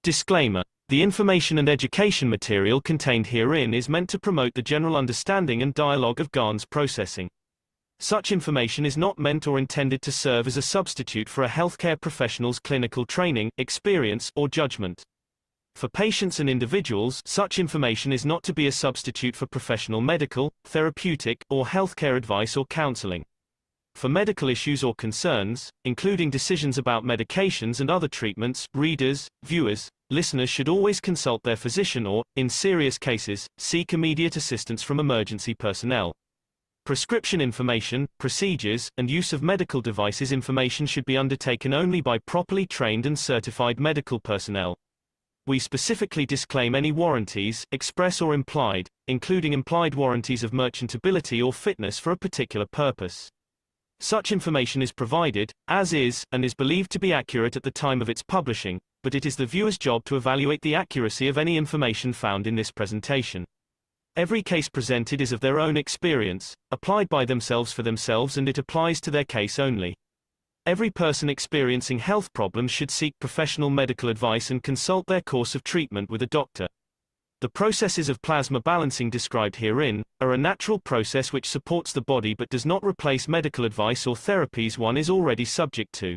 Disclaimer: the information and education material contained herein is meant to promote the general understanding and dialogue of GAN's processing. Such information is not meant or intended to serve as a substitute for a healthcare professional's clinical training, experience, or judgment. For patients and individuals, such information is not to be a substitute for professional medical, therapeutic, or healthcare advice or counseling. For medical issues or concerns, including decisions about medications and other treatments, readers, viewers, listeners should always consult their physician or, in serious cases, seek immediate assistance from emergency personnel. Prescription information, procedures, and use of medical devices information should be undertaken only by properly trained and certified medical personnel. We specifically disclaim any warranties, express or implied, including implied warranties of merchantability or fitness for a particular purpose. Such information is provided, as is, and is believed to be accurate at the time of its publishing, but it is the viewer's job to evaluate the accuracy of any information found in this presentation. Every case presented is of their own experience, applied by themselves for themselves, and it applies to their case only. Every person experiencing health problems should seek professional medical advice and consult their course of treatment with a doctor. The processes of plasma balancing described herein are a natural process which supports the body but does not replace medical advice or therapies one is already subject to.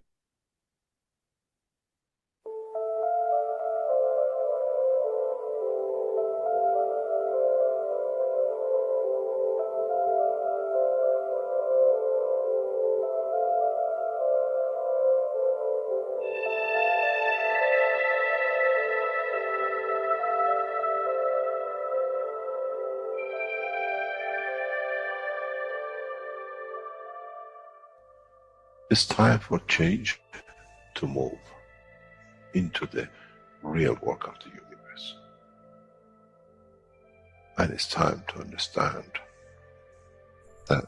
It's time for change to move into the real work of the universe. And it's time to understand that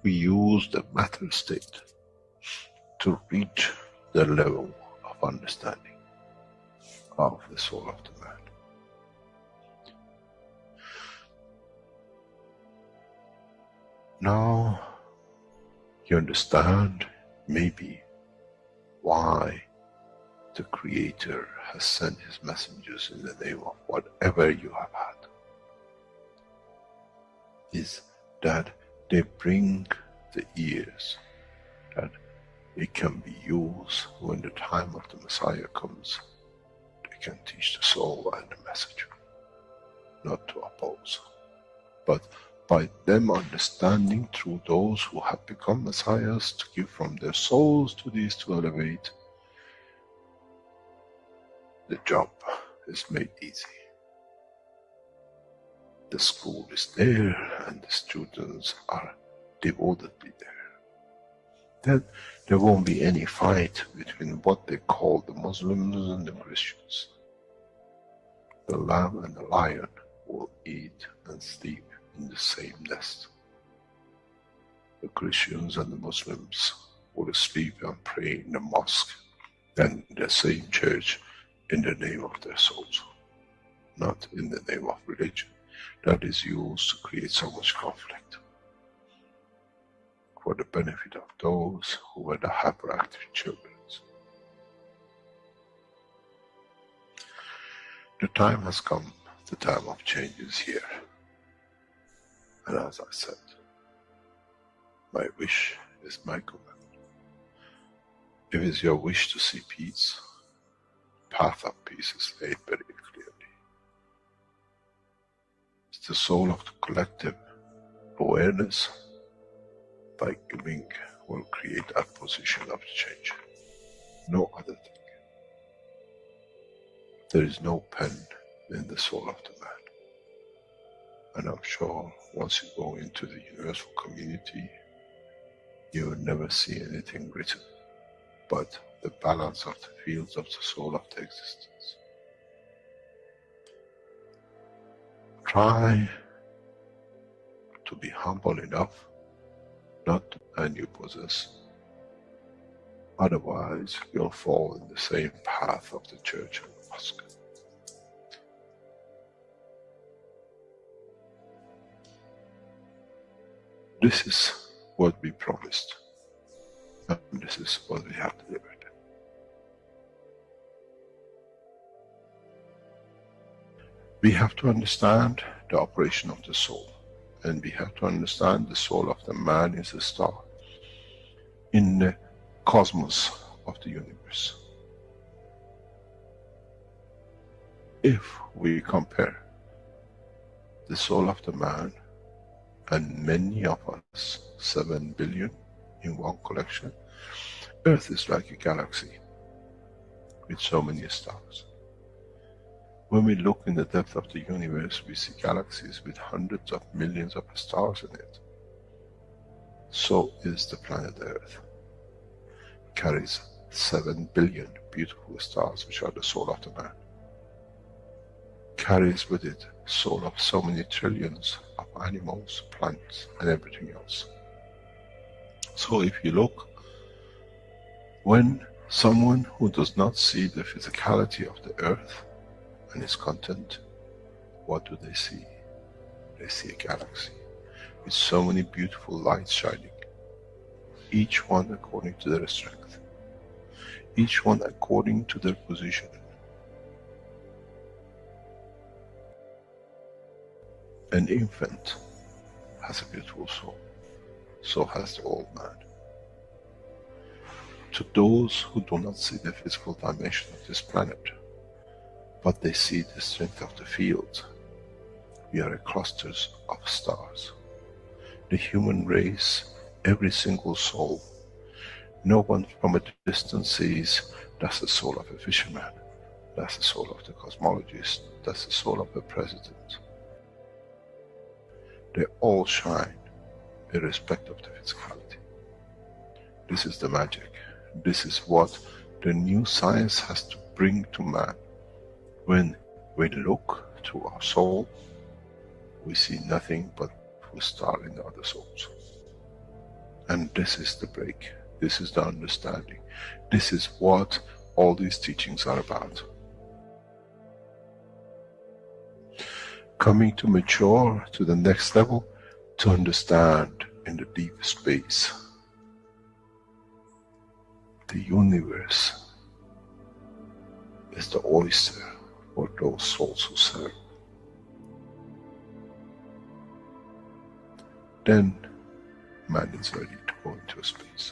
we use the matter state to reach the level of understanding of the soul of the man. Now you understand maybe why the Creator has sent His messengers in the name of whatever you have had. Is that they bring the ears, that it can be used when the time of the Messiah comes. They can teach the soul and the message, not to oppose, but by them understanding through those who have become messiahs, to give from their souls to these to elevate, the job is made easy. The school is there and the students are devotedly there. Then there won't be any fight between what they call the Muslims and the Christians. The lamb and the lion will eat and sleep in the same nest. The Christians and the Muslims will sleep and pray in the mosque and in the same church in the name of their souls, not in the name of religion that is used to create so much conflict for the benefit of those who were the hyperactive children. The time has come, the time of change is here. And as I said, my wish is my command. If it's your wish to see peace, the path of peace is laid very clearly. It's the soul of the collective awareness. By giving will create that position of change. No other thing. There is no pen in the soul of the man. And I'm sure once you go into the universal community, you will never see anything written but the balance of the fields of the soul of the existence. Try to be humble enough not to and you possess. Otherwise, you'll fall in the same path of the church and the mosque. This is what we promised, and this is what we have delivered. We have to understand the operation of the soul, and we have to understand the soul of the man is a star in the cosmos of the universe. If we compare the soul of the man and many of us, 7 billion in one collection, Earth is like a galaxy with so many stars. When we look in the depth of the universe, we see galaxies with hundreds of millions of stars in it. So is the planet Earth. It carries 7 billion beautiful stars, which are the soul of the man. Carries with it soul of so many trillions of animals, plants, and everything else. So if you look, when someone who does not see the physicality of the earth and its content, what do they see? They see a galaxy with so many beautiful lights shining, each one according to their strength, each one according to their position. An infant has a beautiful soul, so has the old man. To those who do not see the physical dimension of this planet, but they see the strength of the field, we are clusters of stars. The human race, every single soul, no one from a distance sees that's the soul of a fisherman, that's the soul of the cosmologist, that's the soul of the president. They all shine irrespective of the physicality. This is the magic. This is what the new science has to bring to man. When we look to our soul, we see nothing but a star in the other souls. And this is the break. This is the understanding. This is what all these teachings are about. Coming to mature to the next level, to understand in the deep space, the universe is the oyster for those souls who serve. Then man is ready to go into space.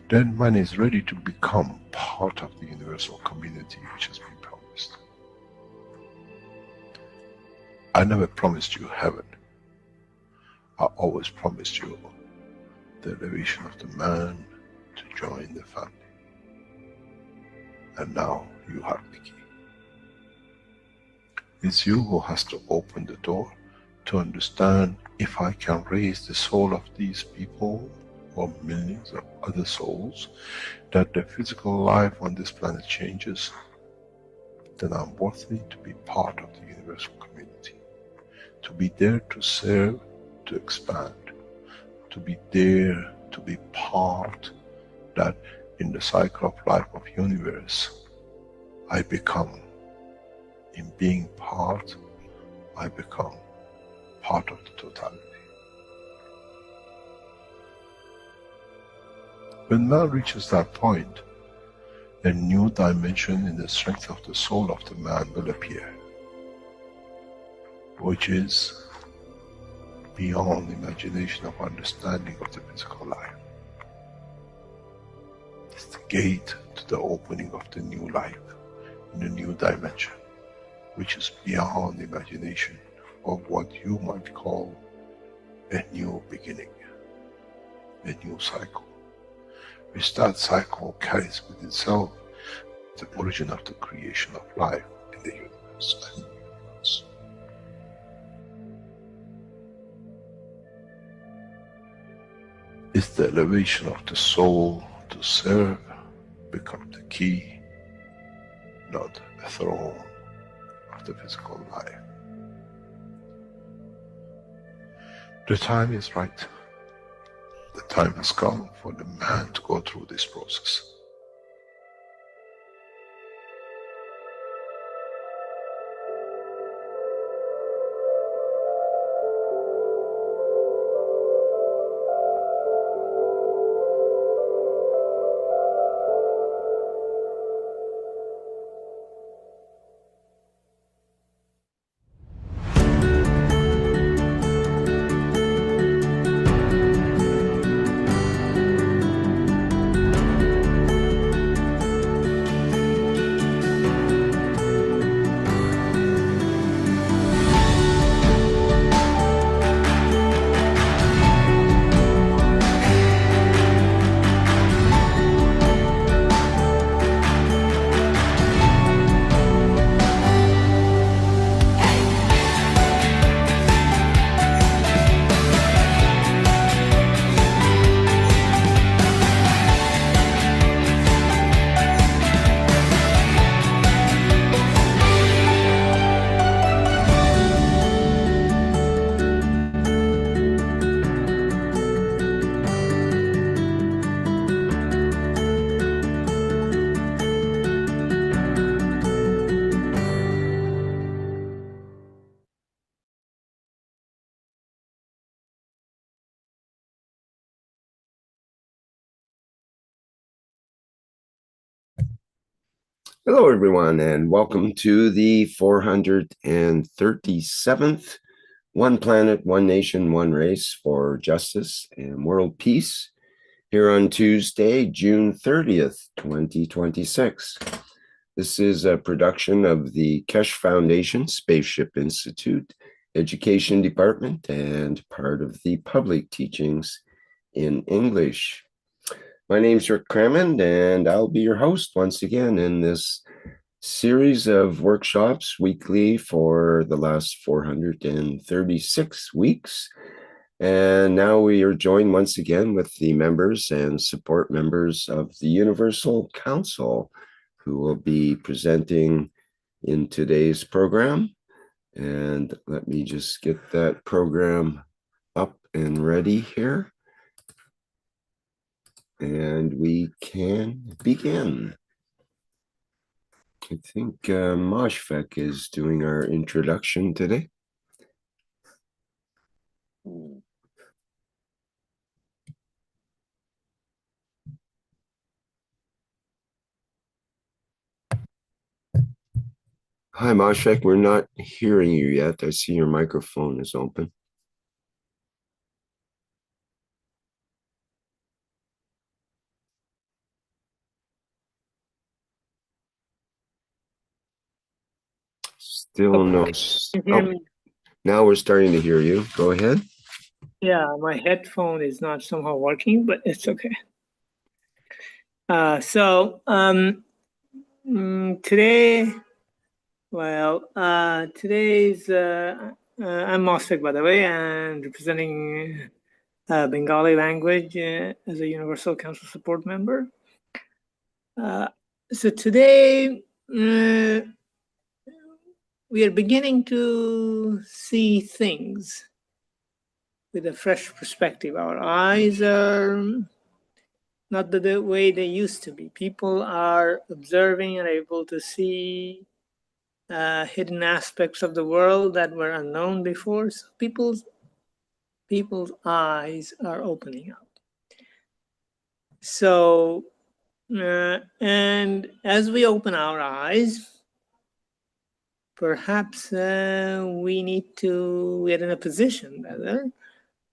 Then man is ready to become part of the universal community which has been promised. I never promised you heaven. I always promised you the elevation of the man to join the family. And now you have the key. It's you who has to open the door to understand, if I can raise the soul of these people or millions of other souls, that the physical life on this planet changes, then I'm worthy to be part of the universal community. To be there to serve, to expand, to be there, to be part, that in the cycle of life of universe, I become, in being part, I become part of the totality. When man reaches that point, a new dimension in the strength of the soul of the man will appear, which is beyond imagination of understanding of the physical life. It's the gate to the opening of the new life, in a new dimension, which is beyond imagination of what you might call a new beginning, a new cycle. Which that cycle carries with itself the origin of the creation of life in the universe and the universe. It's the elevation of the soul to serve, become the key, not a throne of the physical life. The time is right. The time has come for the man to go through this process. Hello, everyone, and welcome to the 437th One Planet, One Nation, One Race for Justice and World Peace here on Tuesday, June 30th, 2026. This is a production of the Keshe Foundation, Spaceship Institute, Education Department, and part of the Public Teachings in English. My name's Rick Crammond, and I'll be your host once again in this series of workshops weekly for the last 436 weeks. And now we are joined once again with the members and support members of the Universal Council, who will be presenting in today's program. And let me just get that program up and ready here. And we can begin. I think Moshfek is doing our introduction today. Hi, Moshfek. We're not hearing you yet. I see your microphone is open. Still no. Oh, now we're starting to hear you. Go ahead. Yeah, my headphone is not somehow working, but it's okay. Today, today's I'm Mosfik, by the way, and representing Bengali language as a Universal Council support member. So today, we are beginning to see things with a fresh perspective. Our eyes are not the way they used to be. People are observing and able to see hidden aspects of the world that were unknown before. So people's eyes are opening up. So, and as we open our eyes, perhaps we're in a position rather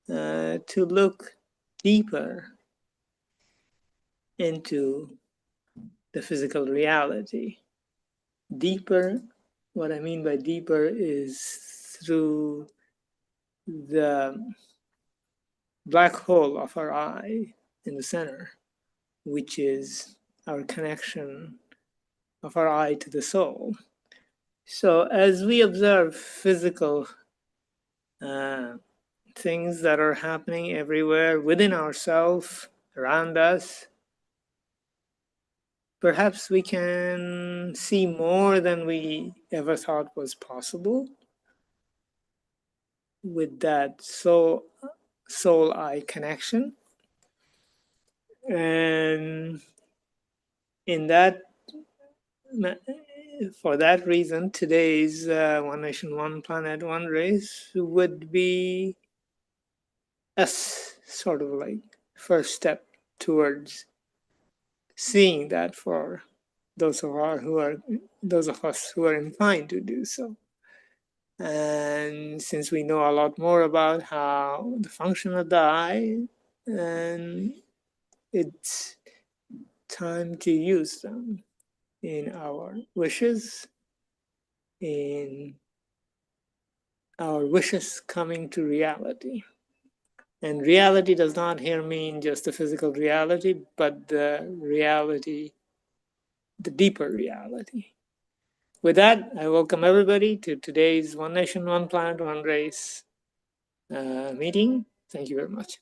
to look deeper into the physical reality. Deeper, what I mean by deeper is through the black hole of our eye in the center, which is our connection of our eye to the soul. So as we observe physical things that are happening everywhere within ourselves, around us, perhaps we can see more than we ever thought was possible with that soul-eye connection. And for that reason, today's One Nation, One Planet, One Race would be a sort of like first step towards seeing that for those of us who are inclined to do so. And since we know a lot more about how the function of the eye, and it's time to use them in our wishes, in our wishes coming to reality. And reality does not here mean just the physical reality, but the reality, the deeper reality. With that, I welcome everybody to today's One Nation, One Planet, One Race meeting. Thank you very much.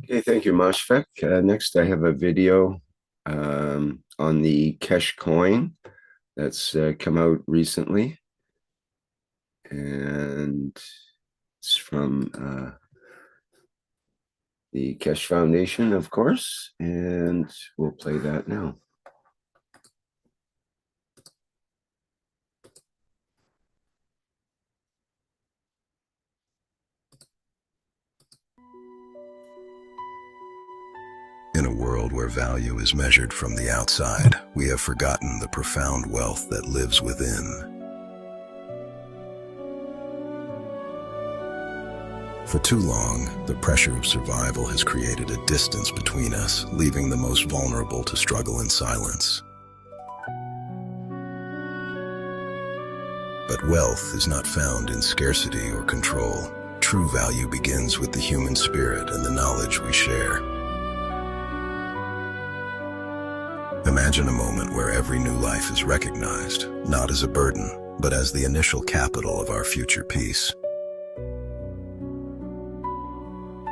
Okay, thank you, Moshfek. Next, I have a video on the Keshe coin that's come out recently. And it's from the Keshe Foundation, of course, and we'll play that now. world where value is measured from the outside, we have forgotten the profound wealth that lives within. For too long, the pressure of survival has created a distance between us, leaving the most vulnerable to struggle in silence. But wealth is not found in scarcity or control. True value begins with the human spirit and the knowledge we share. Imagine a moment where every new life is recognized, not as a burden, but as the initial capital of our future peace.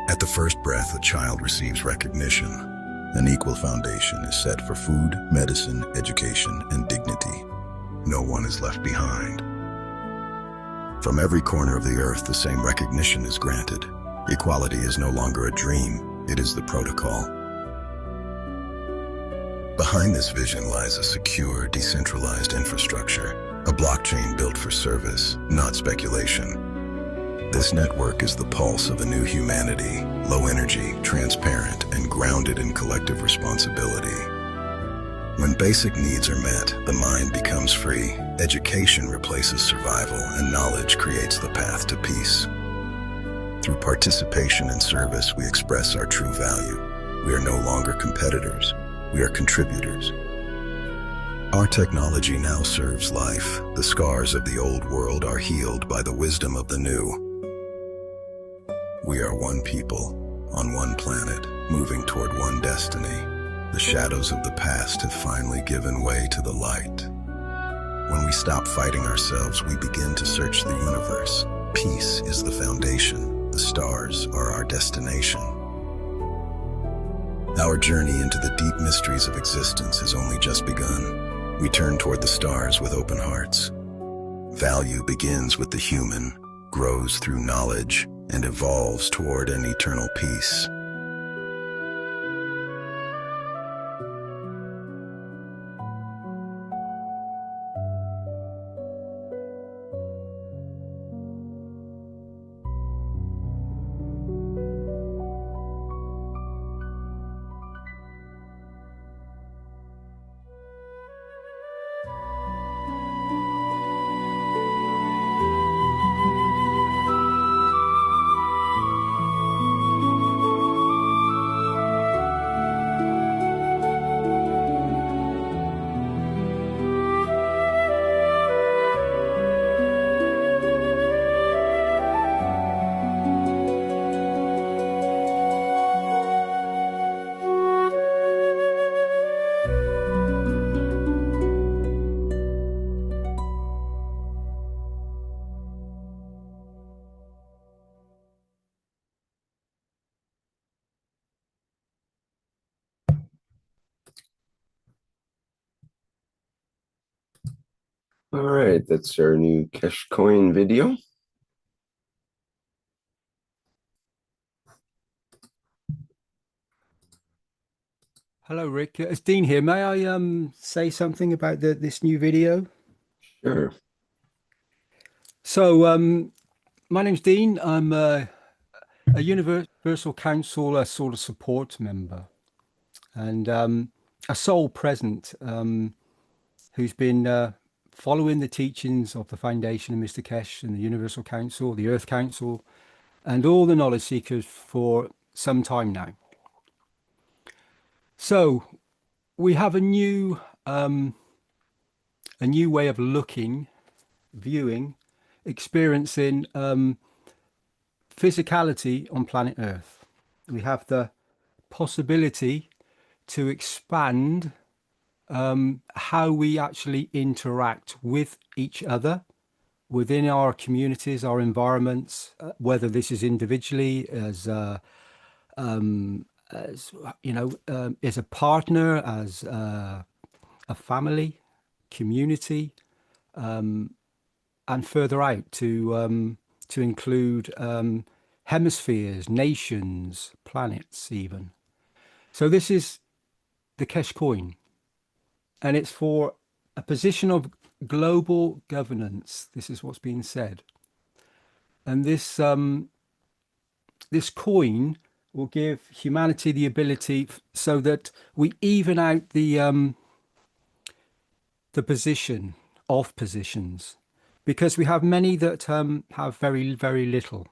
At the first breath, a child receives recognition. An equal foundation is set for food, medicine, education, and dignity. No one is left behind. From every corner of the earth, the same recognition is granted. Equality is no longer a dream, it is the protocol. Behind this vision lies a secure, decentralized infrastructure, a blockchain built for service, not speculation. This network is the pulse of a new humanity, low energy, transparent, and grounded in collective responsibility. When basic needs are met, the mind becomes free, education replaces survival, and knowledge creates the path to peace. Through participation and service, we express our true value. We are no longer competitors, we are contributors. Our technology now serves life. The scars of the old world are healed by the wisdom of the new. We are one people, on one planet, moving toward one destiny. The shadows of the past have finally given way to the light. When we stop fighting ourselves, we begin to search the universe. Peace is the foundation. The stars are our destination. Our journey into the deep mysteries of existence has only just begun. We turn toward the stars with open hearts. Value begins with the human, grows through knowledge, and evolves toward an eternal peace. All right, that's our new Keshe coin video. Hello, Rick. It's Dean here. May I say something about this new video? Sure. So, my name's Dean. I'm a Universal Council sort of support member, and a soul present who's been following the teachings of the Foundation and Mr. Keshe and the Universal Council, the Earth Council, and all the knowledge seekers for some time now. So we have a new way of looking, viewing, experiencing physicality on planet Earth. We have the possibility to expand how we actually interact with each other within our communities, our environments, whether this is individually as you know, as a partner, as a family, community, and further out to include hemispheres, nations, planets, even. So this is the Keshe coin, and it's for a position of global governance. This is what's being said, and this this coin will give humanity the ability so that we even out the position of positions, because we have many that have very, very little,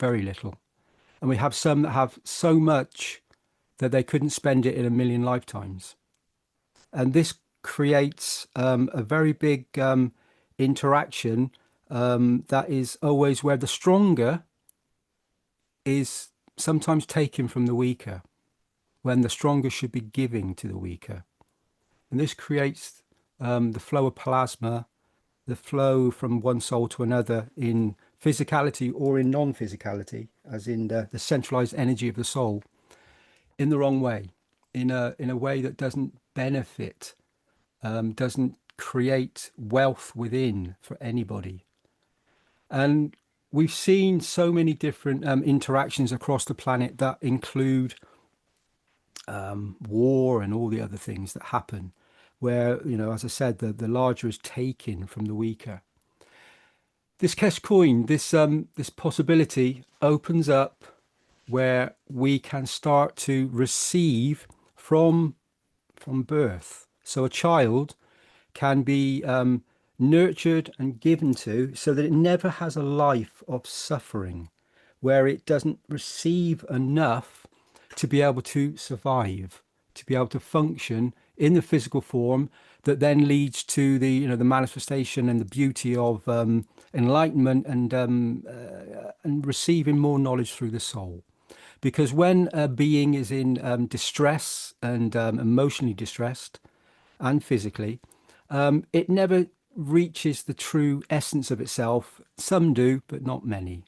and we have some that have so much that they couldn't spend it in a million lifetimes. And this creates a very big interaction that is always where the stronger is sometimes taken from the weaker, when the stronger should be giving to the weaker. And this creates the flow of plasma, the flow from one soul to another in physicality or in non-physicality, as in the centralized energy of the soul, in the wrong way, in a way that doesn't benefit, doesn't create wealth within for anybody. And we've seen so many different interactions across the planet that include war and all the other things that happen, where, you know, as I said, the larger is taken from the weaker. This Keshe coin, this possibility opens up where we can start to receive from birth. So a child can be nurtured and given to so that it never has a life of suffering, where it doesn't receive enough to be able to survive, to be able to function in the physical form that then leads to the, you know, the manifestation and the beauty of enlightenment and receiving more knowledge through the soul. Because when a being is in distress and emotionally distressed and physically, it never reaches the true essence of itself. Some do, but not many.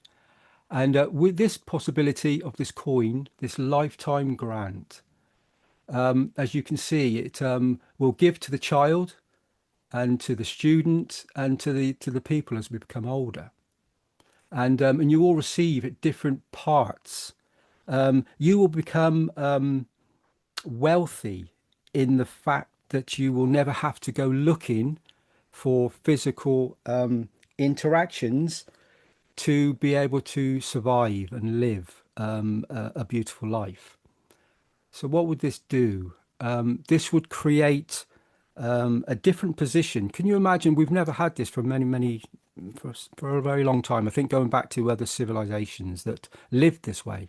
And with this possibility of this coin, this lifetime grant, as you can see, it will give to the child and to the student and to the people as we become older. And you all receive at different parts. You will become wealthy in the fact that you will never have to go looking for physical interactions to be able to survive and live a beautiful life. So what would this do? This would create a different position. Can you imagine? We've never had this for for a very long time. I think going back to other civilizations that lived this way.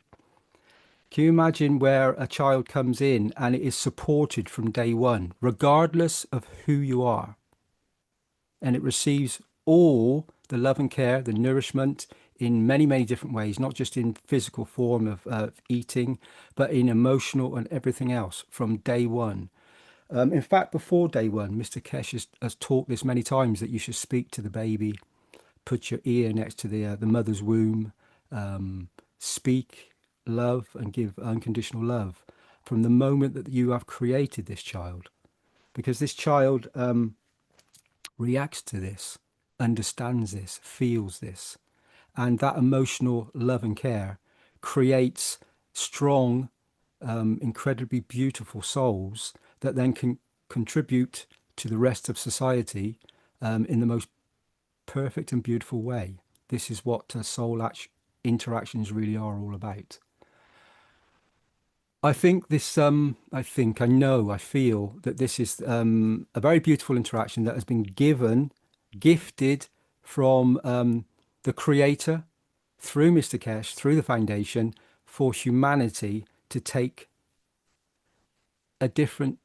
Can you imagine where a child comes in and it is supported from day one, regardless of who you are? And it receives all the love and care, the nourishment in many, many different ways, not just in physical form of eating, but in emotional and everything else from day one. In fact, before day one, Mr. Keshe has taught this many times, that you should speak to the baby, put your ear next to the mother's womb, speak love and give unconditional love from the moment that you have created this child, because this child reacts to this, understands this, feels this, and that emotional love and care creates strong, incredibly beautiful souls that then can contribute to the rest of society in the most perfect and beautiful way. This is what soul interactions really are all about. I think this, I feel that this is a very beautiful interaction that has been gifted from the Creator through Mr. Keshe, through the Foundation, for humanity to take a different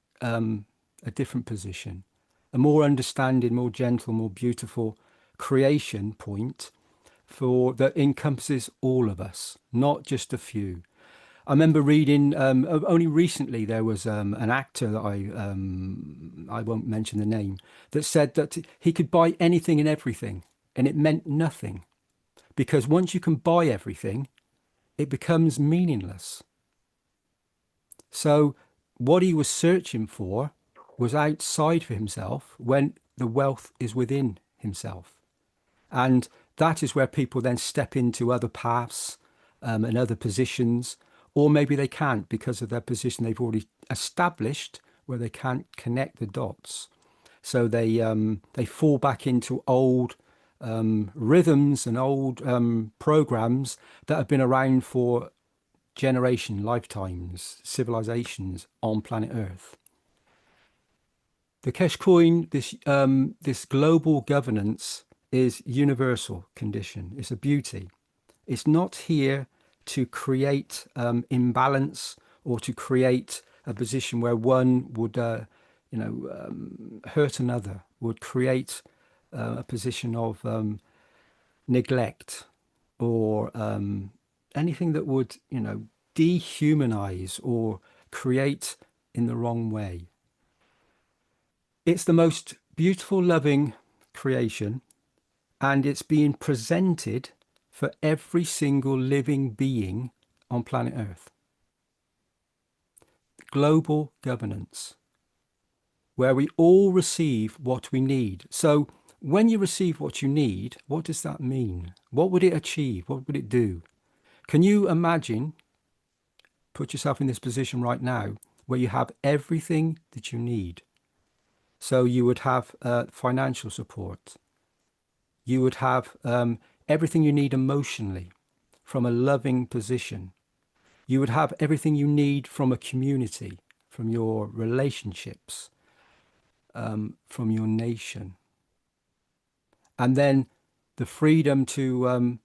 position, a more understanding, more gentle, more beautiful creation point that encompasses all of us, not just a few. I remember reading only recently there was an actor that I won't mention the name, that said that he could buy anything and everything, and it meant nothing, because once you can buy everything, it becomes meaningless. So what he was searching for was outside for himself, when the wealth is within himself. And that is where people then step into other paths and other positions. Or maybe they can't because of their position they've already established, where they can't connect the dots. So they fall back into old rhythms and old programs that have been around for lifetimes, civilizations on planet Earth. The Keshe coin, this global governance, is universal condition. It's a beauty. It's not here to create imbalance or to create a position where one would, hurt another, would create a position of neglect or anything that would, dehumanize or create in the wrong way. It's the most beautiful, loving creation, and it's being presented for every single living being on planet Earth. Global governance, where we all receive what we need. So when you receive what you need, what does that mean? What would it achieve? What would it do? Can you imagine, put yourself in this position right now, where you have everything that you need? So you would have financial support. You would have everything you need emotionally from a loving position. You would have everything you need from a community, from your relationships, from your nation. And then the freedom to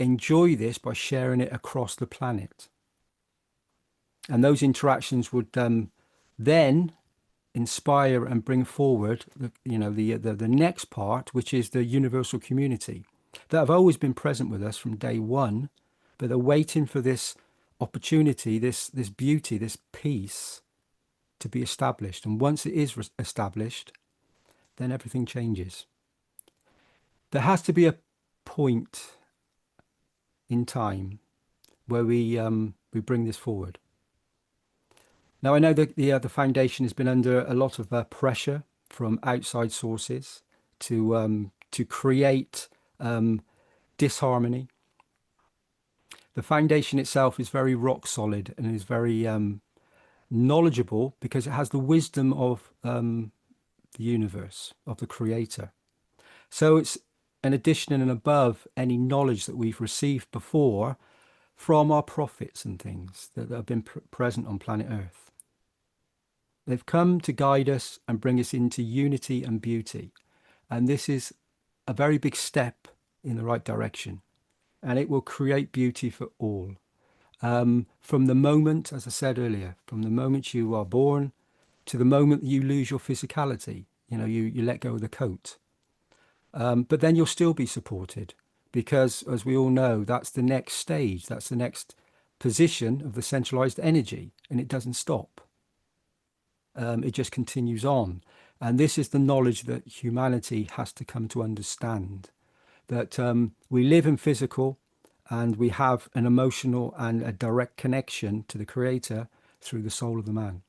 enjoy this by sharing it across the planet. And those interactions would then inspire and bring forward the next part, which is the universal community that have always been present with us from day one, but they're waiting for this opportunity, this beauty, this peace to be established. And once it is established, then everything changes. There has to be a point in time where we bring this forward. Now, I know that the foundation has been under a lot of pressure from outside sources to create disharmony. The foundation itself is very rock solid and is very knowledgeable because it has the wisdom of the universe, of the creator. So it's an addition and above any knowledge that we've received before from our prophets and things that have been present on planet Earth. They've come to guide us and bring us into unity and beauty. And this is a very big step in the right direction. And it will create beauty for all. From the moment, as I said earlier, from the moment you are born to the moment you lose your physicality, you let go of the coat. But then you'll still be supported because, as we all know, that's the next stage. That's the next position of the centralized energy, and it doesn't stop. It just continues on. And this is the knowledge that humanity has to come to understand, that we live in physical and we have an emotional and a direct connection to the creator through the soul of the man.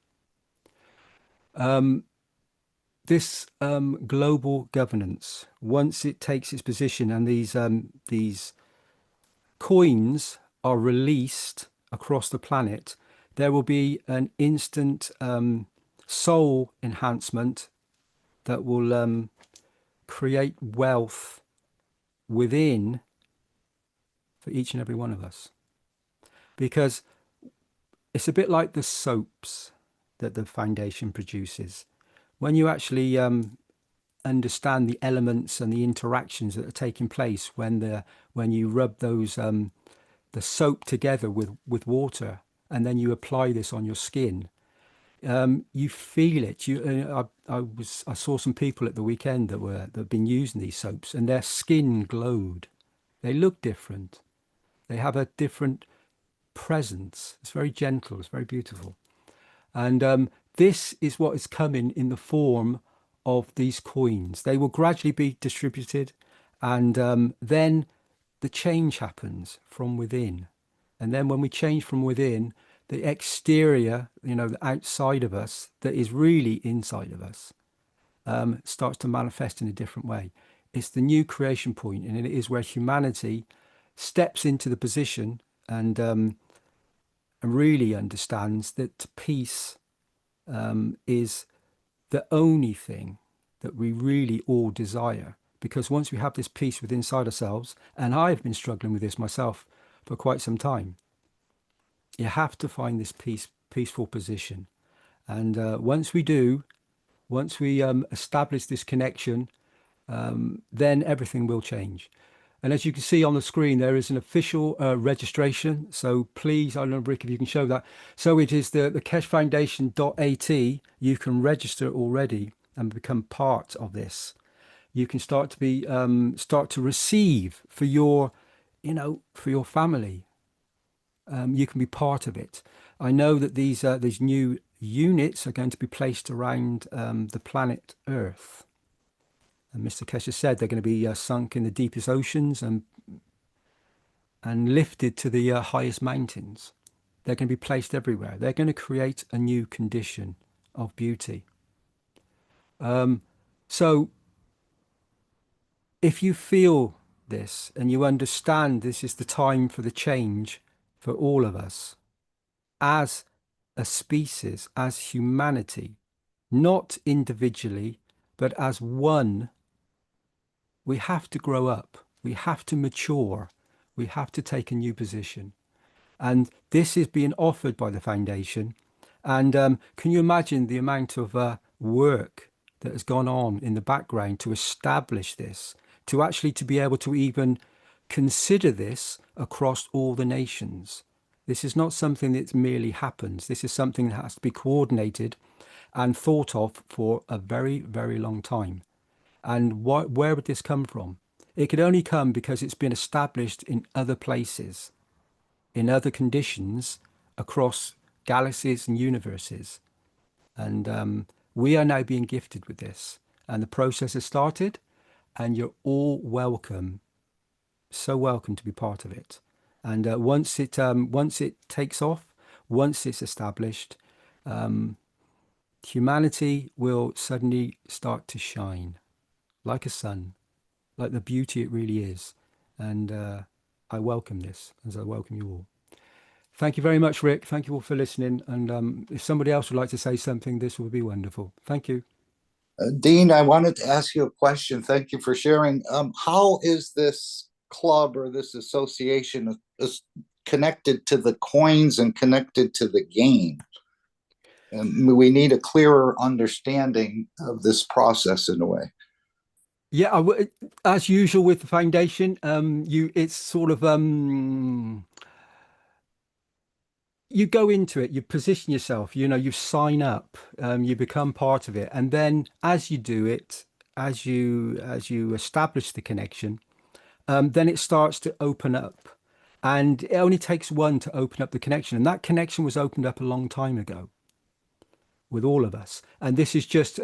This global governance, once it takes its position and these coins are released across the planet, there will be an instant soul enhancement that will create wealth within for each and every one of us. Because it's a bit like the soaps that the foundation produces. When you actually understand the elements and the interactions that are taking place when you rub those the soap together with water, and then you apply this on your skin, you feel it. I saw some people at the weekend that have been using these soaps, and their skin glowed. They look different. They have a different presence. It's very gentle. It's very beautiful. And this is what is coming in the form of these coins. They will gradually be distributed, and then the change happens from within. And then when we change from within, the exterior, the outside of us that is really inside of us, starts to manifest in a different way. It's the new creation point, and it is where humanity steps into the position and really understands that peace is the only thing that we really all desire. Because once we have this peace within inside ourselves, and I've been struggling with this myself for quite some time, You have to find this peaceful position. And once we do, once we establish this connection, then everything will change. And as you can see on the screen, there is an official registration. So please, I don't know, Rick, if you can show that. So it is the keshefoundation.at. You can register already and become part of this. You can start to receive for your, for your family. You can be part of it. I know that these new units are going to be placed around the planet Earth. And Mr. Keshe said they're going to be sunk in the deepest oceans and lifted to the highest mountains. They're going to be placed everywhere. They're going to create a new condition of beauty. So if you feel this and you understand this is the time for the change for all of us, as a species, as humanity, not individually, but as one, we have to grow up. We have to mature. We have to take a new position. And this is being offered by the foundation. And can you imagine the amount of work that has gone on in the background to establish this, to actually to be able to even consider this across all the nations? This is not something that merely happens. This is something that has to be coordinated and thought of for a very, very long time. And where would this come from? It could only come because it's been established in other places, in other conditions across galaxies and universes. And we are now being gifted with this. And the process has started, and you're all welcome, so welcome to be part of it. And once it takes off, once it's established, humanity will suddenly start to shine like a sun, like the beauty it really is. And I welcome this, as I welcome you all. Thank you very much, Rick. Thank you all for listening. And if somebody else would like to say something, this would be wonderful. Thank you. Dean, I wanted to ask you a question. Thank you for sharing. How is this club or this association is connected to the coins and connected to the game? And we need a clearer understanding of this process in a way. Yeah, as usual with the foundation, it's sort of you go into it, you position yourself, you sign up, you become part of it, and then as you do it, as you establish the connection, then it starts to open up, and it only takes one to open up the connection, and that connection was opened up a long time ago with all of us, and this is just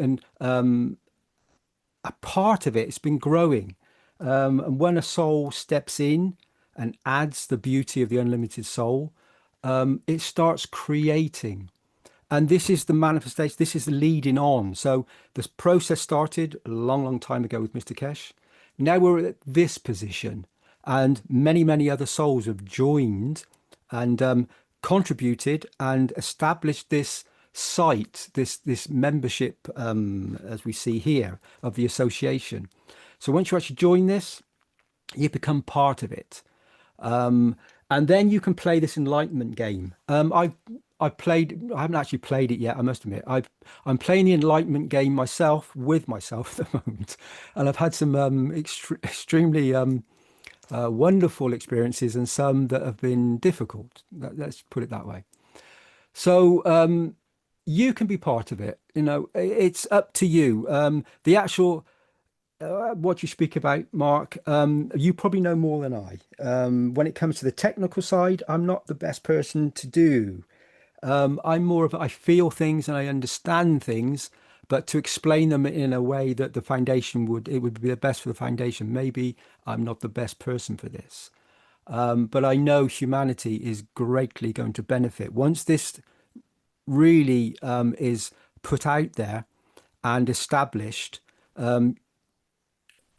a part of it. It's been growing, and when a soul steps in and adds the beauty of the unlimited soul, it starts creating. And this is the manifestation, this is the leading on. So this process started a long time ago with Mr. Keshe. Now we're at this position, and many other souls have joined and contributed and established this site, this membership, as we see here, of the association. So once you actually join this, you become part of it. And then you can play this enlightenment game. I haven't actually played it yet, I must admit. I'm playing the enlightenment game myself, with myself at the moment. And I've had some extremely wonderful experiences and some that have been difficult. Let's put it that way. So you can be part of it. It's up to you. The actual what you speak about, Mark, you probably know more than I. When it comes to the technical side, I'm not the best person to do. I'm more of I feel things and I understand things, but to explain them in a way that the foundation would be the best for the foundation. Maybe I'm not the best person for this. But I know humanity is greatly going to benefit once this really is put out there and established.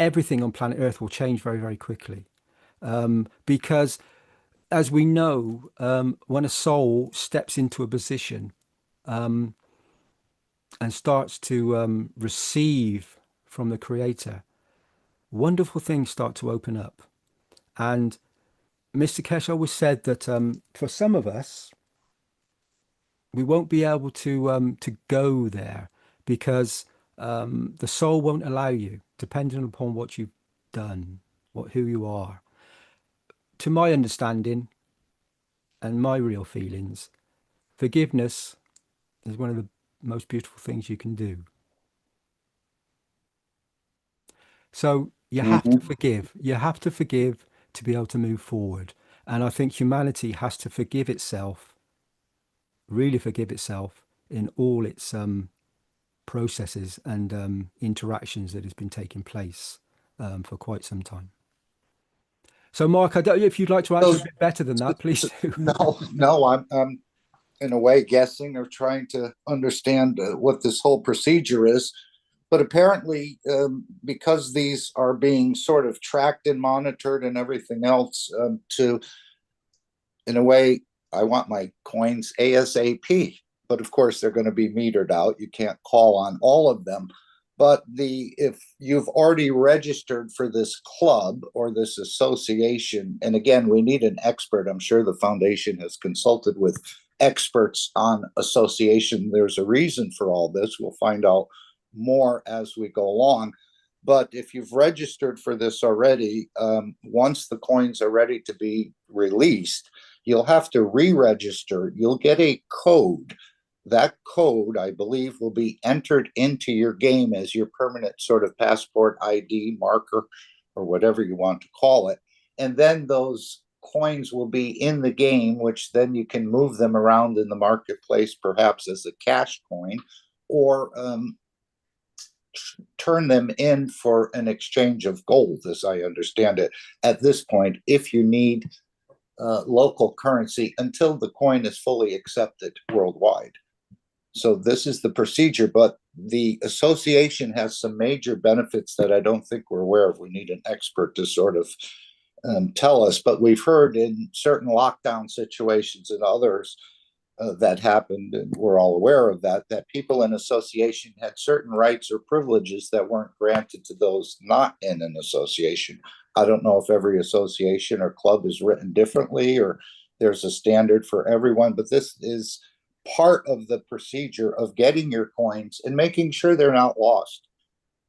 Everything on planet Earth will change very quickly, because as we know, when a soul steps into a position and starts to receive from the Creator, wonderful things start to open up. And Mr. Keshe always said that for some of us, we won't be able to go there because the soul won't allow you, depending upon what you've done, who you are. To my understanding and my real feelings, forgiveness is one of the most beautiful things you can do. So you have to forgive. You have to forgive to be able to move forward. And I think humanity has to forgive itself, really forgive itself in all its processes and interactions that has been taking place for quite some time. So, Mark, I don't know if you'd like to answer a bit better than that, please do. No, I'm in a way guessing or trying to understand what this whole procedure is. But apparently, because these are being sort of tracked and monitored and everything else, in a way, I want my coins ASAP. But of course, they're going to be metered out. You can't call on all of them. But if you've already registered for this club or this association, and again, we need an expert. I'm sure the foundation has consulted with experts on association. There's a reason for all this. We'll find out more as we go along. But if you've registered for this already, once the coins are ready to be released, you'll have to re-register. You'll get a code. That code, I believe, will be entered into your game as your permanent sort of passport ID marker or whatever you want to call it. And then those coins will be in the game, which then you can move them around in the marketplace, perhaps as a cash coin, or turn them in for an exchange of gold, as I understand it, at this point, if you need local currency until the coin is fully accepted worldwide. So this is the procedure, but the association has some major benefits that I don't think we're aware of. We need an expert to sort of tell us, but we've heard in certain lockdown situations and others that happened, and we're all aware of that people in association had certain rights or privileges that weren't granted to those not in an association. I don't know if every association or club is written differently or there's a standard for everyone, but this is part of the procedure of getting your coins and making sure they're not lost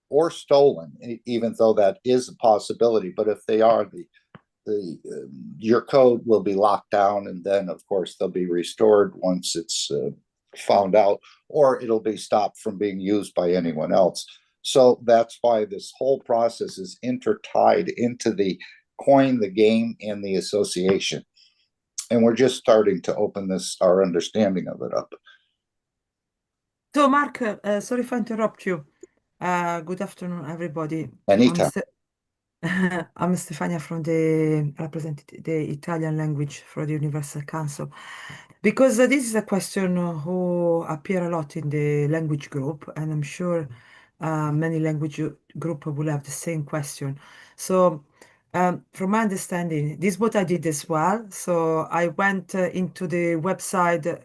or stolen, even though that is a possibility. But if they are, your code will be locked down, and then of course they'll be restored once it's found out, or it'll be stopped from being used by anyone else. So that's why this whole process is intertied into the coin, the game, and the association. And we're just starting to open our understanding of it up. So, Mark, sorry if I interrupt you. Good afternoon, everybody. Anytime. I'm Stefania from the Italian language for the Universal Council. Because this is a question who appear a lot in the language group, and I'm sure many language group will have the same question. So, from my understanding, this is what I did as well. So I went into the website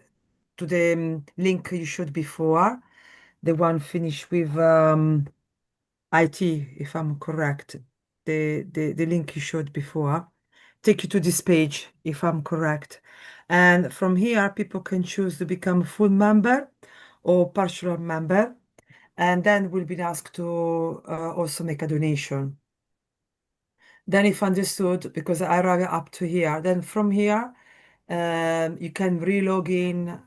to the link you showed before, the one finished with IT, if I'm correct. The link you showed before take you to this page, if I'm correct. And from here, people can choose to become a full member or partial member, and then will be asked to also make a donation. Then if understood, because I arrived up to here, then from here, you can re-log in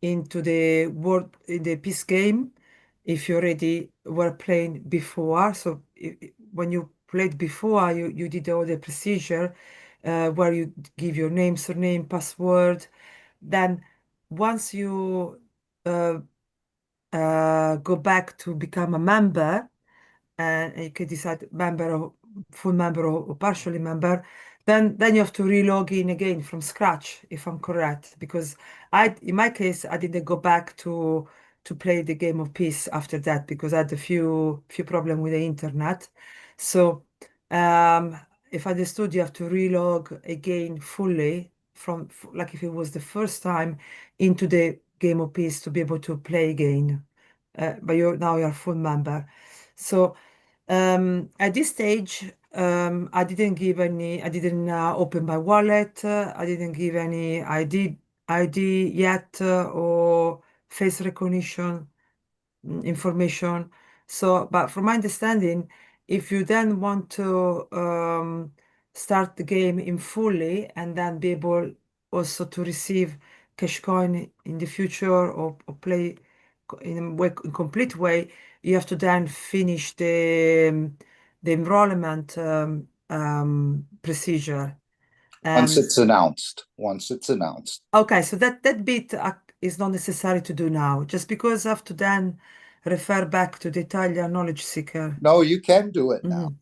into the peace game if you already were playing before. So when you played before, you did all the procedure where you give your name, surname, password. Then once you go back to become a member, and you can decide member or full member or partially member, then you have to re-log in again from scratch, if I'm correct. Because in my case, I didn't go back to play the game of peace after that because I had a few problems with the internet. So if I understood, you have to re-log again fully from like if it was the first time into the game of peace to be able to play again. But you're full member. So at this stage, I didn't open my wallet. I didn't give any ID ID yet or face recognition information. So, but from my understanding, if you then want to start the game in fully and then be able also to receive cash coin in the future or play in a in complete way, you have to then finish the enrollment procedure. Once it's announced. Okay, so that bit is not necessary to do now, just because I have to then refer back to the Italian knowledge seeker. No, you can do it now.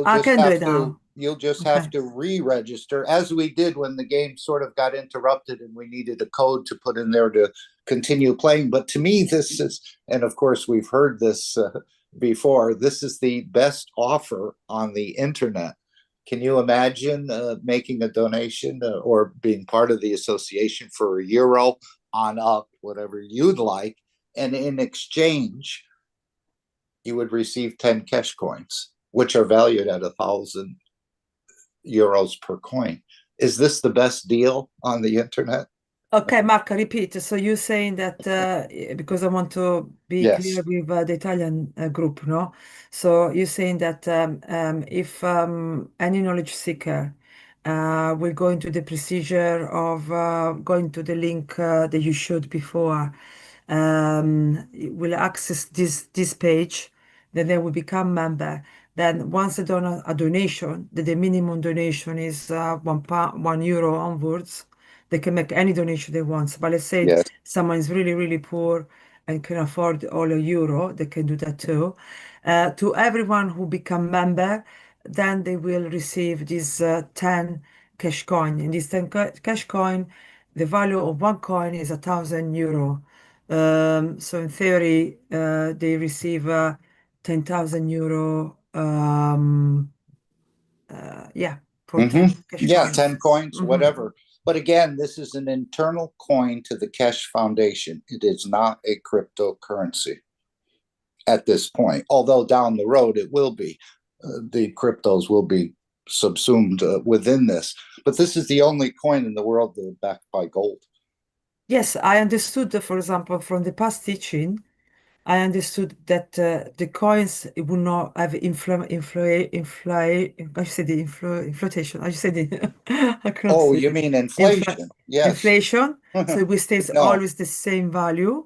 I can do it now. You'll just Okay. have to re-register, as we did when the game sort of got interrupted and we needed a code to put in there to continue playing. But to me, this is, and of course we've heard this before, this is the best offer on the internet. Can you imagine making a donation or being part of the association for €1 on up, whatever you'd like, and in exchange, you would receive 10 cash coins, which are valued at €1,000 per coin. Is this the best deal on the internet? Okay, Marco, repeat. So you're saying that because I want to be clear with the Italian group, no? So you're saying that if any knowledge seeker will go into the procedure of going to the link that you showed before, will access this page, then they will become member. Then once they do a donation, the minimum donation is €1 onwards. They can make any donation they want. But let's say someone is really, really poor and can afford all €1, they can do that too. To everyone who become member, then they will receive this 10 cash coin. And this 10 cash coin, the value of one coin is €1,000. So in theory, they receive €10,000. For 10 cash coins. 10 coins, whatever. But again, this is an internal coin to the Keshe Foundation. It is not a cryptocurrency at this point, although down the road it will be. The cryptos will be subsumed within this. But this is the only coin in the world that is backed by gold. Yes, I understood, for example, from the past teaching, I understood that the coins will not have inflation. I said the inflation. I said the. Oh, you mean inflation? Yes. Inflation. So it will stay always the same value.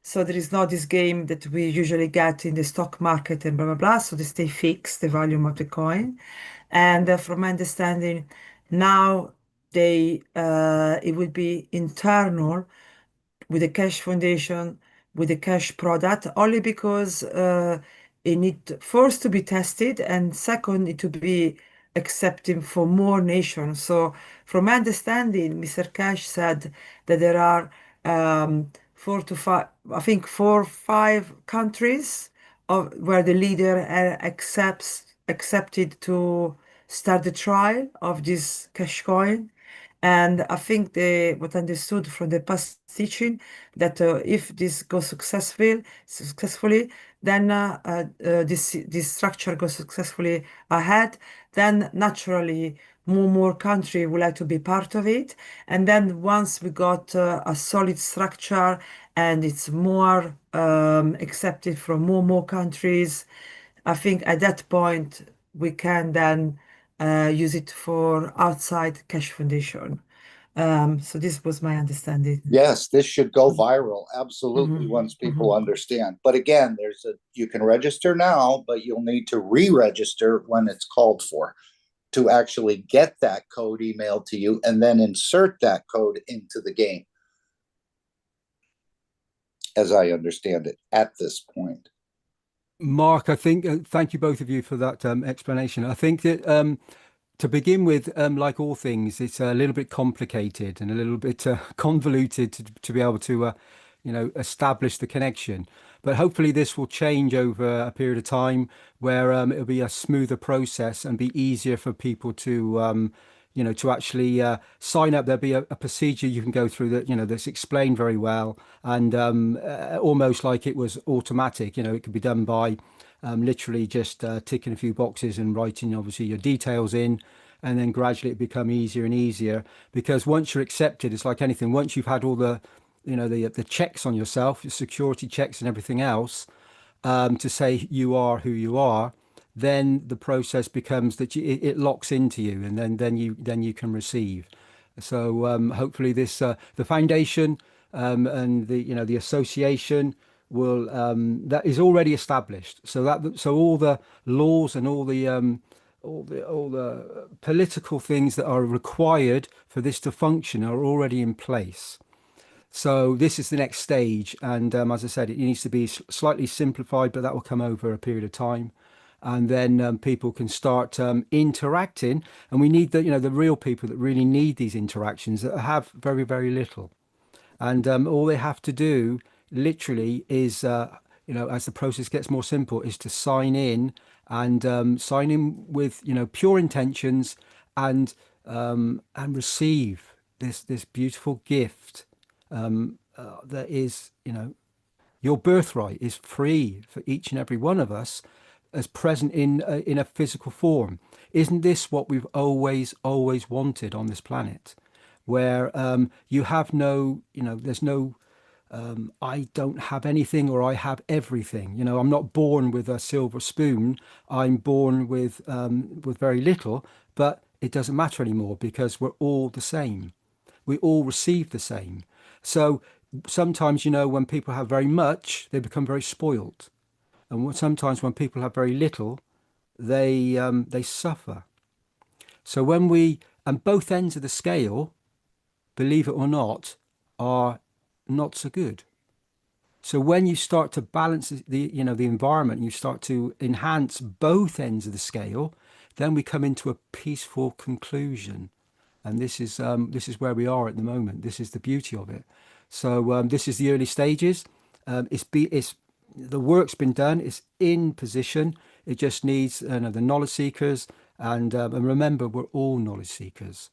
So there is not this game that we usually get in the stock market and blah blah blah. So they stay fixed, the volume of the coin. And from my understanding, now it will be internal with the Keshe Foundation, with the Keshe product, only because it need first to be tested and second it to be accepted for more nations. So from my understanding, Mr. Keshe said that there are 4 to 5, I think 4 or 5 countries where the leader accepted to start the trial of this cash coin. And I think what I understood from the past teaching that if this goes successfully, then this structure goes successfully ahead, then naturally more country would like to be part of it. And then once we got a solid structure and it's more accepted from more countries, I think at that point we can then use it for outside Keshe Foundation. So this was my understanding. Yes, this should go viral, absolutely, once people understand. But again, you can register now, but you'll need to re-register when it's called for to actually get that code emailed to you and then insert that code into the game, as I understand it at this point. Mark, I think, thank you both of you for that explanation. I think that to begin with, like all things, it's a little bit complicated and a little bit convoluted to be able to, establish the connection. But hopefully this will change over a period of time where it'll be a smoother process and be easier for people to, to actually sign up. There'll be a procedure you can go through that, that's explained very well and almost like it was automatic. It could be done by literally just ticking a few boxes and writing, obviously, your details in. and then gradually it become easier and easier, because once you're accepted, it's like anything. Once you've had all the, the checks on yourself, your security checks and everything else, to say you are who you are, then the process becomes that it locks into you, and then you can receive. So hopefully the foundation, and the association will, that is already established. So all the laws and all the political things that are required for this to function are already in place. So this is the next stage, and as I said, it needs to be slightly simplified, but that will come over a period of time, and then people can start interacting. And we need the real people that really need these interactions, that have very, very little. And all they have to do, literally, is as the process gets more simple, is to sign in, and sign in with pure intentions, and receive this beautiful gift, that is, your birthright is free for each and every one of us, as present in a physical form. Isn't this what we've always wanted on this planet, where you have no, there's no, I don't have anything, or I have everything. I'm not born with a silver spoon. I'm born with very little, but it doesn't matter anymore, because we're all the same. We all receive the same. So sometimes, when people have very much, they become very spoilt. And sometimes when people have very little, they suffer. So and both ends of the scale, believe it or not, are not so good. So when you start to balance the environment, you start to enhance both ends of the scale, then we come into a peaceful conclusion. And this is where we are at the moment. This is the beauty of it. So this is the early stages. It's the work's been done. It's in position. It just needs the knowledge seekers, and remember, we're all knowledge seekers.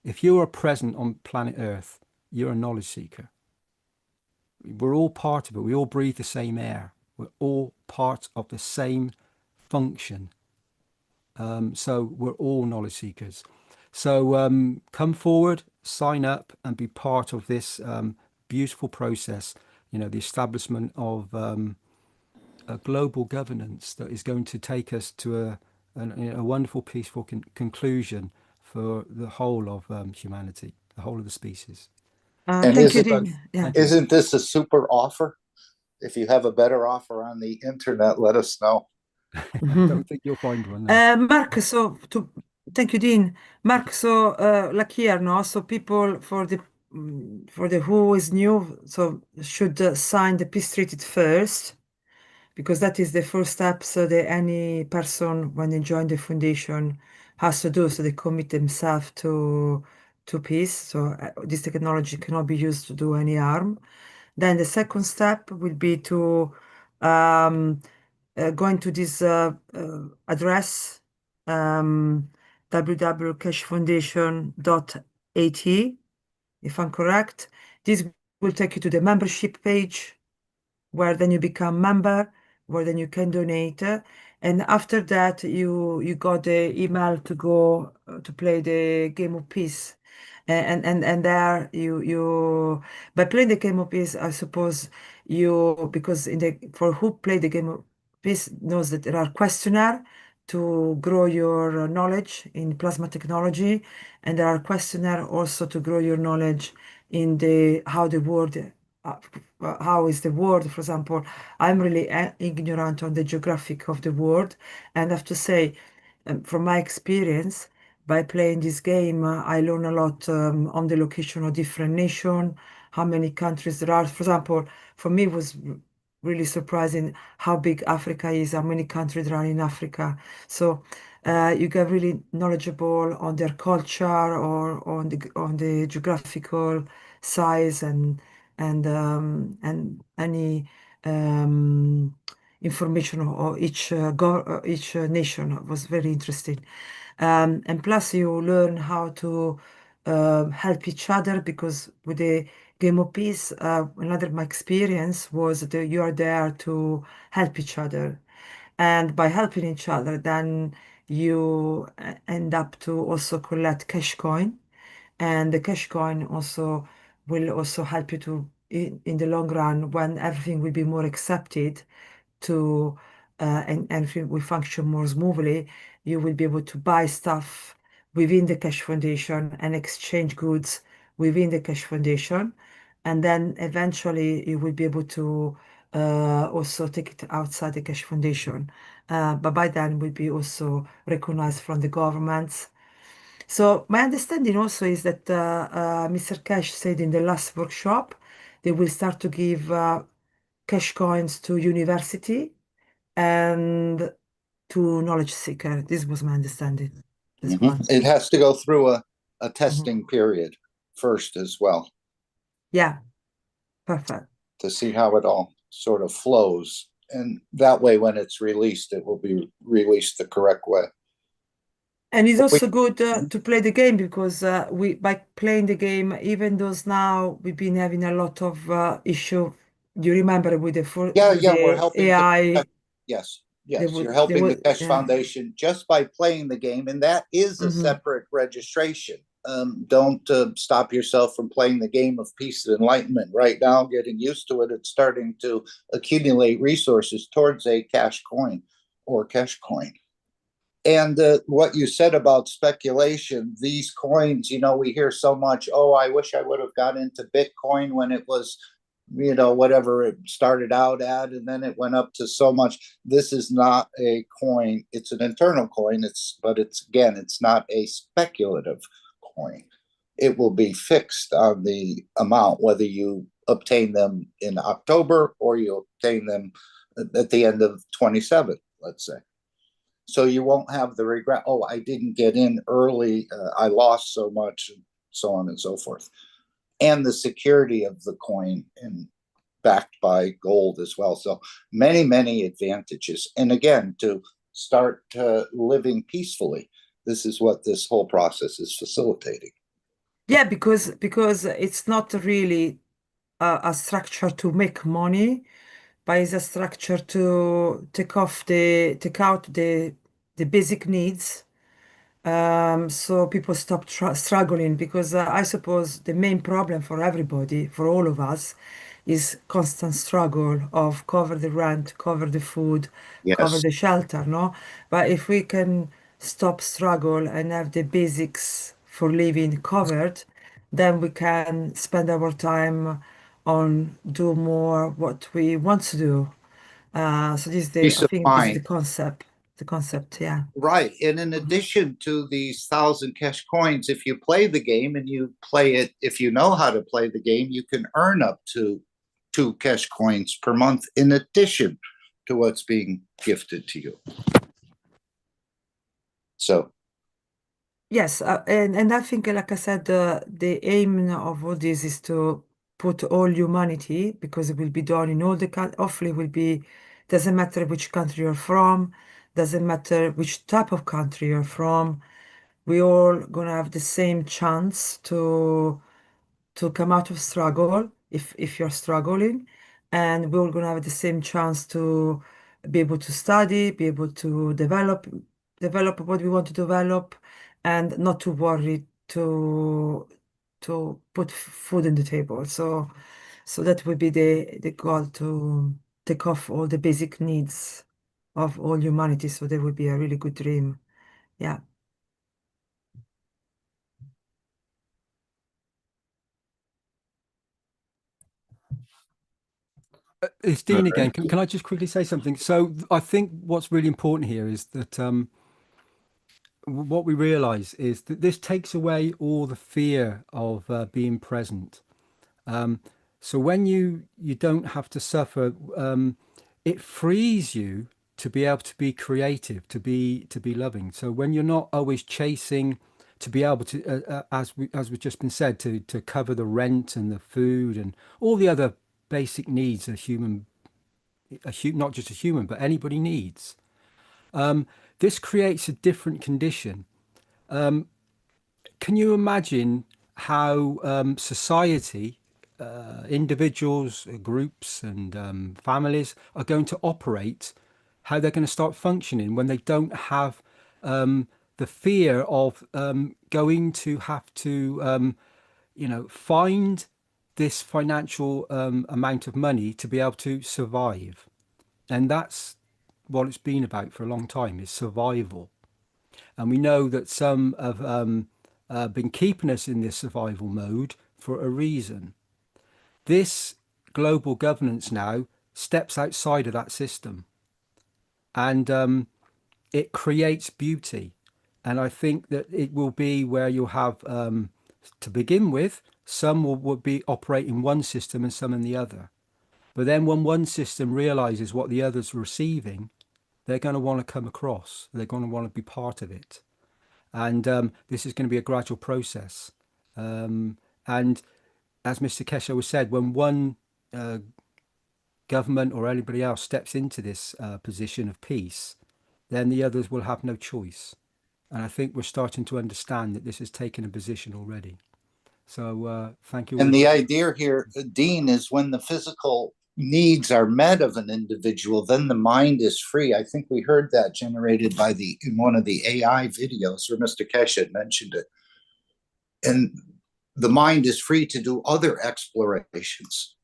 If you are present on planet Earth, you're a knowledge seeker. We're all part of it. We all breathe the same air. We're all part of the same function. So we're all knowledge seekers. So come forward, sign up, and be part of this beautiful process. The establishment of a global governance that is going to take us to a wonderful, peaceful conclusion for the whole of humanity, the whole of the species. And Thank you, isn't, Dean. Yeah. Thank you. isn't this a super offer? If you have a better offer on the internet, let us know. I don't think you'll find one. No. Mark, thank you, Dean. Mark, like here, no? So people for the who is new, so should sign the peace treaty first, because that is the first step. So that any person, when they join the foundation, has to do. So they commit themselves to peace. So this technology cannot be used to do any harm. Then the second step will be to go into this address, www.keshefoundation.at, if I'm correct. This will take you to the membership page, where then you become member, where then you can donate. And after that, you got the email to go to play the game of peace. And there you by playing the game of peace, I suppose because for who play the game of peace knows that there are questionnaire to grow your knowledge in plasma technology, and there are questionnaire also to grow your knowledge in how the world, how is the world. For example, I'm really ignorant on the geographic of the world, and I have to say, from my experience, by playing this game, I learn a lot on the location of different nation, how many countries there are. For example, for me, it was really surprising how big Africa is, how many countries there are in Africa. So you get really knowledgeable on their culture, or on the geographical size, and any information of each nation. It was very interesting. And plus, you learn how to help each other, because with the game of peace, another my experience was that you are there to help each other, and by helping each other, then you end up to also collect cash coin, and the cash coin also will also help you to in the long run, when everything will be more accepted to and everything will function more smoothly, you will be able to buy stuff within the Keshe Foundation and exchange goods within the Keshe Foundation, and then eventually you will be able to also take it outside the Keshe Foundation. But by then will be also recognized from the governments. So my understanding also is that Mr. Keshe said in the last workshop they will start to give cash coins to university and to knowledge seeker. This was my understanding. This one. It has to go through a testing period first as well Yeah, perfect. to see how it all sort of flows. And that way, when it's released, it will be released the correct way. And it's also good to play the game because by playing the game, even though now we've been having a lot of issue. Do you remember with We're helping AI? Yes, you're helping the Keshe Foundation just by playing the game, and that is a separate registration. Don't stop yourself from playing the game of peace and enlightenment. Right now, getting used to it, it's starting to accumulate resources towards a cash coin or cash coin. And what you said about speculation, these coins, we hear so much, oh, I wish I would have got into Bitcoin when it was, whatever it started out at, and then it went up to so much. This is not a coin. It's an internal coin. But it's not a speculative coin. It will be fixed on the amount, whether you obtain them in October or you obtain them at the end of 27, let's say. So you won't have the regret, oh, I didn't get in early, I lost so much, and so on and so forth. And the security of the coin and backed by gold as well. So many, many advantages. And again, to start living peacefully, this is what this whole process is facilitating. Yeah, because it's not really a structure to make money, but it's a structure to take out the basic needs, so people stop struggling. Because I suppose the main problem for everybody, for all of us, is constant struggle of cover the rent, cover the food, cover Yes. the shelter, no? But if we can stop struggle and have the basics for living covered, then we can spend our time on do more what we want to do. So this is Peace I of think this is mind. the concept, yeah. Right. And in addition to these 1,000 cash coins, if you play the game and you play it, if you know how to play the game, you can earn up to 2 cash coins per month in addition to what's being gifted to you. So Yes, and I think, like I said, the aim of all this is to put all humanity, because it will be done in all the countries. Hopefully, it will be, doesn't matter which country you're from, doesn't matter which type of country you're from. We all gonna have the same chance to come out of struggle if you're struggling, and we're gonna have the same chance to be able to study, be able to develop what we want to develop, and not to worry to put food on the table. So that would be the goal, to take off all the basic needs of all humanity. So that would be a really good dream. Yeah. It's Dean again. Can I just quickly say something? So I think what's really important here is that what we realize is that this takes away all the fear of being present. So when you don't have to suffer, it frees you to be able to be creative, to be loving. So when you're not always chasing to be able to, as we've just been said, to cover the rent and the food and all the other basic needs not just a human, but anybody needs. This creates a different condition. Can you imagine how society, individuals, groups, and families are going to operate, how they're going to start functioning when they don't have the fear of going to have to, find this financial amount of money to be able to survive. And that's what it's been about for a long time, is survival. And we know that some have been keeping us in this survival mode for a reason. This global governance now steps outside of that system, and it creates beauty. And I think that it will be where you'll have, to begin with, some will be operating one system and some in the other. But then when one system realizes what the other's receiving, they're going to want to come across. They're going to want to be part of it. And this is going to be a gradual process. And as Mr. Keshe was said, when one government or anybody else steps into this position of peace, then the others will have no choice. And I think we're starting to understand that this has taken a position already. So thank you. And the idea here, Dean, is when the physical needs are met of an individual, then the mind is free. I think we heard that generated by in one of the AI videos where Mr. Keshe had mentioned it. And the mind is free to do other explorations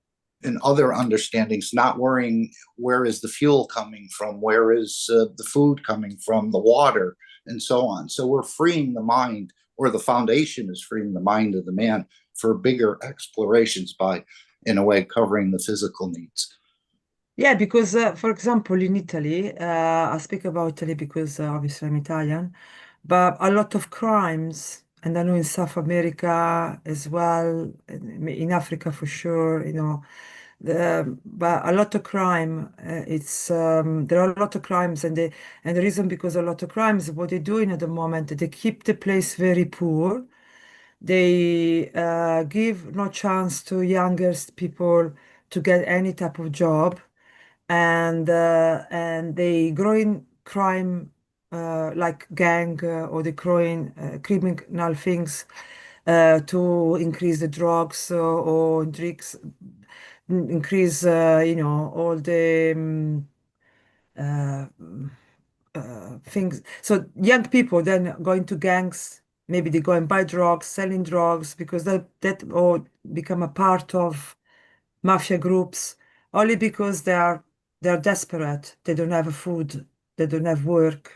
and other understandings, not worrying where is the fuel coming from, where is the food coming from, the water, and so on. So we're freeing the mind, or the foundation is freeing the mind of the man for bigger explorations by, in a way, covering the physical needs. Yeah, because for example, in Italy, I speak about Italy because obviously I'm Italian, but a lot of crimes, and I know in South America as well, in Africa for sure, but a lot of crime. There are a lot of crimes, and the reason because a lot of crimes, what they're doing at the moment, they keep the place very poor. They give no chance to youngest people to get any type of job, and they growing crime like gang or the growing criminal things to increase the drugs or drinks, increase all the uh, things. So young people then going to gangs, maybe they go and buy drugs, selling drugs because that or become a part of mafia groups only because they're desperate. They don't have food, they don't have work,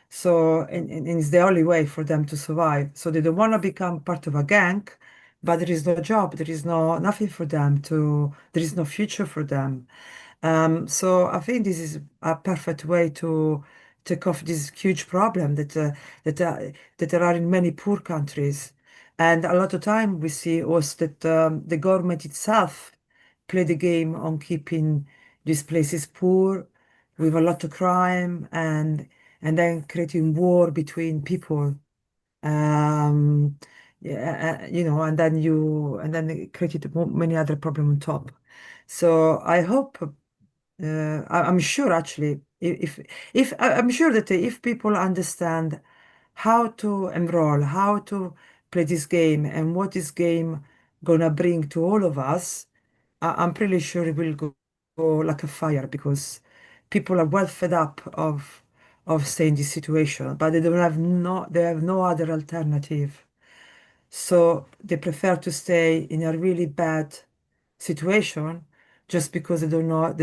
So and it's the only way for them to survive. So they don't want to become part of a gang, but there is no job, there is nothing for them there is no future for them. So I think this is a perfect way to take off this huge problem that there are in many poor countries. And a lot of time we see also that the government itself play the game on keeping these places poor with a lot of crime and then creating war between people. Um, yeah, and then it created many other problems on top. So I hope I'm sure actually if I'm sure that if people understand how to enroll, how to play this game and what this game gonna bring to all of us, I'm pretty sure it will go like a fire because people are well fed up of staying in this situation, but they have no other alternative. So they prefer to stay in a really bad situation just because they don't know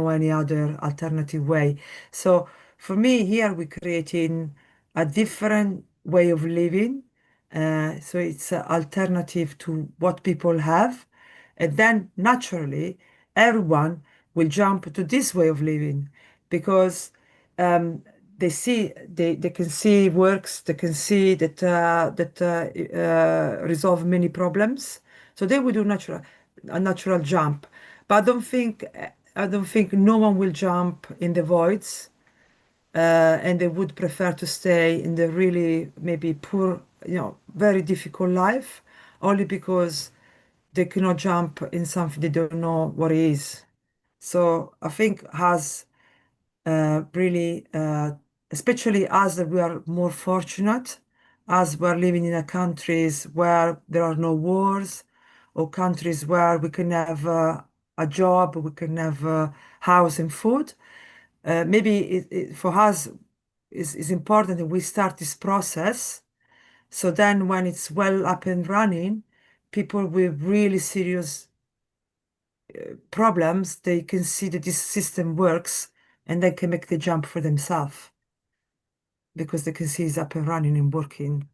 any other alternative way. So for me here we're creating a different way of living. So it's an alternative to what people have. And then naturally everyone will jump to this way of living because um, they can see works, they can see that resolve many problems. So they will do a natural jump. But I don't think no one will jump in the voids, and they would prefer to stay in the really maybe poor, very difficult life, only because they cannot jump in something they don't know what it is. So I think has really, especially as we are more fortunate, as we're living in a countries where there are no wars, or countries where we can have a job, we can have house and food. Maybe for us, is important that we start this process. So then when it's well up and running, people with really serious problems, they can see that this system works and they can make the jump for themselves because they can see it's up and running and working.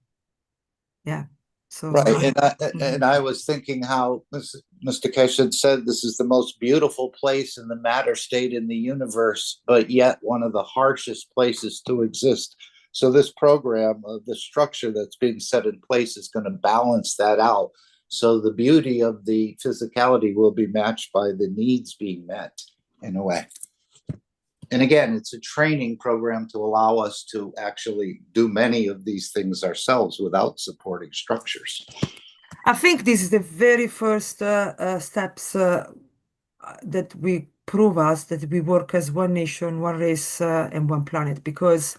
Yeah. So Right, and I was thinking how Mr. Keshe had said this is the most beautiful place in the matter state in the universe, but yet one of the harshest places to exist. So this program, the structure that's being set in place is going to balance that out. So the beauty of the physicality will be matched by the needs being met in a way. And again, it's a training program to allow us to actually do many of these things ourselves without supporting structures. I think this is the very first steps that we prove us that we work as one nation, one race, and one planet. Because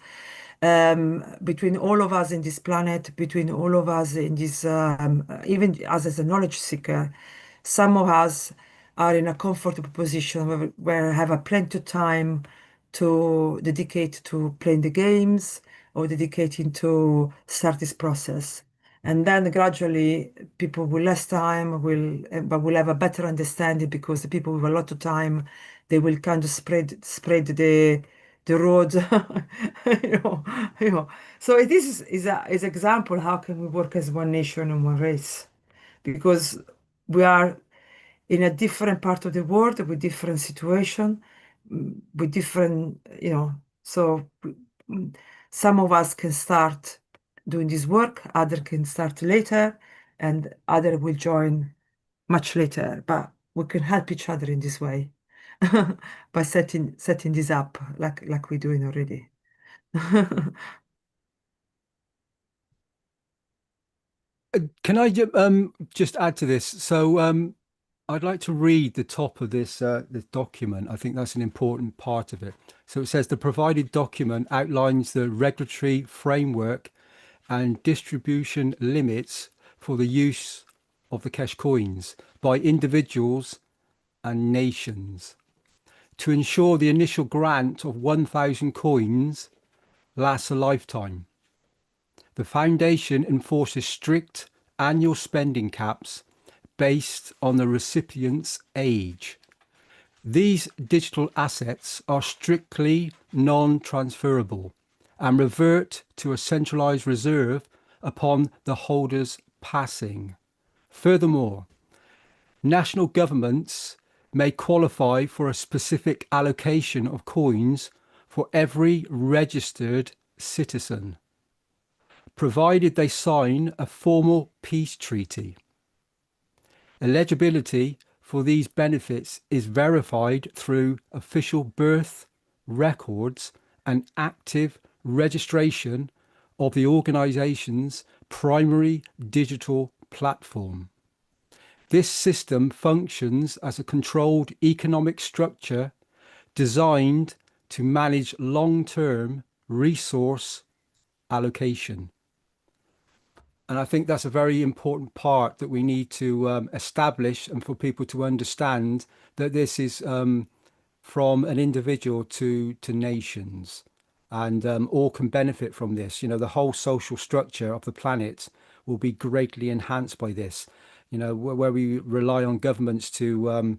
between all of us in this planet, between all of us in this, even us as a knowledge seeker, some of us are in a comfortable position where have a plenty of time to dedicate to playing the games or dedicating to start this process. And then gradually people with less time but will have a better understanding because the people with a lot of time, they will kind of spread the road, you know, you know. So it is a is example how can we work as one nation and one race because we are in a different part of the world with different situation, with different, you know. So some of us can start doing this work, other can start later, and other will join much later. But we can help each other in this way by setting this up like we're doing already. Can I just add to this? So I'd like to read the top of this document. I think that's an important part of it. So it says the provided document outlines the regulatory framework and distribution limits for the use of the Keshe coins by individuals and nations to ensure the initial grant of 1,000 coins lasts a lifetime. The foundation enforces strict annual spending caps based on the recipient's age. These digital assets are strictly non-transferable and revert to a centralized reserve upon the holder's passing. Furthermore, national governments may qualify for a specific allocation of coins for every registered citizen, provided they sign a formal peace treaty. Eligibility for these benefits is verified through official birth records and active registration of the organization's primary digital platform. This system functions as a controlled economic structure designed to manage long-term resource allocation. And I think that's a very important part that we need to establish and for people to understand that this is from an individual to nations and all can benefit from this. You know, the whole social structure of the planet will be greatly enhanced by this. You know, where we rely on governments to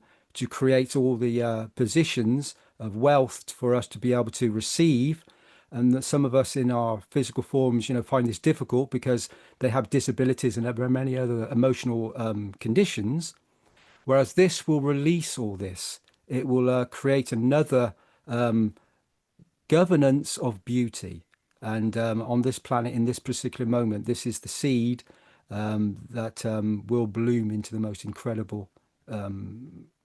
create all the positions of wealth for us to be able to receive, and that some of us in our physical forms, you know, find this difficult because they have disabilities and there are many other emotional conditions. Whereas this will release all this. It will create another governance of beauty. And on this planet, in this particular moment, this is the seed that will bloom into the most incredible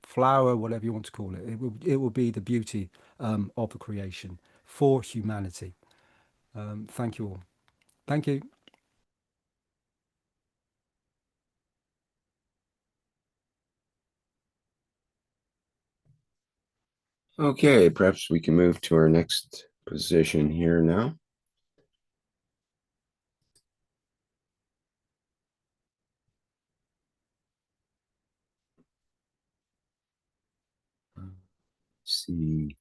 flower, whatever you want to call it. It will be the beauty of the creation for humanity. Thank you all. Thank you. Okay, perhaps we can move to our next position here now. See.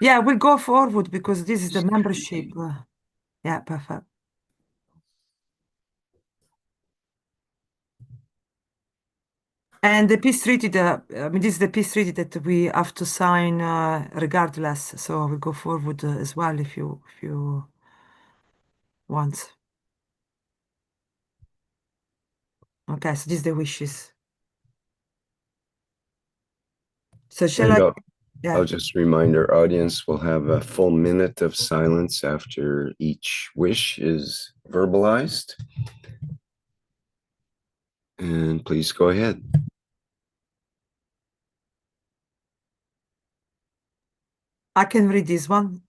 Yeah, we'll go forward because this is the membership. Yeah, perfect. And the peace treaty, I mean, this is the peace treaty that we have to sign regardless. So we'll go forward as well if you want. Okay, so these are the wishes. So shall And I? Yeah. I'll just remind our audience we'll have a full minute of silence after each wish is verbalized. And please go ahead. I can read this one.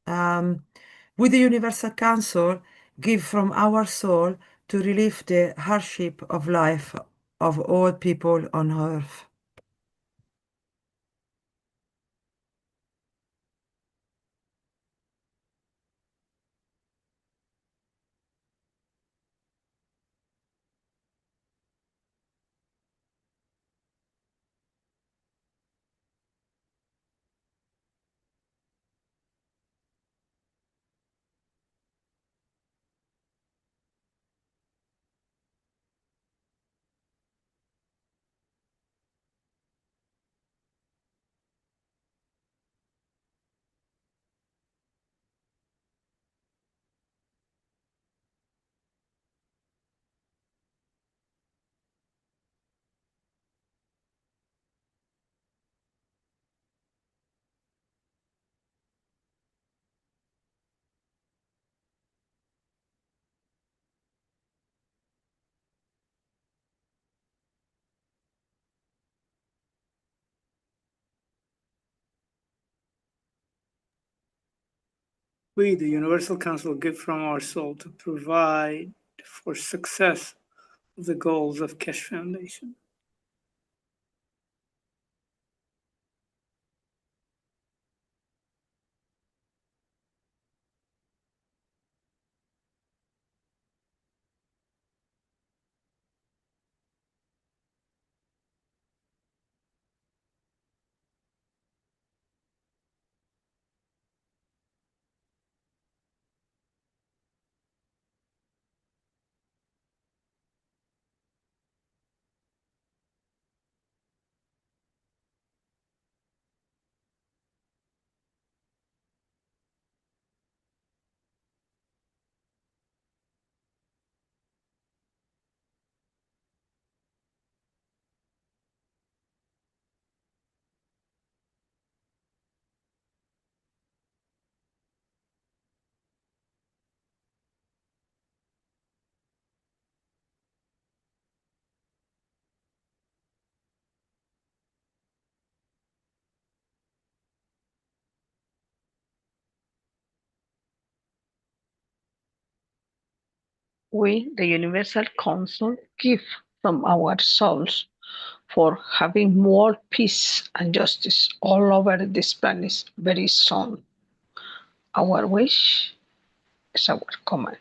With the Universal Council, give from our soul to relieve the hardship of life of all people on earth. We, the Universal Council, give from our soul to provide for success of the goals of Keshe Foundation. We, the Universal Council, give from our souls for having more peace and justice all over this planet very soon. Our wish is our command.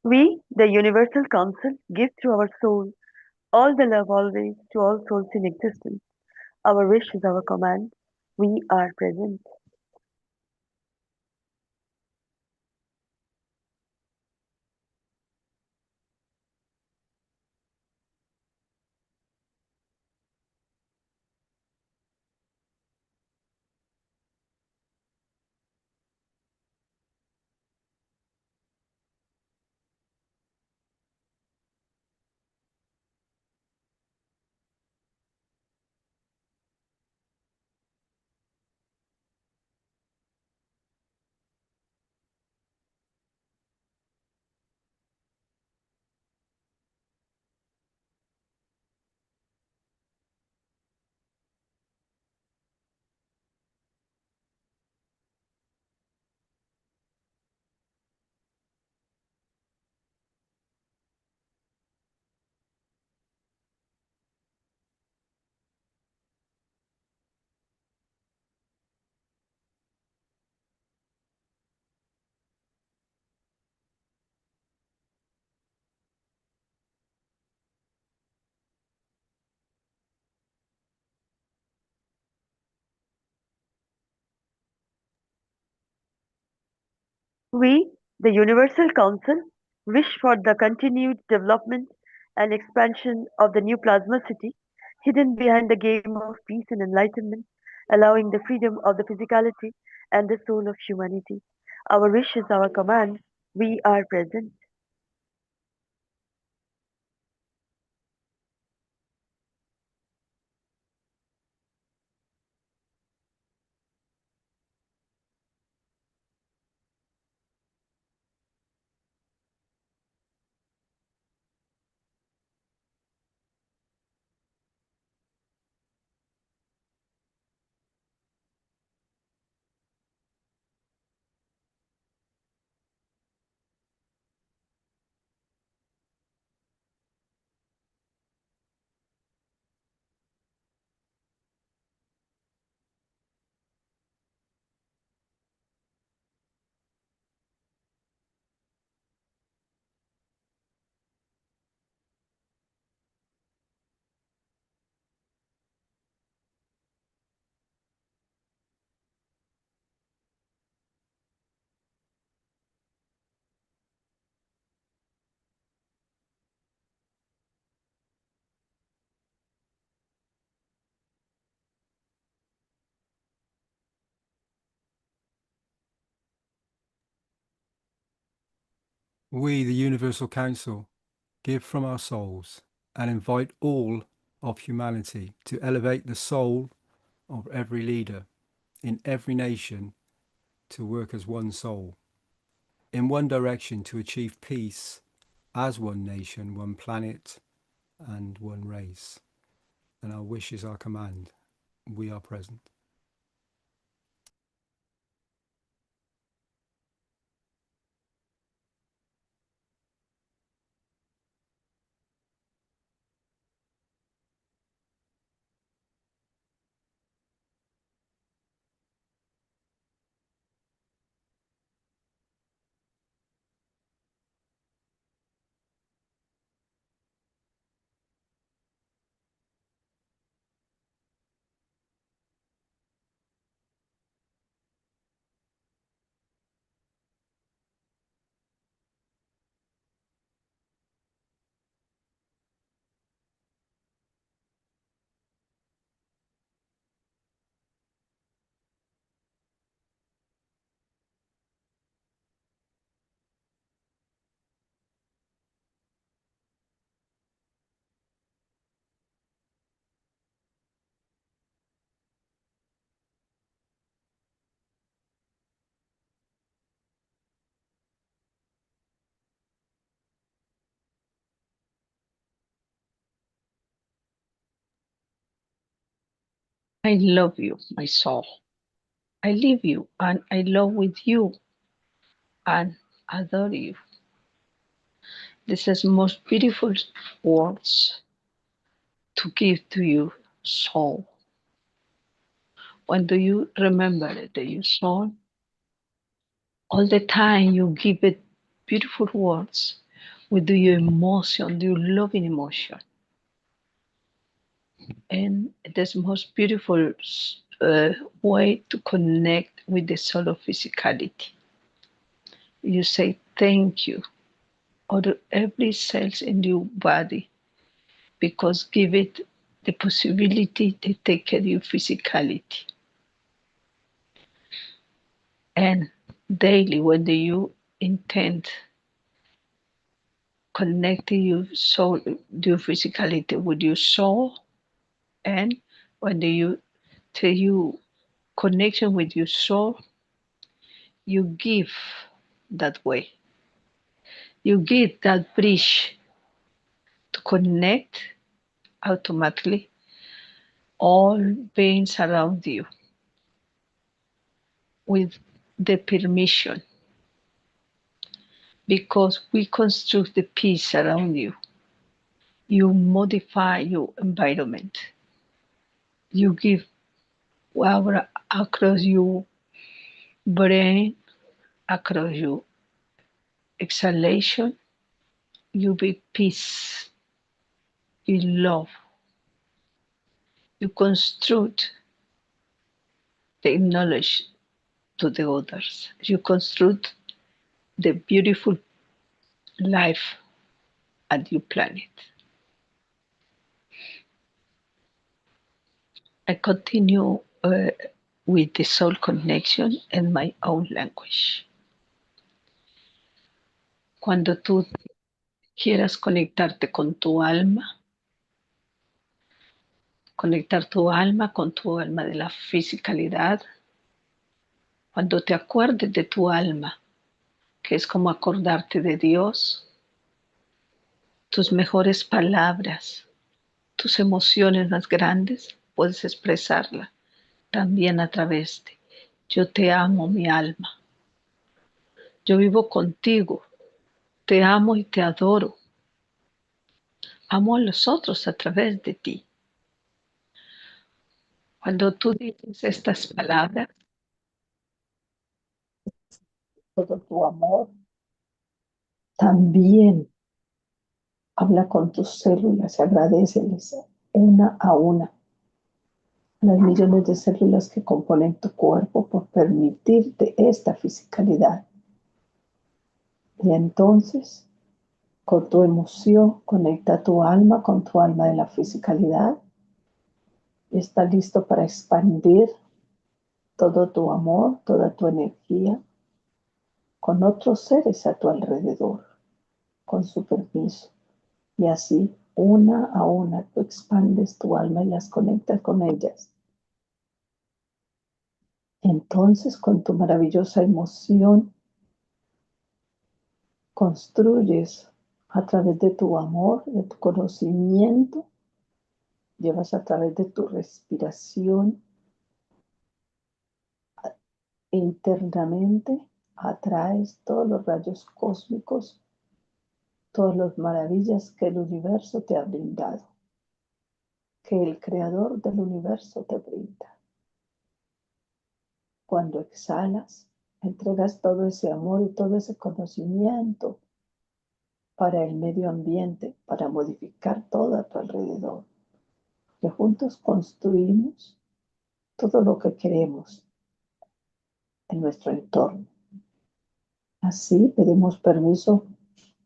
We, the Universal Council, give through our soul all the love always to all souls in existence. Our wish is our command. We are present. We, the Universal Council, wish for the continued development and expansion of the new plasma city, hidden behind the game of peace and enlightenment, allowing the freedom of the physicality and the soul of humanity. Our wish is our command. We are present. We, the Universal Council, give from our souls and invite all of humanity to elevate the soul of every leader in every nation to work as one soul, in one direction to achieve peace as one nation, one planet, and one race. And our wish is our command. We are present. I love you, my soul. I live you and I love with you and adore you. This is most beautiful words to give to your soul. When do you remember it, that your soul? All the time you give it beautiful words with your emotion, your loving emotion. And it is most beautiful way to connect with the soul of physicality. You say thank you to every cells in your body because give it the possibility to take care of your physicality. And daily when you intend connecting your soul, your physicality with your soul, and when you tell you connection with your soul, you give that way. You give that bridge to connect automatically all beings around you with the permission, because we construct the peace around you. You modify your environment. You give power across your brain, across your exhalation. You be peace. You love. You construct the knowledge to the others. You construct the beautiful life at your planet. I continue with the soul connection in my own language. Cuando tú quieras conectarte con tu alma, conectar tu alma con tu alma de la fisicalidad, cuando te acuerdes de tu alma, que es como acordarte de Dios, tus mejores palabras, tus emociones más grandes, puedes expresarla también a través de yo te amo, mi alma. Yo vivo contigo, te amo y te adoro. Amo a los otros a través de ti. Cuando tú dices estas palabras, todo tu amor, también habla con tus células, agradeceles una a una las millones de células que componen tu cuerpo por permitirte esta fisicalidad. Y entonces, con tu emoción, conecta tu alma con tu alma de la fisicalidad y está listo para expandir todo tu amor, toda tu energía con otros seres a tu alrededor, con su permiso. Y así, una a una, tú expandes tu alma y las conectas con ellas. Entonces, con tu maravillosa emoción, construyes a través de tu amor, de tu conocimiento, llevas a través de tu respiración internamente, atraes todos los rayos cósmicos, todas las maravillas que el universo te ha brindado, que el creador del universo te brinda. Cuando exhalas, entregas todo ese amor y todo ese conocimiento para el medio ambiente, para modificar todo a tu alrededor. Que juntos construimos todo lo que queremos en nuestro entorno. Así pedimos permiso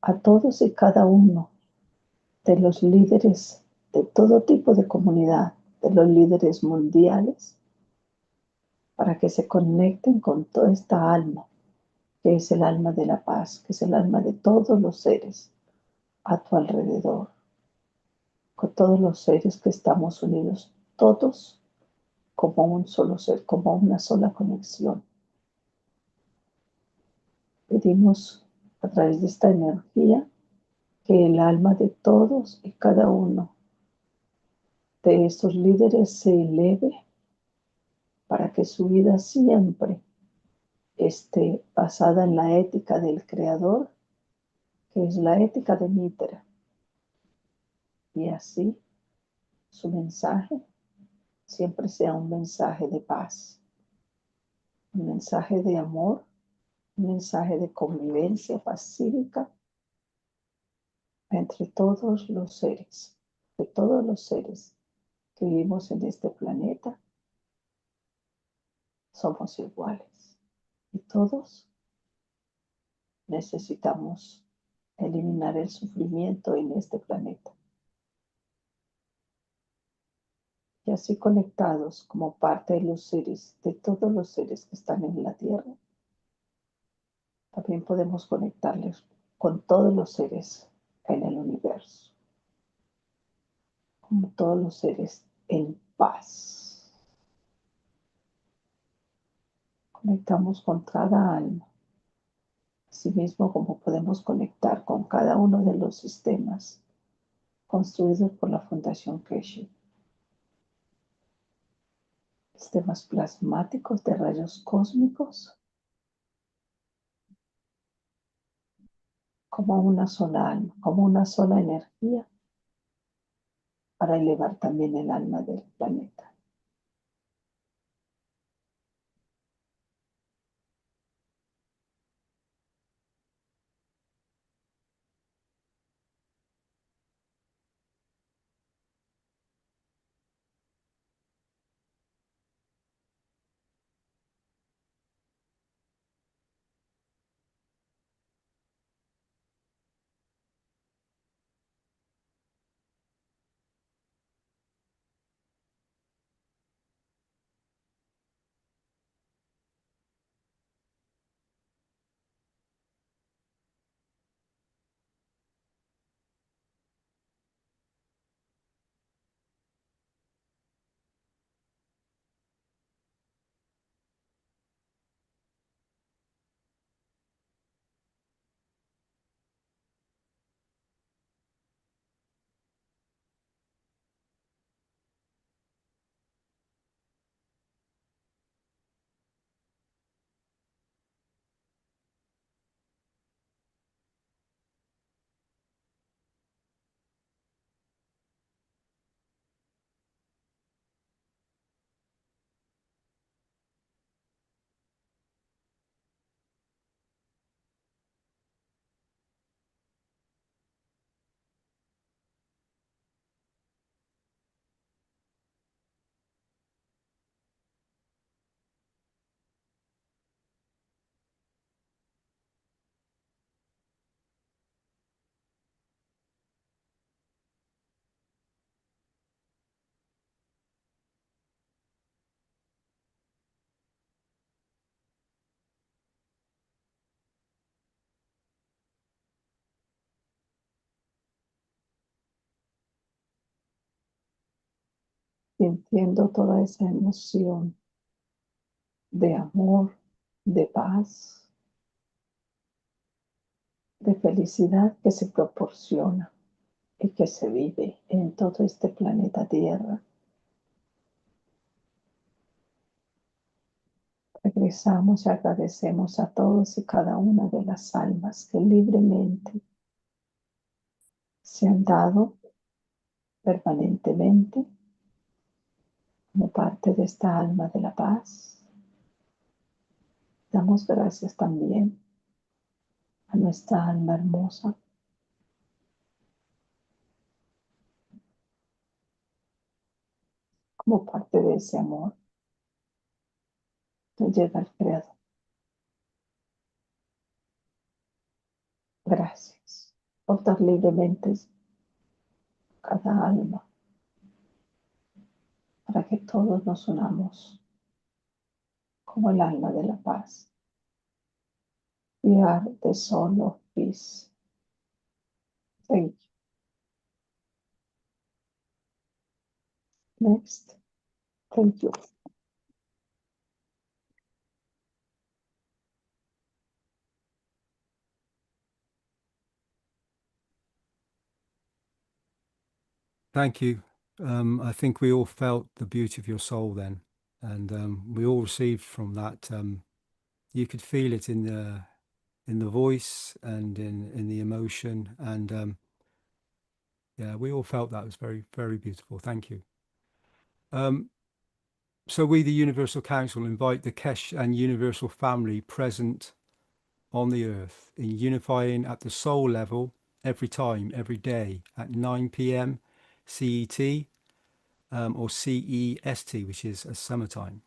a todos y cada uno de los líderes de todo tipo de comunidad, de los líderes mundiales, para que se conecten con toda esta alma, que es el alma de la paz, que es el alma de todos los seres a tu alrededor, con todos los seres que estamos unidos, todos como un solo ser, como una sola conexión. Pedimos a través de esta energía que el alma de todos y cada uno de estos líderes se eleve para que su vida siempre esté basada en la ética del Creador, que es la ética de Mitra. Y así su mensaje siempre sea un mensaje de paz, un mensaje de amor, un mensaje de convivencia pacífica entre todos los seres, de todos los seres que vivimos en este planeta. Somos iguales y todos necesitamos eliminar el sufrimiento en este planeta. Y así conectados como parte de los seres, de todos los seres que están en la Tierra, también podemos conectarles con todos los seres en el universo, con todos los seres en paz. Conectamos con cada alma, asimismo como podemos conectar con cada uno de los sistemas construidos por la Fundación Keshe. Sistemas plasmáticos de rayos cósmicos, como una sola alma, como una sola energía, para elevar también el alma del planeta. sintiendo toda esa emoción de amor, de paz, de felicidad que se proporciona y que se vive en todo este planeta Tierra. Regresamos y agradecemos a todos y cada una de las almas que libremente se han dado permanentemente como parte de esta alma de la paz. Damos gracias también a nuestra alma hermosa como parte de ese amor que llega al Creador. Gracias por dar libremente cada alma para que todos nos unamos como el alma de la paz. We are the soul of peace. Thank you. Next. Thank you. Thank you. I think we all felt the beauty of your soul then, and we all received from that. You could feel it in the voice and in the emotion, and yeah, we all felt that. It was very, very beautiful. Thank you. So we, the Universal Council, invite the Keshe and Universal family present on the earth in unifying at the soul level every time, every day at 9 p.m. CET or CEST, which is a summertime.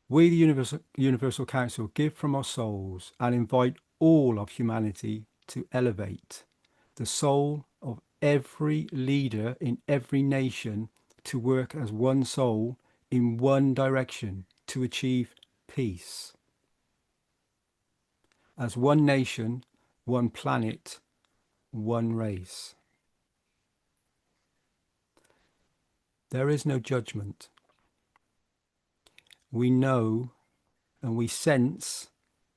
We, the Universal Council, give from our souls and invite all of humanity to elevate the soul of every leader in every nation to work as one soul in one direction to achieve peace. As one nation, one planet, one race. There is no judgment. We know and we sense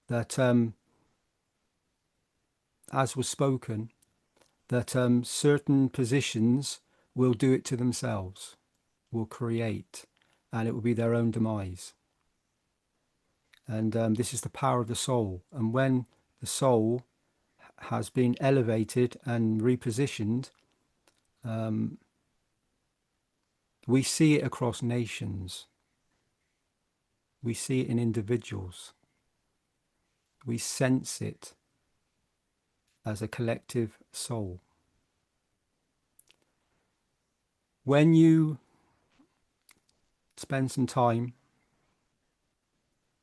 that, as was spoken, that certain positions will do it to themselves, will create, and it will be their own demise. And this is the power of the soul. And when the soul has been elevated and repositioned, we see it across nations. We see it in individuals. We sense it as a collective soul. When you spend some time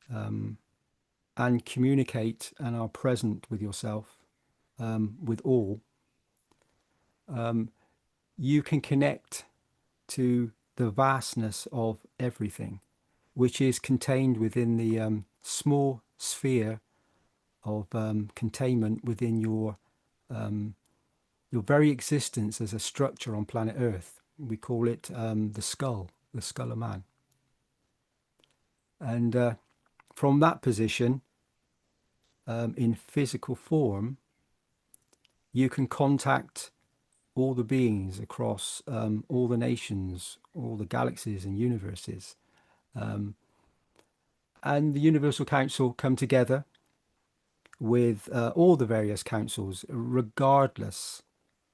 and communicate and are present with yourself, with all, you can connect to the vastness of everything, which is contained within the small sphere of containment within your very existence as a structure on planet Earth. We call it the skull of man. And from that position, in physical form, you can contact all the beings across all the nations, all the galaxies and universes. And the Universal Council come together with all the various councils, regardless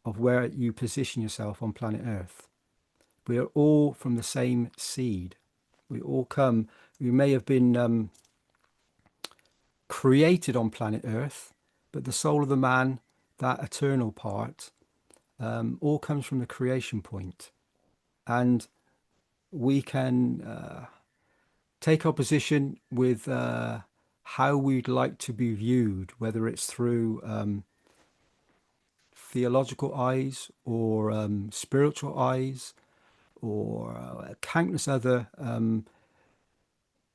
of where you position yourself on planet Earth. We are all from the same seed. We all come, we may have been created on planet Earth, but the soul of the man, that eternal part, all comes from the creation point. And we can take our position with how we'd like to be viewed, whether it's through theological eyes or spiritual eyes or countless other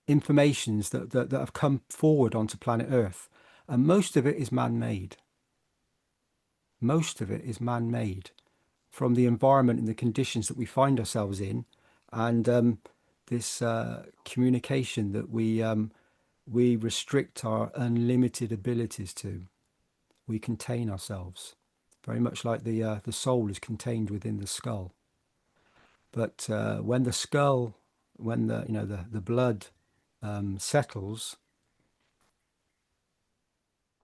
informations that have come forward onto planet Earth. And most of it is man-made. Most of it is man-made from the environment and the conditions that we find ourselves in and this communication that we restrict our unlimited abilities to. We contain ourselves, very much like the soul is contained within the skull. But when the skull, when the blood settles,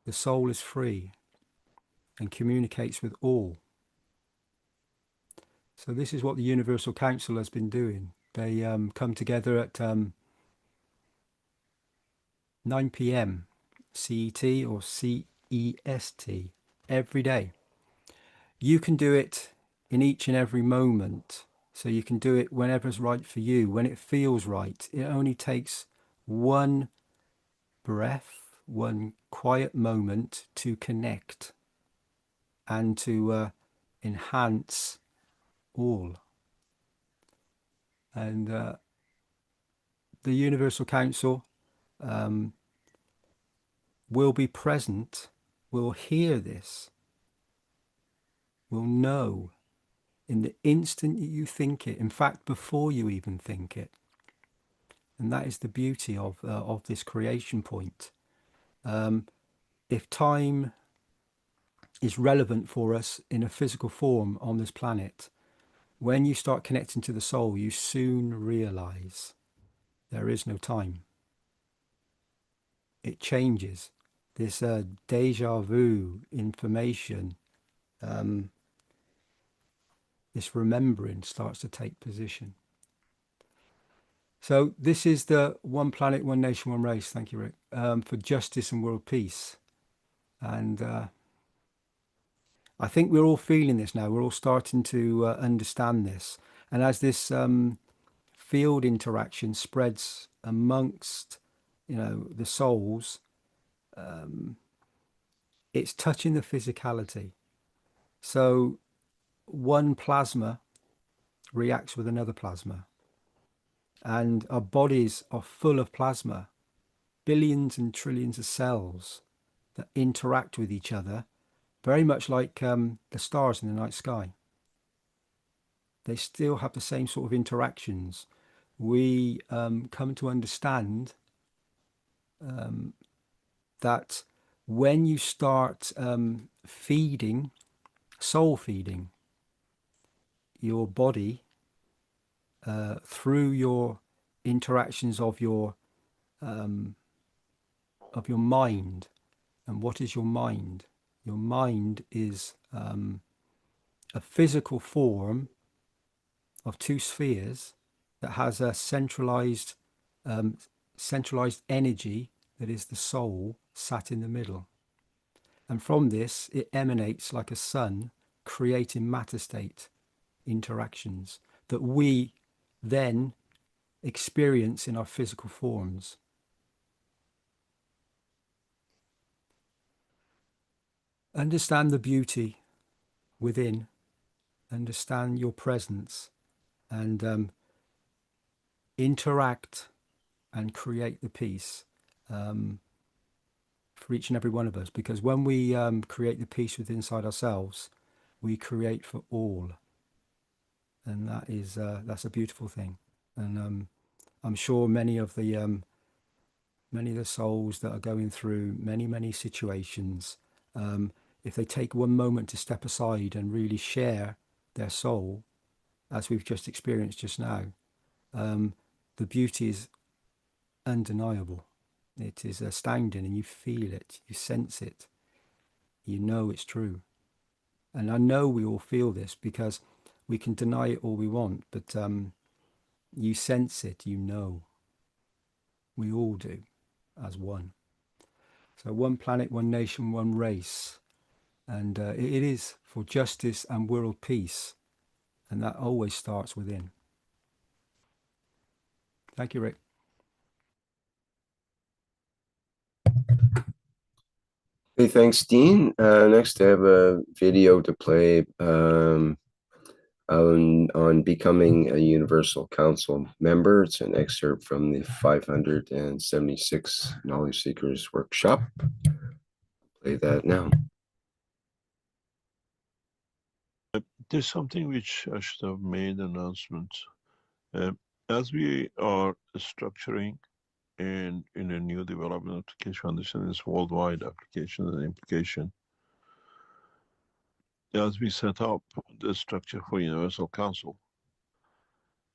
the soul is free and communicates with all. So this is what the Universal Council has been doing. They come together at 9 p.m. CET or CEST every day. You can do it in each and every moment. So you can do it whenever's right for you, when it feels right. It only takes one breath, one quiet moment to connect and to enhance all. And the Universal Council will be present, will hear this, will know in the instant you think it, in fact, before you even think it. And that is the beauty of this creation point. If time is relevant for us in a physical form on this planet, when you start connecting to the soul, you soon realize there is no time. It changes. This deja vu information, this remembering starts to take position. So this is the One Planet, One Nation, One Race, thank you, Rick, for justice and world peace. And I think we're all feeling this now. We're all starting to understand this. And as this field interaction spreads amongst, the souls, it's touching the physicality. So one plasma reacts with another plasma. And our bodies are full of plasma, billions and trillions of cells that interact with each other, very much like the stars in the night sky. They still have the same sort of interactions. We come to understand that when you start feeding, soul feeding, your body through your interactions of your mind. And what is your mind? Your mind is a physical form of two spheres that has a centralized energy that is the soul sat in the middle. And from this, it emanates like a sun, creating matter state interactions that we then experience in our physical forms. Understand the beauty within, understand your presence, and interact and create the peace for each and every one of us. Because when we create the peace within inside ourselves, we create for all. And that is that's a beautiful thing. And I'm sure many of the souls that are going through many situations, if they take one moment to step aside and really share their soul, as we've just experienced just now, the beauty is undeniable. It is astounding, and you feel it, you sense it, you know it's true. And I know we all feel this, because we can deny it all we want, but you sense it, you know. We all do, as one. So one planet, one nation, one race. And it is for justice and world peace. And that always starts within. Thank you, Rick. Hey, thanks, Dean. Next, I have a video to play on becoming a Universal Council member. It's an excerpt from the 576 Knowledge Seekers Workshop. Play that now. There's something which I should have made an announcement. As we are structuring and in a new development of the Keshe Foundation is worldwide application and implication, as we set up the structure for Universal Council,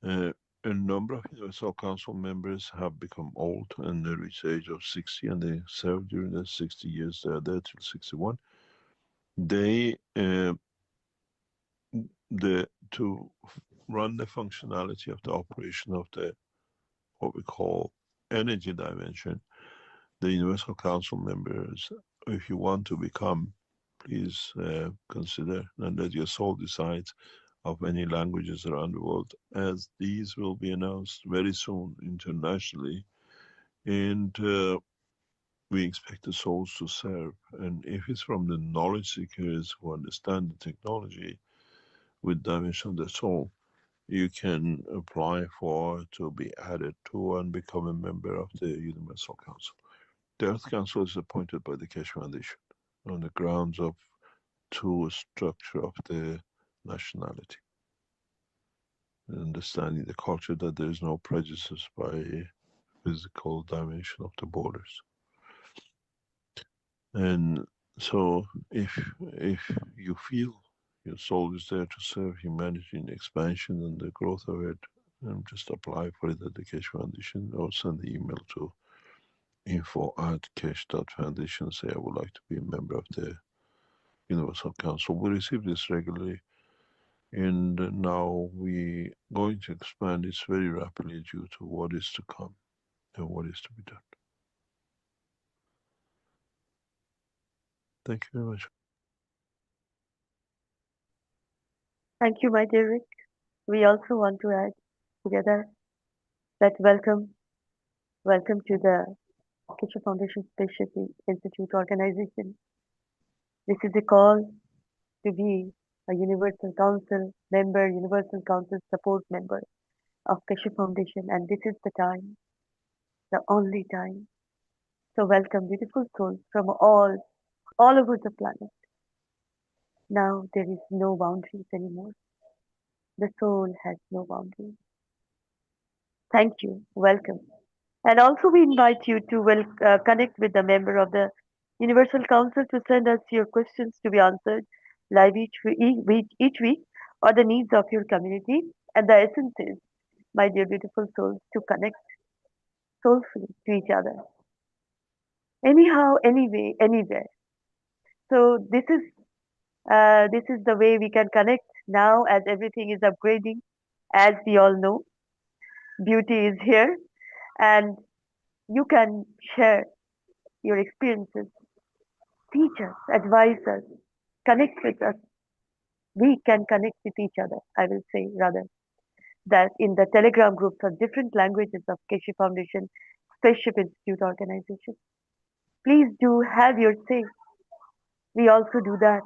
a number of Universal Council members have become old and they reach the age of 60, and they served during the 60 years. They are there till 61. To run the functionality of the operation of the what we call energy dimension, the Universal Council members, if you want to become, please consider and let your soul decide of any languages around the world, as these will be announced very soon internationally, and we expect the souls to serve. And if it's from the knowledge seekers who understand the technology with dimension of the soul, you can apply for to be added to and become a member of the Universal Council. The Earth Council is appointed by the Keshe Foundation on the grounds of true structure of the nationality, understanding the culture, that there is no prejudice by physical dimension of the borders. And so if you feel your soul is there to serve humanity in expansion and the growth of it, just apply for it at the Keshe Foundation, or send the email to info@keshe.foundation, say I would like to be a member of the Universal Council. We receive this regularly, and now we going to expand this very rapidly due to what is to come and what is to be done. Thank you very much. Thank you, my dear Rick. We also want to add together that welcome to the Keshe Foundation Spaceship Institute organization. This is a call to be a Universal Council member, Universal Council support member of Keshe Foundation, and this is the time, the only time. So welcome, beautiful souls from all over the planet. Now there is no boundaries anymore. The soul has no boundaries. Thank you, welcome. And also we invite you to connect with the member of the Universal Council to send us your questions to be answered live each week, or the needs of your community. And the essence is, my dear beautiful souls, to connect soulfully to each other. Anyhow, anyway, anywhere. So this is the way we can connect now, as everything is upgrading. As we all know, beauty is here, and you can share your experiences, teach us, advise us, connect with us. We can connect with each other, I will say rather, that in the Telegram groups of different languages of Keshe Foundation Spaceship Institute organization. Please do have your say. We also do that.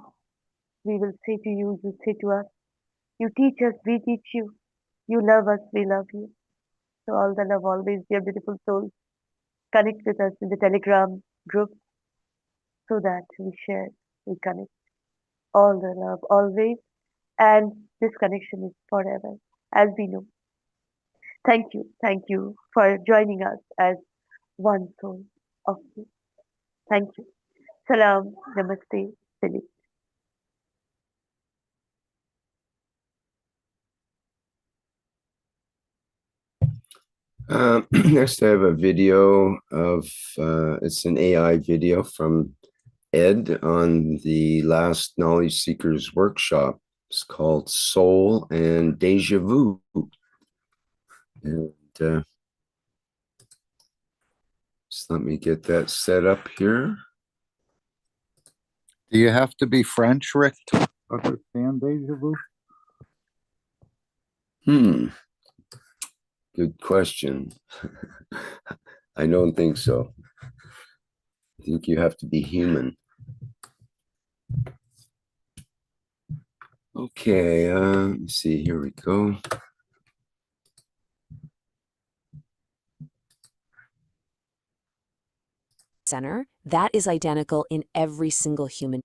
We will say to you, you say to us. You teach us, we teach you. You love us, we love you. So all the love always, dear beautiful souls. Connect with us in the Telegram group so that we share, we connect. All the love always, and this connection is forever, as we know. Thank you for joining us as one soul of you. Thank you. Salam, namaste, salam. Next, I have a video of, it's an AI video from Ed on the last Knowledge Seekers workshop. It's called Soul and Deja Vu. And just let me get that set up here. Do you have to be French, Rick, to understand deja vu? Good question. I don't think so. I think you have to be human. Okay, let me see. Here we go. Center, that is identical in every single human.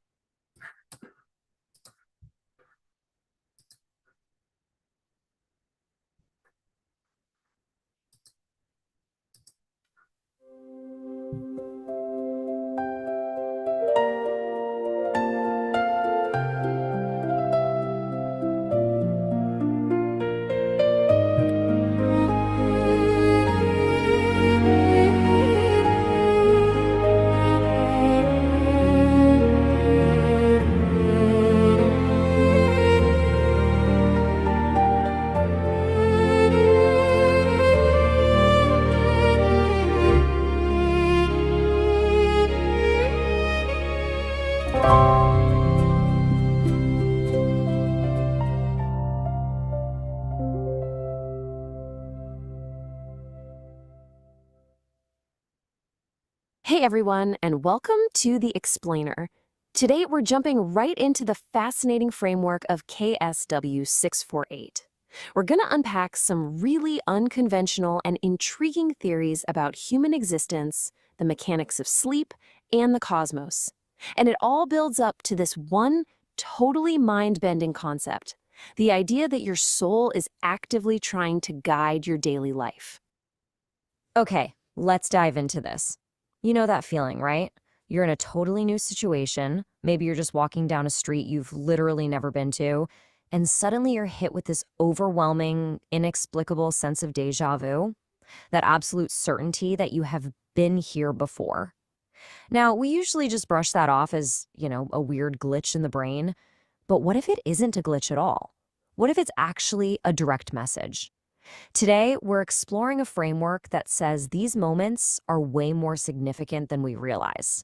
Hey everyone, and welcome to The Explainer. Today we're jumping right into the fascinating framework of KSW 648. We're going to unpack some really unconventional and intriguing theories about human existence, the mechanics of sleep, and the cosmos. And it all builds up to this one totally mind-bending concept, the idea that your soul is actively trying to guide your daily life. Okay, let's dive into this. You know that feeling, right? You're in a totally new situation. Maybe you're just walking down a street you've literally never been to, and suddenly you're hit with this overwhelming, inexplicable sense of déjà vu, that absolute certainty that you have been here before. Now, we usually just brush that off as, a weird glitch in the brain, but what if it isn't a glitch at all? What if it's actually a direct message? Today, we're exploring a framework that says these moments are way more significant than we realize.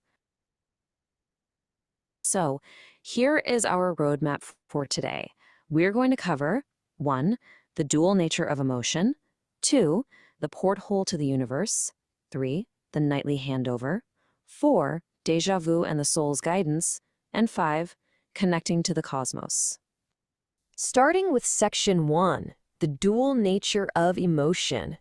So, here is our roadmap for today. We're going to cover 1. The dual nature of emotion, 2. The porthole to the universe, 3. The nightly handover, 4. Déjà vu and the soul's guidance, and 5. Connecting to the cosmos. Starting with section 1. The dual nature of emotion.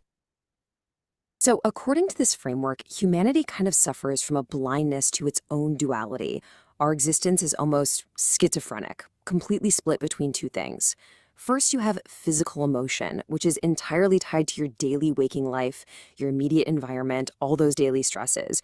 So, according to this framework, humanity kind of suffers from a blindness to its own duality. Our existence is almost schizophrenic, completely split between two things. First, you have physical emotion, which is entirely tied to your daily waking life, your immediate environment, all those daily stresses.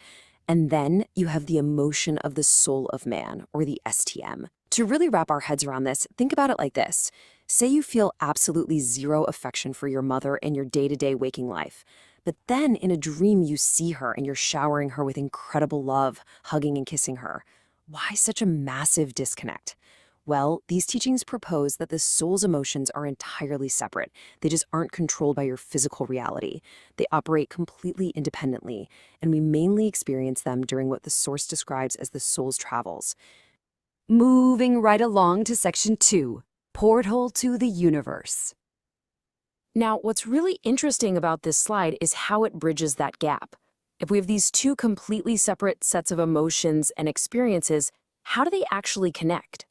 And then you have the emotion of the soul of man, or the STM. To really wrap our heads around this, think about it like this. Say you feel absolutely zero affection for your mother in your day-to-day waking life, but then in a dream you see her and you're showering her with incredible love, hugging and kissing her. Why such a massive disconnect? Well, these teachings propose that the soul's emotions are entirely separate. They just aren't controlled by your physical reality. They operate completely independently, and we mainly experience them during what the source describes as the soul's travels. Moving right along to section 2. Porthole to the universe. Now, what's really interesting about this slide is how it bridges that gap. If we have these two completely separate sets of emotions and experiences, how do they actually connect?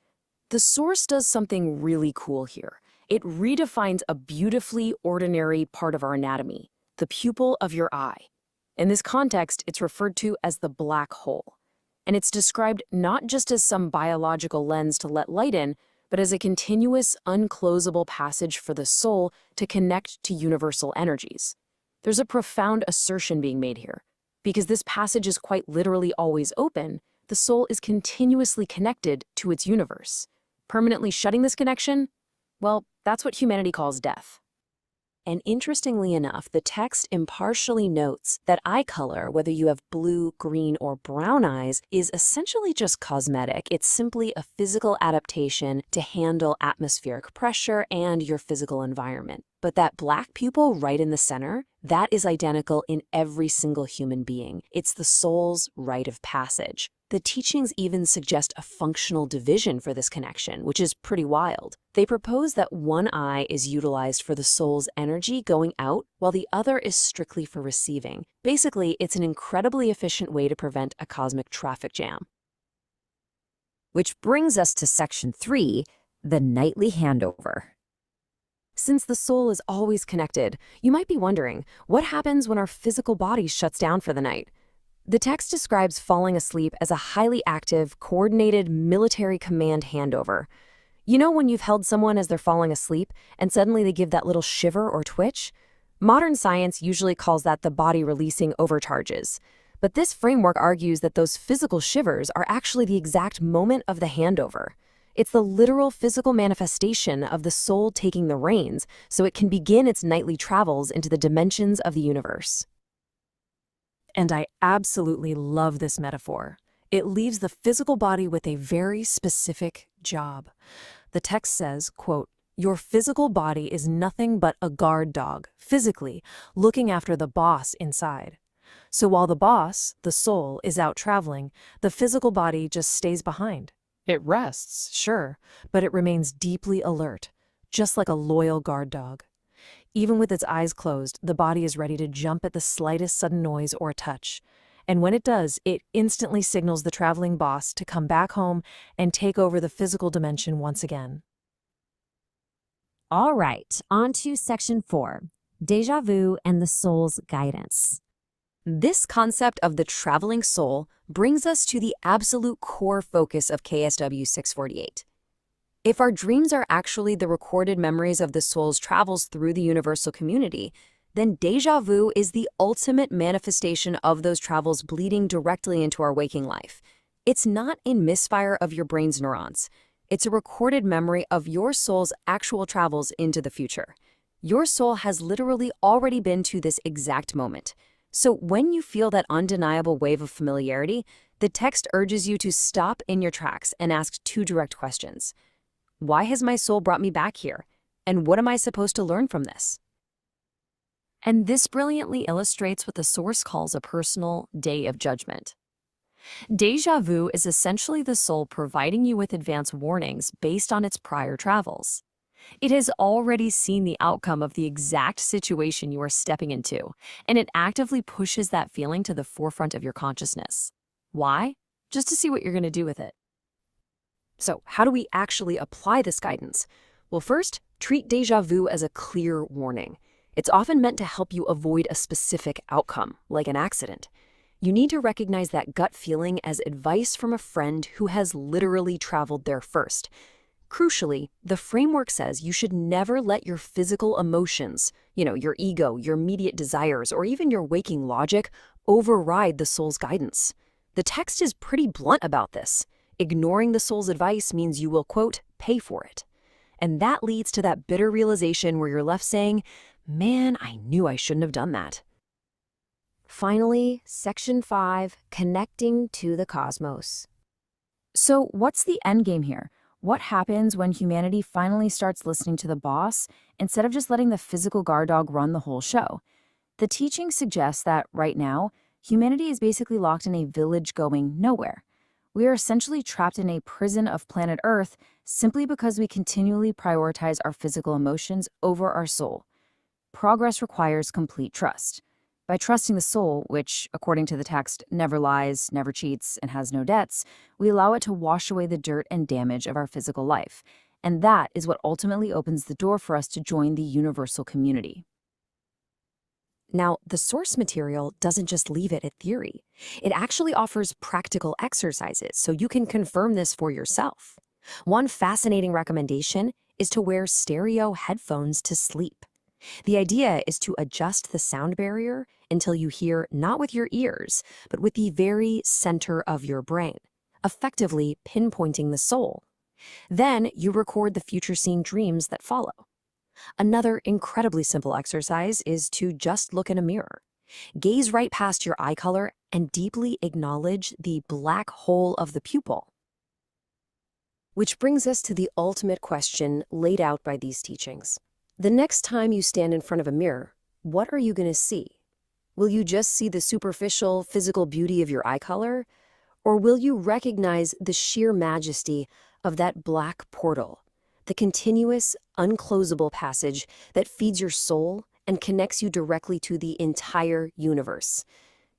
The source does something really cool here. It redefines a beautifully ordinary part of our anatomy, the pupil of your eye. In this context, it's referred to as the black hole. And it's described not just as some biological lens to let light in, but as a continuous, unclosable passage for the soul to connect to universal energies. There's a profound assertion being made here. Because this passage is quite literally always open, the soul is continuously connected to its universe. Permanently shutting this connection? Well, that's what humanity calls death. And interestingly enough, the text impartially notes that eye color, whether you have blue, green, or brown eyes, is essentially just cosmetic. It's simply a physical adaptation to handle atmospheric pressure and your physical environment. But that black pupil right in the center, that is identical in every single human being. It's the soul's rite of passage. The teachings even suggest a functional division for this connection, which is pretty wild. They propose that one eye is utilized for the soul's energy going out, while the other is strictly for receiving. Basically, it's an incredibly efficient way to prevent a cosmic traffic jam. Which brings us to section 3, the nightly handover. Since the soul is always connected, you might be wondering, what happens when our physical body shuts down for the night? The text describes falling asleep as a highly active, coordinated military command handover. You know when you've held someone as they're falling asleep and suddenly they give that little shiver or twitch? Modern science usually calls that the body releasing overcharges. But this framework argues that those physical shivers are actually the exact moment of the handover. It's the literal physical manifestation of the soul taking the reins so it can begin its nightly travels into the dimensions of the universe. And I absolutely love this metaphor. It leaves the physical body with a very specific job. The text says, quote, "Your physical body is nothing but a guard dog, physically, looking after the boss inside. So while the boss, the soul, is out traveling, the physical body just stays behind. It rests, sure, but it remains deeply alert, just like a loyal guard dog. Even with its eyes closed, the body is ready to jump at the slightest sudden noise or touch. And when it does, it instantly signals the traveling boss to come back home and take over the physical dimension once again. All right, on to section 4, déjà vu and the soul's guidance. This concept of the traveling soul brings us to the absolute core focus of KSW 648. If our dreams are actually the recorded memories of the soul's travels through the universal community, then déjà vu is the ultimate manifestation of those travels bleeding directly into our waking life. It's not a misfire of your brain's neurons. It's a recorded memory of your soul's actual travels into the future. Your soul has literally already been to this exact moment. So when you feel that undeniable wave of familiarity, the text urges you to stop in your tracks and ask 2 direct questions. Why has my soul brought me back here? And what am I supposed to learn from this? And this brilliantly illustrates what the source calls a personal day of judgment. Déjà vu is essentially the soul providing you with advance warnings based on its prior travels. It has already seen the outcome of the exact situation you are stepping into, and it actively pushes that feeling to the forefront of your consciousness. Why? Just to see what you're going to do with it. So, how do we actually apply this guidance? Well, first, treat déjà vu as a clear warning. It's often meant to help you avoid a specific outcome, like an accident. You need to recognize that gut feeling as advice from a friend who has literally traveled there first. Crucially, the framework says you should never let your physical emotions, your ego, your immediate desires, or even your waking logic override the soul's guidance. The text is pretty blunt about this. Ignoring the soul's advice means you will, quote, pay for it. And that leads to that bitter realization where you're left saying, man, I knew I shouldn't have done that. Finally, section 5, connecting to the cosmos. So what's the end game here? What happens when humanity finally starts listening to the boss instead of just letting the physical guard dog run the whole show? The teaching suggests that right now, humanity is basically locked in a village going nowhere. We are essentially trapped in a prison of planet Earth simply because we continually prioritize our physical emotions over our soul. Progress requires complete trust. By trusting the soul, which, according to the text, never lies, never cheats, and has no debts, we allow it to wash away the dirt and damage of our physical life. And that is what ultimately opens the door for us to join the universal community. Now, the source material doesn't just leave it at theory. It actually offers practical exercises so you can confirm this for yourself. One fascinating recommendation is to wear stereo headphones to sleep. The idea is to adjust the sound barrier until you hear not with your ears, but with the very center of your brain, effectively pinpointing the soul. Then you record the future scene dreams that follow. Another incredibly simple exercise is to just look in a mirror. Gaze right past your eye color and deeply acknowledge the black hole of the pupil. Which brings us to the ultimate question laid out by these teachings. The next time you stand in front of a mirror, what are you going to see? Will you just see the superficial physical beauty of your eye color? Or will you recognize the sheer majesty of that black portal, the continuous, unclosable passage that feeds your soul and connects you directly to the entire universe?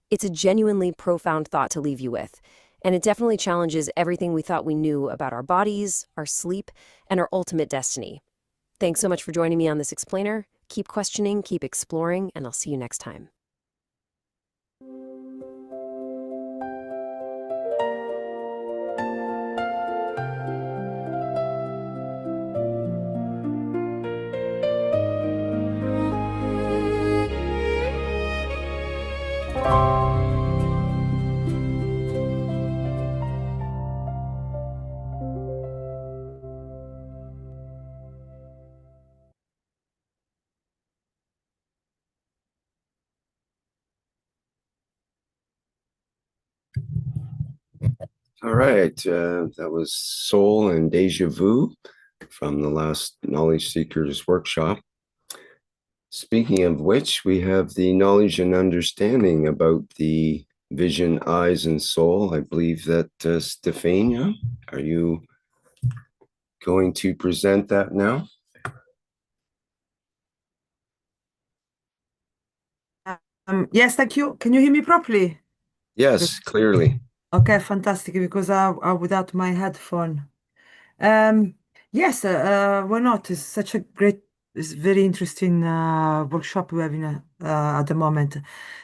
It's a genuinely profound thought to leave you with, and it definitely challenges everything we thought we knew about our bodies, our sleep, and our ultimate destiny. Thanks so much for joining me on this explainer. Keep questioning, keep exploring, and I'll see you next time. All right, that was Soul and Déjà Vu from the last Knowledge Seekers workshop. Speaking of which, we have the knowledge and understanding about the vision, eyes, and soul. I believe that Stefania, are you going to present that now? Yes, thank you. Can you hear me properly? Yes, clearly. Okay, fantastic, because I without my headphone. Um, yes, why not? It's such a great, it's very interesting workshop we're having at the moment.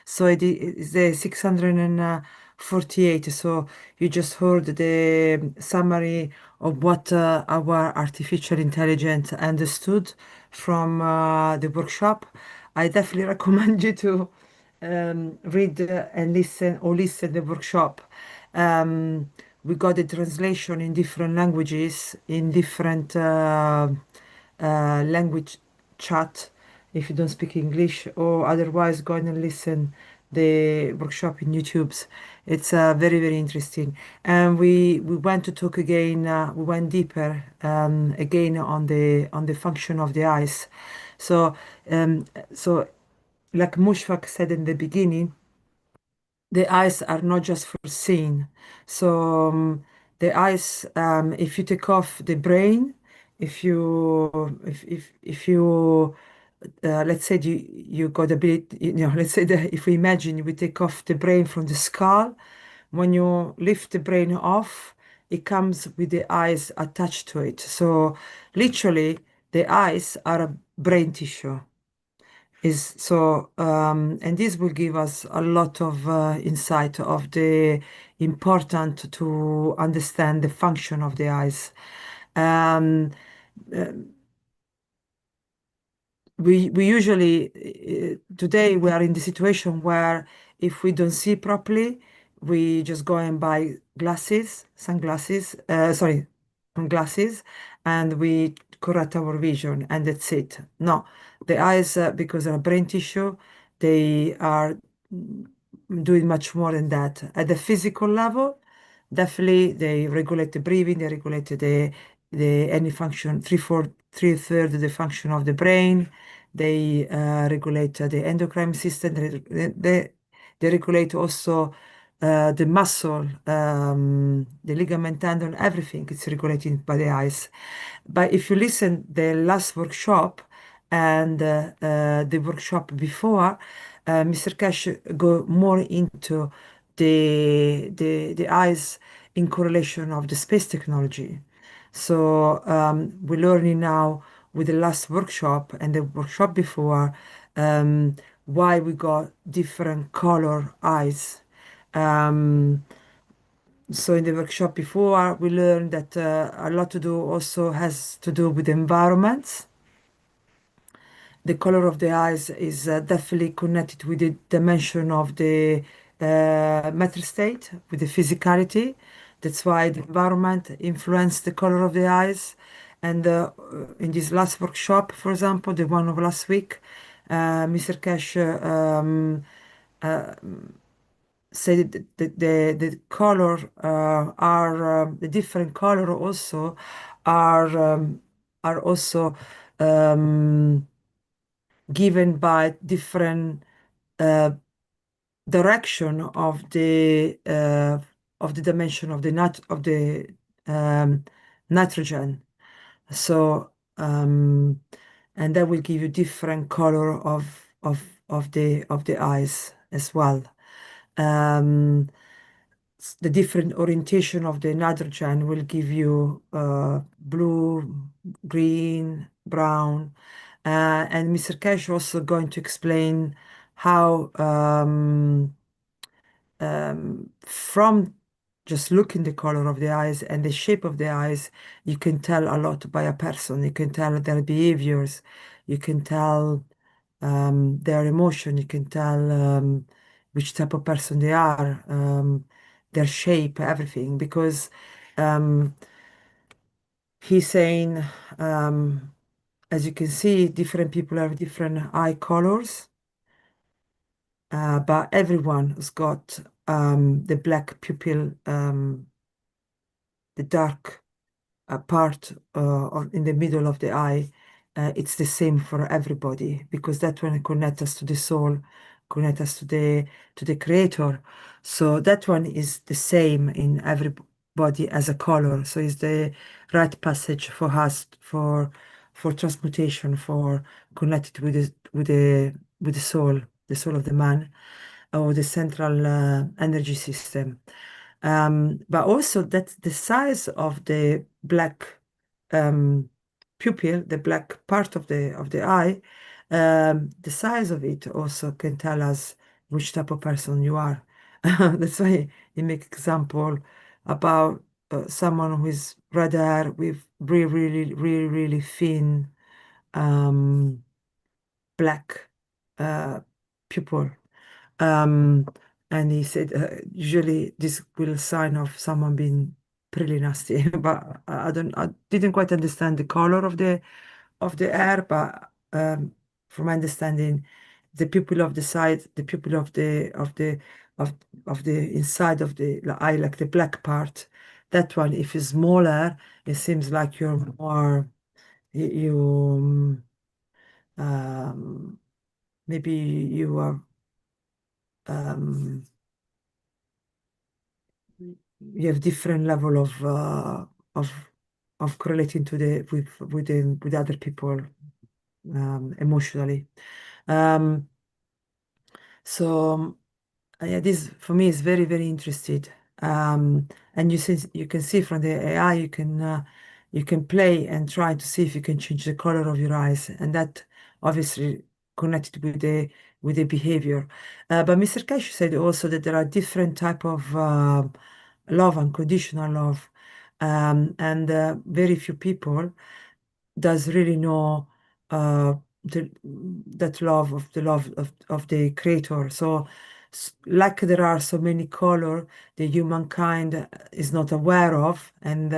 So it's the 648. So you just heard the summary of what our artificial intelligence understood from the workshop. I definitely recommend you to read and listen the workshop. We got the translation in different languages, in different language chat. If you don't speak English, or otherwise, go and listen the workshop in YouTube's. It's very interesting. And we went to talk again. We went deeper again on the function of the eyes. So so like Mushfaq said in the beginning, the eyes are not just for seeing. So the eyes, if you take off the brain, if you let's say you got a bit, let's say that if we imagine we take off the brain from the skull, when you lift the brain off, it comes with the eyes attached to it. So literally, the eyes are a brain tissue. And this will give us a lot of insight of the important to understand the function of the eyes. Um, uh, we usually today we are in the situation where if we don't see properly, we just go and buy sunglasses, sorry, glasses, and we correct our vision, and that's it. No, the eyes, because they're brain tissue, they are doing much more than that. At the physical level, definitely they regulate the breathing, they regulate the any function, three thirds of the function of the brain. They regulate the endocrine system. They regulate also the muscle, the ligament, tendon, everything. It's regulated by the eyes. But if you listen the last workshop and the workshop before, Mr. Keshe go more into the eyes in correlation of the space technology. So we're learning now with the last workshop and the workshop before why we got different color eyes. So in the workshop before, we learned that a lot to do also has to do with environments. The color of the eyes is definitely connected with the dimension of the matter state, with the physicality. That's why the environment influenced the color of the eyes. And in this last workshop, for example, the one of last week, Mr. Keshe say that the color are the different color also are also um, given by different uh, direction of the dimension of the nitrogen. So and that will give you different color of the eyes as well. The different orientation of the nitrogen will give you blue, green, brown. And Mr. Cash also going to explain how from just looking the color of the eyes and the shape of the eyes, you can tell a lot by a person. You can tell their behaviors. You can tell their emotion. You can tell which type of person they are, their shape, everything. Because he's saying, as you can see, different people have different eye colors. But everyone has got the black pupil, the dark part in the middle of the eye. It's the same for everybody because that one connects us to the soul, connects us to the creator. So that one is the same in everybody as a color. So it's the right passage for us for transmutation, for connected with the soul of the man. or the central energy system. But also that the size of the black pupil, the black part of the eye, the size of it also can tell us which type of person you are. That's why he make example about someone who is red hair with really thin black pupil. And he said usually this will sign of someone being pretty nasty. But I didn't quite understand the color of the hair, but from my understanding, the pupil of the side, the pupil of the inside of the eye, like the black part, that one, if it's smaller, it seems like you're more you maybe you are you have different level of correlating to the with other people emotionally. So yeah, this for me is very interested. And you can see from the AI you can play and try to see if you can change the color of your eyes, and that obviously connected with the behavior. But Mr. Keshe said also that there are different type of love, unconditional love, and very few people does really know that love of the creator. So like there are so many color the humankind is not aware of, and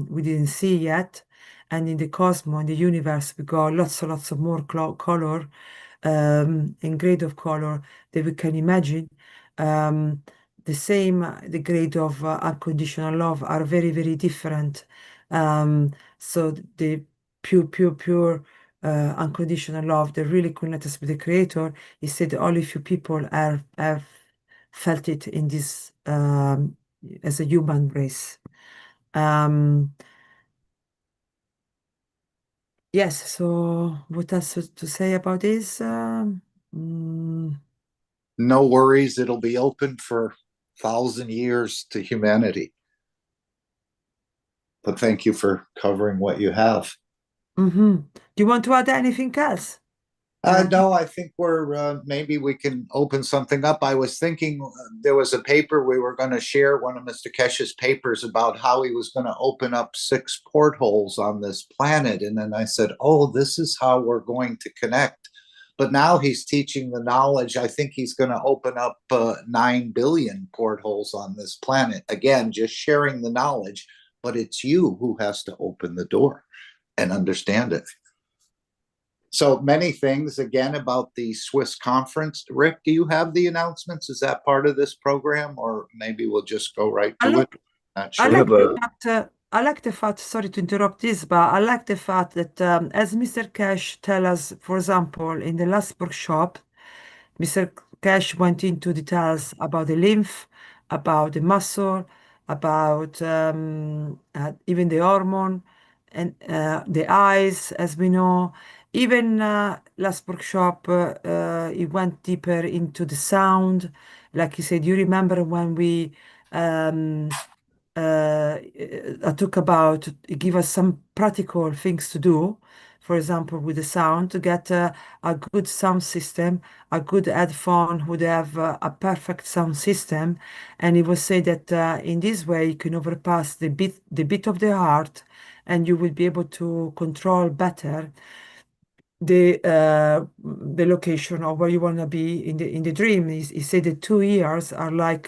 we didn't see yet. And in the cosmos, in the universe, we got lots of more color and grade of color that we can imagine. The same, the grade of unconditional love are very different. So the pure unconditional love that really connects us with the creator, he said only few people have felt it in this as a human race. Yes, so what else to say about this? No worries, it'll be open for 1,000 years to humanity. But thank you for covering what you have. Do you want to add anything else? No, I think we're maybe we can open something up. I was thinking there was a paper we were going to share, one of Mr. Keshe's papers about how he was going to open up 6 portholes on this planet. And then I said, oh, this is how we're going to connect. But now he's teaching the knowledge. I think he's going to open up 9 billion portholes on this planet. Again, just sharing the knowledge, but it's you who has to open the door and understand it. So many things again about the Swiss conference. Rick, do you have the announcements? Is that part of this program, or maybe we'll just go right to it? Not sure. I like the fact, sorry to interrupt this, but I like the fact that as Mr. Keshe tell us, for example, in the last workshop, Mr. Keshe went into details about the lymph, about the muscle, about even the hormone and the eyes, as we know. Even last workshop, he went deeper into the sound. Like he said, you remember when we talk about, give us some practical things to do, for example, with the sound, to get a good sound system, a good headphone would have a perfect sound system. And he will say that in this way you can overpass the beat of the heart, and you will be able to control better the location of where you want to be in the dream. He said the 2 ears are like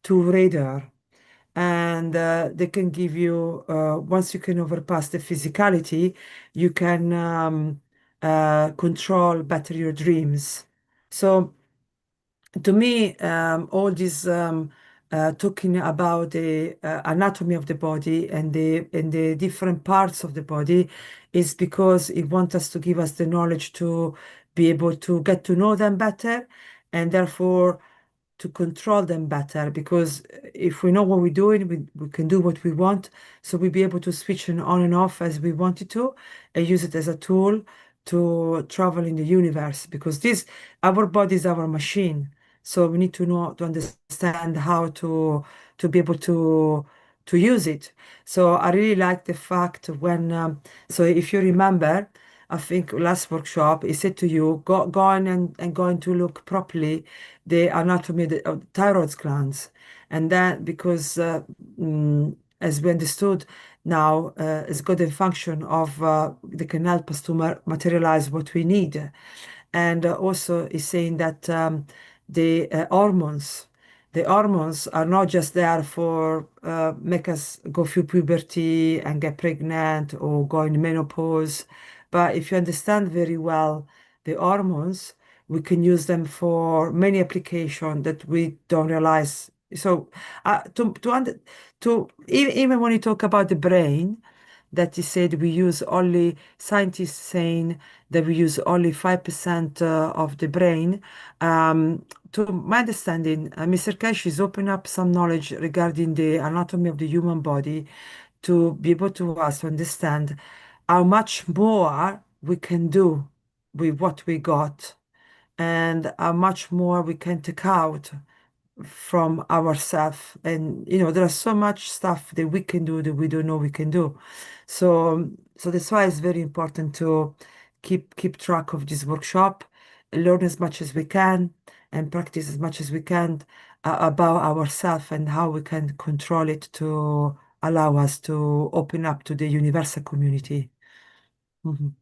2 radar, and they can give you once you can overpass the physicality, you can control better your dreams. So to me, all this talking about the anatomy of the body and the different parts of the body is because it wants us to give us the knowledge to be able to get to know them better, and therefore to control them better. Because if we know what we're doing, we can do what we want. So we'll be able to switch it on and off as we wanted to, and use it as a tool to travel in the universe. Because our body is our machine. So we need to know to understand how to be able to use it. So I really like the fact when so if you remember, I think last workshop he said to you go on and going to look properly the anatomy of the thyroid glands, and that because as we understood now it's got a function of they can help us to materialize what we need. And also is saying that the hormones are not just there for make us go through puberty and get pregnant or go in menopause, but if you understand very well the hormones, we can use them for many applications that we don't realize. So even when you talk about the brain, that he said we use only scientists saying that we use only 5% of the brain. To my understanding, Mr. Keshe is opening up some knowledge regarding the anatomy of the human body to be able to us to understand how much more we can do with what we got and how much more we can take out from ourselves. And there's so much stuff that we can do that we don't know we can do. So that's why it's very important to keep track of this workshop, learn as much as we can, and practice as much as we can about ourselves and how we can control it to allow us to open up to the universal community. Mhm.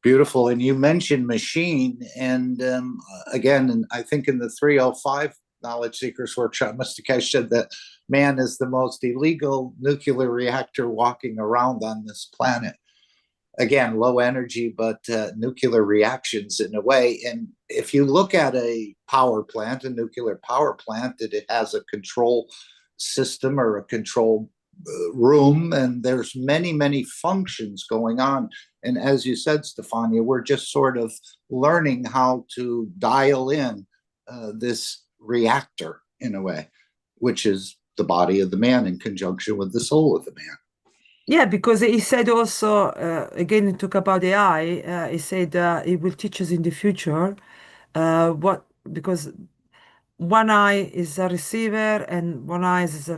Beautiful. And you mentioned machine. And again, and I think in the 305 Knowledge Seekers Workshop, Mr. Keshe said that man is the most illegal nuclear reactor walking around on this planet. Again, low energy, but nuclear reactions in a way. And if you look at a power plant, a nuclear power plant, that it has a control system or a control room, and there's many functions going on. And as you said, Stefania, we're just sort of learning how to dial in this reactor in a way, which is the body of the man in conjunction with the soul of the man. Yeah, because he said also, again, he talked about AI. He said it will teach us in the future because one eye is a receiver and one eye is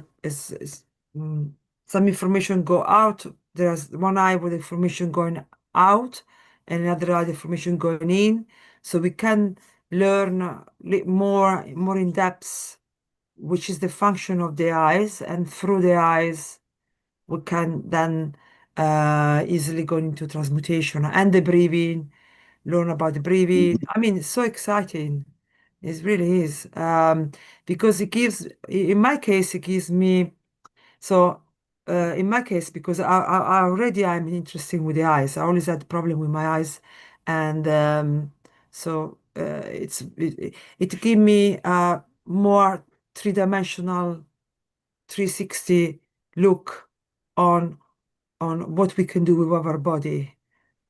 some information go out. There's one eye with information going out and another eye information going in. So we can learn more in depth, which is the function of the eyes, and through the eyes we can then easily go into transmutation and the breathing, learn about the breathing. I mean, it's so exciting. It really is. Because it gives, in my case, it gives me, so in my case, because I already I'm interested with the eyes. I always had problem with my eyes. And so it give me a more three-dimensional 360 look on what we can do with our body.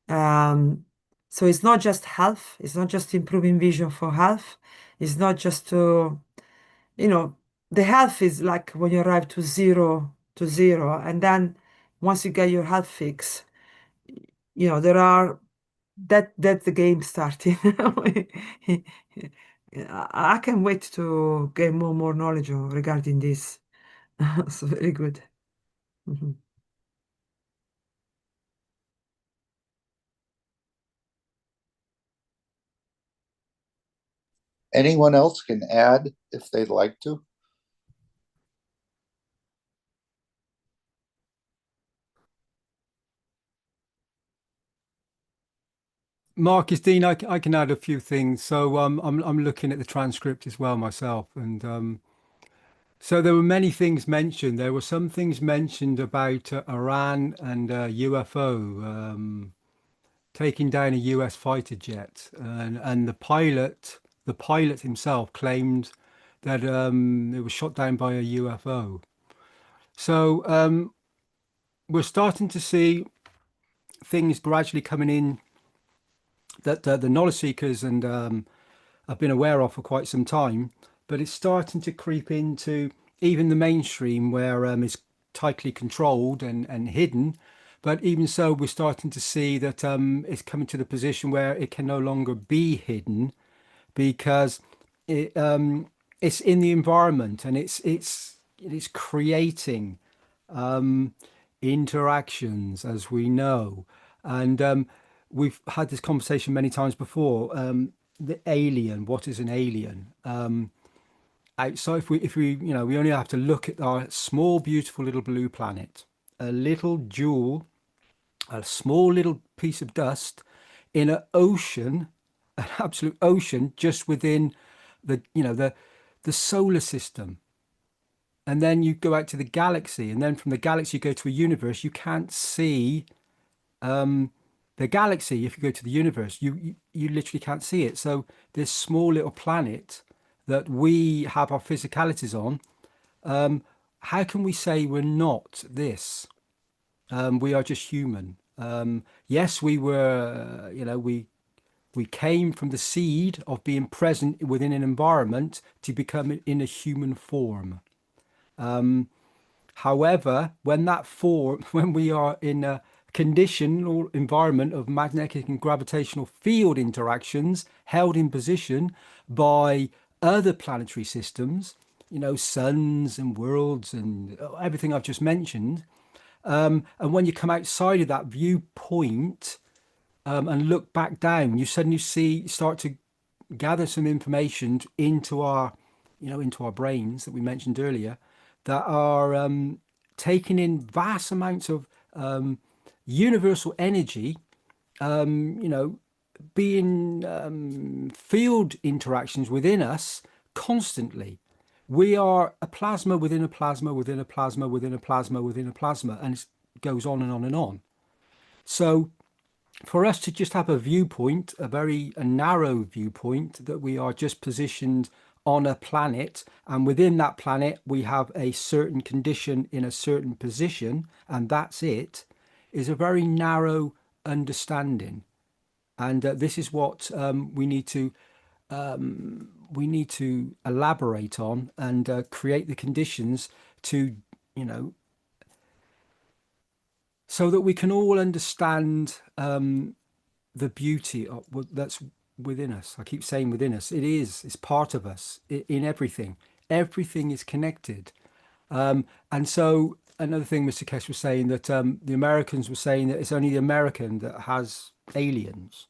So it's not just health, it's not just improving vision for health, it's not just to, the health is like when you arrive to zero, and then once you get your health fix, that's the game starting. I can wait to get more knowledge regarding this. So very good. Mhm. Anyone else can add if they'd like to. Marcus, Dean, I can add a few things. So I'm looking at the transcript as well myself, and so there were many things mentioned. There were some things mentioned about Iran and UFO taking down a US fighter jet, and the pilot himself claimed that it was shot down by a UFO. So we're starting to see things gradually coming in that the knowledge seekers and have been aware of for quite some time, but it's starting to creep into even the mainstream where it's tightly controlled and hidden. But even so, we're starting to see that it's coming to the position where it can no longer be hidden because it's in the environment, and it is creating interactions, as we know. And we've had this conversation many times before. The alien, what is an alien? So if we we only have to look at our small beautiful little blue planet, a little jewel, a small little piece of dust in an ocean, an absolute ocean, just within the solar system. And then you go out to the galaxy, and then from the galaxy you go to a universe. You can't see the galaxy. If you go to the universe, you literally can't see it. So this small little planet that we have our physicalities on, how can we say we're not this? We are just human. Yes, we were, we came from the seed of being present within an environment to become in a human form. However, when we are in a condition or environment of magnetic and gravitational field interactions held in position by other planetary systems, suns and worlds and everything I've just mentioned, and when you come outside of that viewpoint and look back down, you suddenly start to gather some information into our brains that we mentioned earlier, that are taking in vast amounts of universal energy, being field interactions within us constantly. We are a plasma within a plasma within a plasma within a plasma within a plasma, and it goes on and on and on. So for us to just have a viewpoint, a narrow viewpoint, that we are just positioned on a planet, and within that planet we have a certain condition in a certain position, and that's it, is a very narrow understanding. And this is what we need to elaborate on and create the conditions to, so that we can all understand the beauty of that's within us. I keep saying within us. It's part of us in everything. Everything is connected. And so another thing Mr. Keshe was saying, that the Americans were saying that it's only the American that has aliens,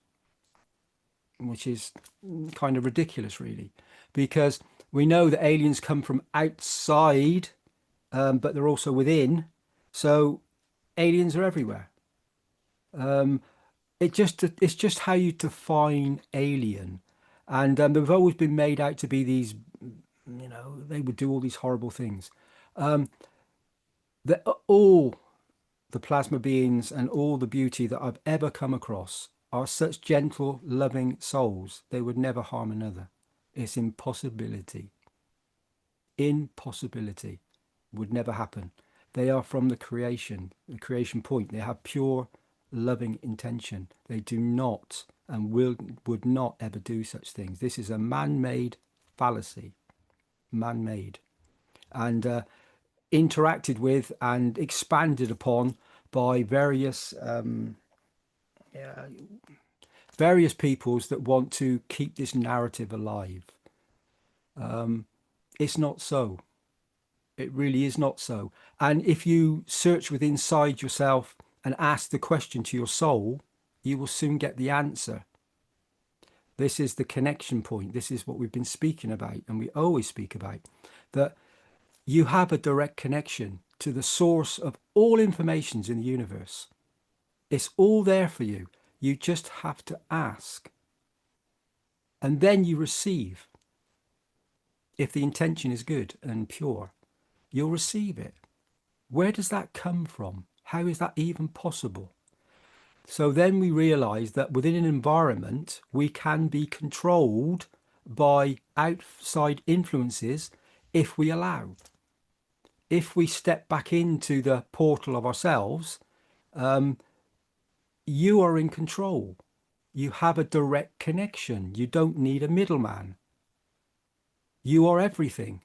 which is kind of ridiculous, really, because we know that aliens come from outside, but they're also within. So aliens are everywhere. It's just how you define alien, and they've always been made out to be these, they would do all these horrible things. All the plasma beings and all the beauty that I've ever come across are such gentle, loving souls. They would never harm another. It's impossibility. Impossibility would never happen. They are from the creation point. They have pure, loving intention. They do not and would not ever do such things. This is a man-made fallacy. Man-made. And interacted with and expanded upon by various peoples that want to keep this narrative alive. It's not so. It really is not so. And if you search within inside yourself and ask the question to your soul, you will soon get the answer. This is the connection point. This is what we've been speaking about, and we always speak about, that you have a direct connection to the source of all informations in the universe. It's all there for you. You just have to ask. And then you receive. If the intention is good and pure, you'll receive it. Where does that come from? How is that even possible? So then we realize that within an environment, we can be controlled by outside influences if we allow. If we step back into the portal of ourselves, you are in control. You have a direct connection. You don't need a middleman. You are everything,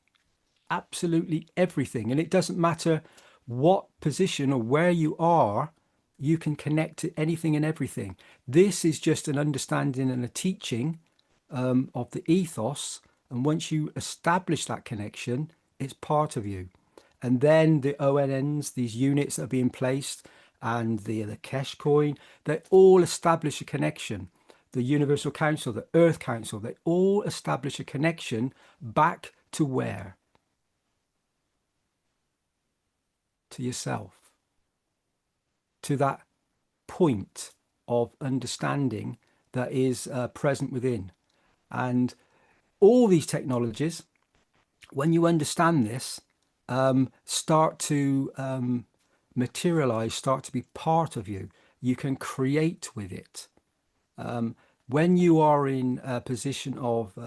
absolutely everything. And it doesn't matter what position or where you are, you can connect to anything and everything. This is just an understanding and a teaching of the ethos. And once you establish that connection, it's part of you. And then the ONNs, these units that are being placed, and the Keshe coin, they all establish a connection. The Universal Council, the Earth Council, they all establish a connection back to where? To yourself. To that point of understanding that is present within. And all these technologies, when you understand this, start to materialize, start to be part of you. You can create with it. When you are in a position of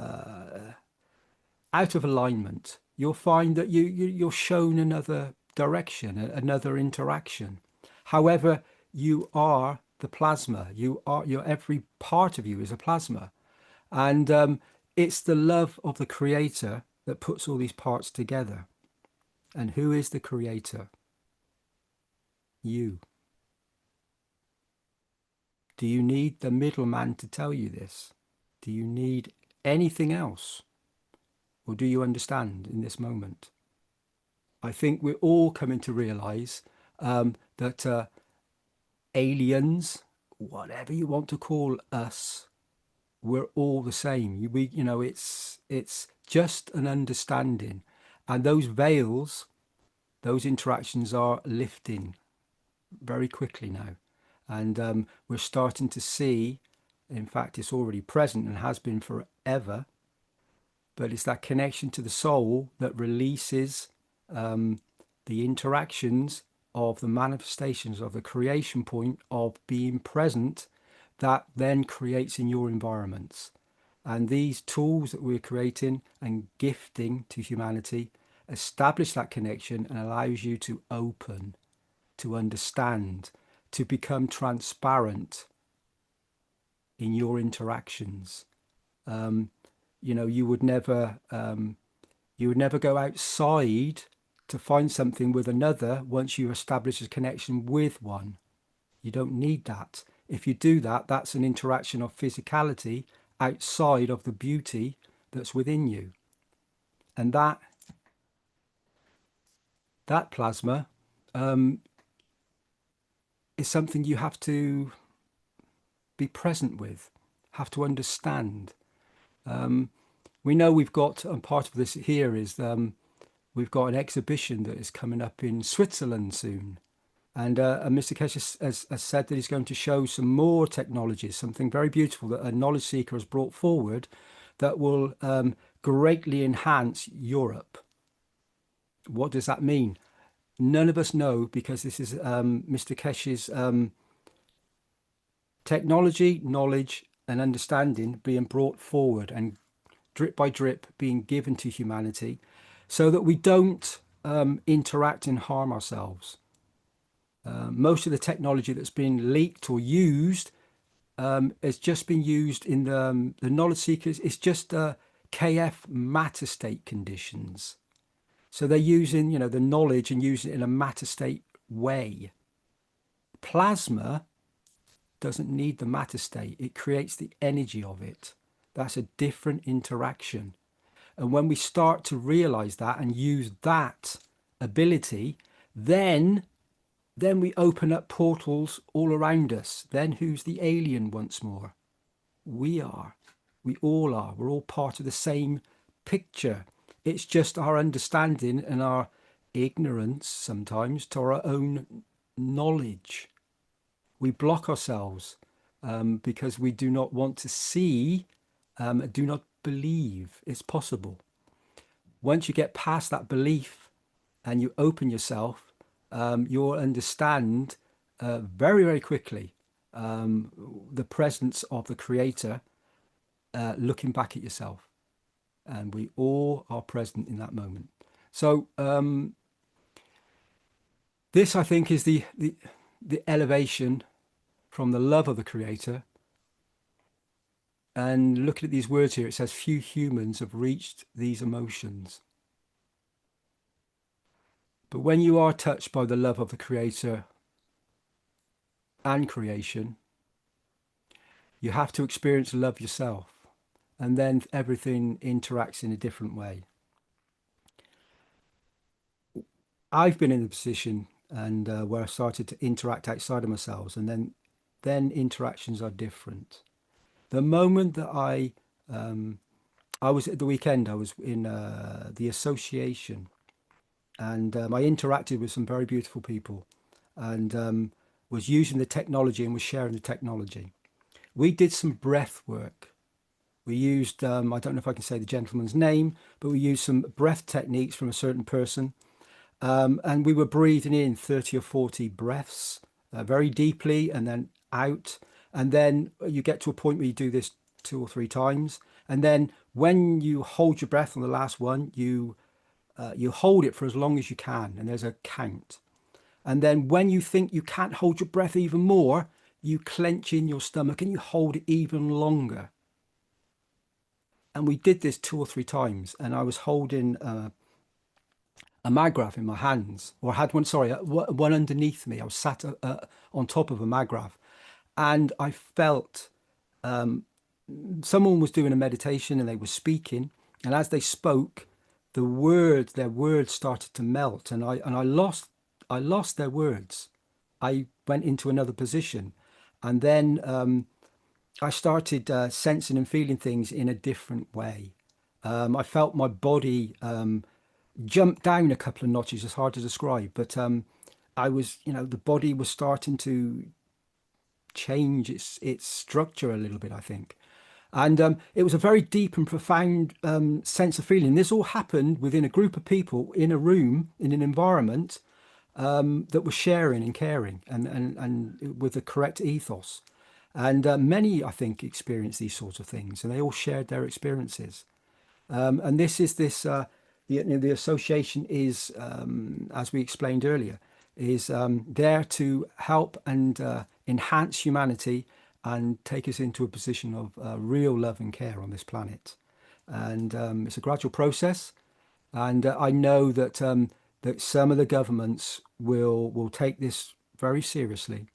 out of alignment, you'll find that you're shown another direction, another interaction. However, you are the plasma. Your every part of you is a plasma, and it's the love of the Creator that puts all these parts together. And who is the Creator? You. Do you need the middleman to tell you this? Do you need anything else? Or do you understand in this moment? I think we're all coming to realize that aliens, whatever you want to call us, we're all the same. It's just an understanding. And those veils, those interactions are lifting very quickly now. And we're starting to see, in fact, it's already present and has been forever, but it's that connection to the soul that releases the interactions of the manifestations of the creation point of being present that then creates in your environments. And these tools that we're creating and gifting to humanity establish that connection and allows you to open, to understand, to become transparent in your interactions. You would never go outside to find something with another once you establish a connection with one. You don't need that. If you do that, that's an interaction of physicality outside of the beauty that's within you. And that plasma is something you have to be present with, have to understand. We know we've got, and part of this here is we've got an exhibition that is coming up in Switzerland soon. And Mr. Keshe has said that he's going to show some more technologies, something very beautiful that a knowledge seeker has brought forward that will greatly enhance Europe. What does that mean? None of us know, because this is Mr. Keshe's technology, knowledge and understanding being brought forward and drip by drip being given to humanity so that we don't interact and harm ourselves. Most of the technology that's been leaked or used has just been used in the knowledge seekers. It's just KF matter state conditions. So they're using, the knowledge and using it in a matter state way. Plasma doesn't need the matter state. It creates the energy of it. That's a different interaction. And when we start to realize that and use that ability, then we open up portals all around us. Then who's the alien once more? We are. We all are. We're all part of the same picture. It's just our understanding and our ignorance sometimes to our own knowledge. We block ourselves because we do not want to see, do not believe it's possible. Once you get past that belief and you open yourself, you'll understand very, very quickly the presence of the Creator looking back at yourself. And we all are present in that moment. So this, I think, is the elevation from the love of the Creator. And looking at these words here, it says, few humans have reached these emotions. But when you are touched by the love of the Creator and creation, you have to experience love yourself. and then everything interacts in a different way. I've been in a position and where I started to interact outside of myself, and then interactions are different. The moment that I was at the weekend, I was in the association, and I interacted with some very beautiful people, and was using the technology and was sharing the technology. We did some breath work. We used, I don't know if I can say the gentleman's name, but we used some breath techniques from a certain person. And we were breathing in 30 or 40 breaths very deeply and then out. And then you get to a point where you do this 2 or 3 times. And then when you hold your breath on the last one, you hold it for as long as you can. And there's a count. And then when you think you can't hold your breath even more, you clench in your stomach and you hold it even longer. And we did this 2 or 3 times. And I was holding a magraph in my hands, or I had one, sorry, one underneath me. I was sat on top of a magraph, and I felt someone was doing a meditation and they were speaking, and as they spoke, their words started to melt, and I lost their words. I went into another position, and then I started sensing and feeling things in a different way. I felt my body jumped down a couple of notches. It's hard to describe, but I was, the body was starting to change its structure a little bit, I think. And it was a very deep and profound sense of feeling. This all happened within a group of people in a room, in an environment that was sharing and caring and with the correct ethos. And many, I think, experienced these sorts of things, and they all shared their experiences. And the association is, as we explained earlier, is there to help and enhance humanity and take us into a position of real love and care on this planet. And it's a gradual process. And I know that that some of the governments will take this very seriously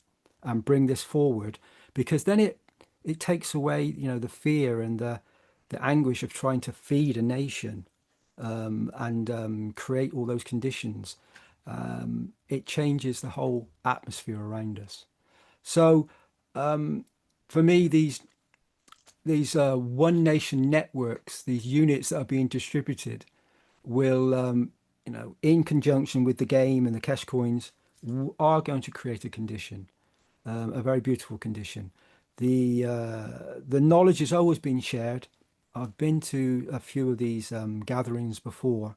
and bring this forward, because then it takes away, the fear and the anguish of trying to feed a nation and create all those conditions. It changes the whole atmosphere around us. So for me, these one nation networks, these units that are being distributed, will, in conjunction with the game and the cash coins, are going to create a condition, a very beautiful condition. The knowledge has always been shared. I've been to a few of these gatherings before,